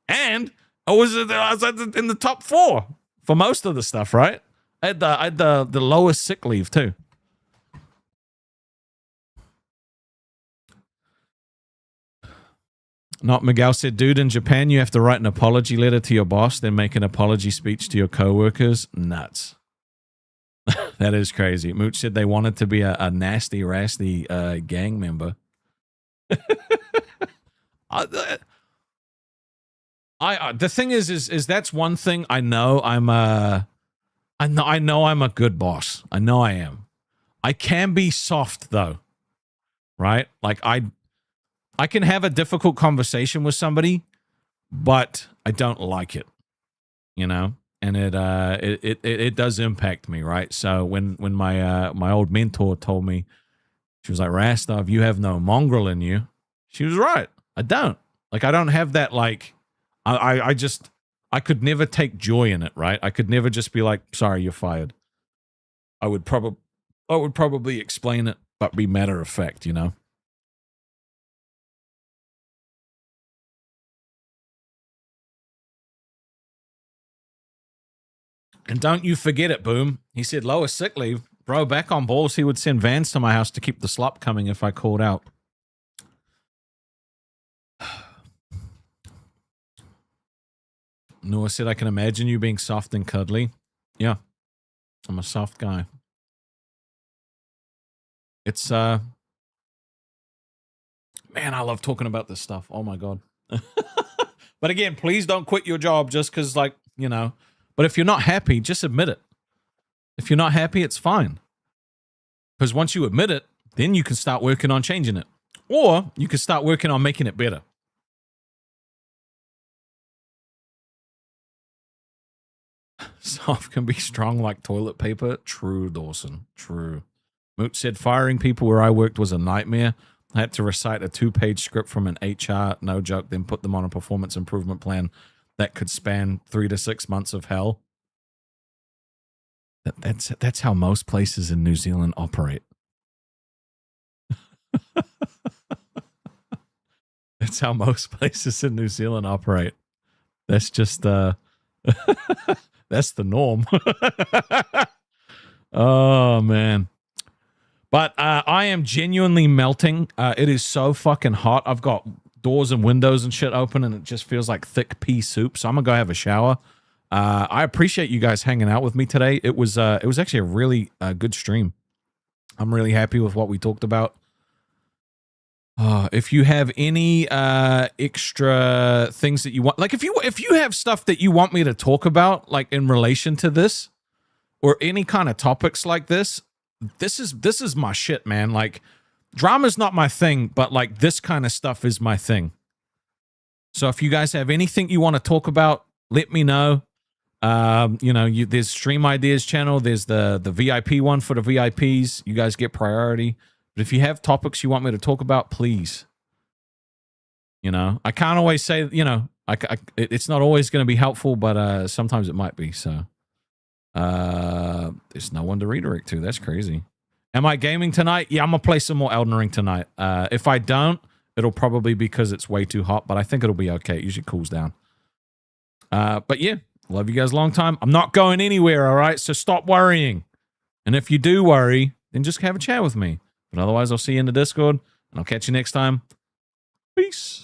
And I was in the top 4 for most of the stuff, right? I had the lowest sick leave too. Not Miguel said, dude, in Japan, you have to write an apology letter to your boss, then make an apology speech to your coworkers. Nuts. That is crazy. Mooch said they wanted to be a nasty, rasty gang member. The thing is that's one thing I know. I know I'm a good boss. I know I am. I can be soft though, right? Like I can have a difficult conversation with somebody, but I don't like it, you know. And it does impact me, right? So when my old mentor told me, she was like, Rastov, you have no mongrel in you. She was right. I don't. Like, I don't have that, like, I could never take joy in it, right? I could never just be like, sorry, you're fired. I would probably explain it, but be matter of fact, you know? And don't you forget it, Boom. He said, lower sick leave. Bro, back on balls, he would send vans to my house to keep the slop coming if I called out. Noah said, I can imagine you being soft and cuddly. Yeah, I'm a soft guy. It's, man, I love talking about this stuff. Oh, my God. But again, please don't quit your job just because, like, you know. But if you're not happy, just admit it. If you're not happy, it's fine. Because once you admit it, then you can start working on changing it. Or you can start working on making it better. Soft can be strong like toilet paper. True, Dawson. True. Moot said, firing people where I worked was a nightmare. I had to recite a 2-page script from an HR, no joke, then put them on a performance improvement plan that could span 3 to 6 months of hell. That's how most places in New Zealand operate. That's how most places in New Zealand operate. That's just that's the norm. Oh man. But I am genuinely melting. It is so fucking hot. I've got doors and windows and shit open, and it just feels like thick pea soup. So I'm gonna go have a shower. I appreciate you guys hanging out with me today. It was actually a really good stream. I'm really happy with what we talked about. If you have any extra things that you want, like if you have stuff that you want me to talk about, like in relation to this, or any kind of topics like this, this is my shit, man. Like, drama's not my thing, but like this kind of stuff is my thing. So if you guys have anything you want to talk about, let me know. You know, there's Stream Ideas channel. There's the VIP one for the VIPs. You guys get priority. But if you have topics you want me to talk about, please. You know, I can't always say, you know, it's not always going to be helpful, but sometimes it might be. So there's no one to redirect to. That's crazy. Am I gaming tonight? Yeah, I'm going to play some more Elden Ring tonight. If I don't, it'll probably be because it's way too hot, but I think it'll be okay. It usually cools down. But yeah, love you guys a long time. I'm not going anywhere, all right? So stop worrying. And if you do worry, then just have a chat with me. But otherwise, I'll see you in the Discord, and I'll catch you next time. Peace.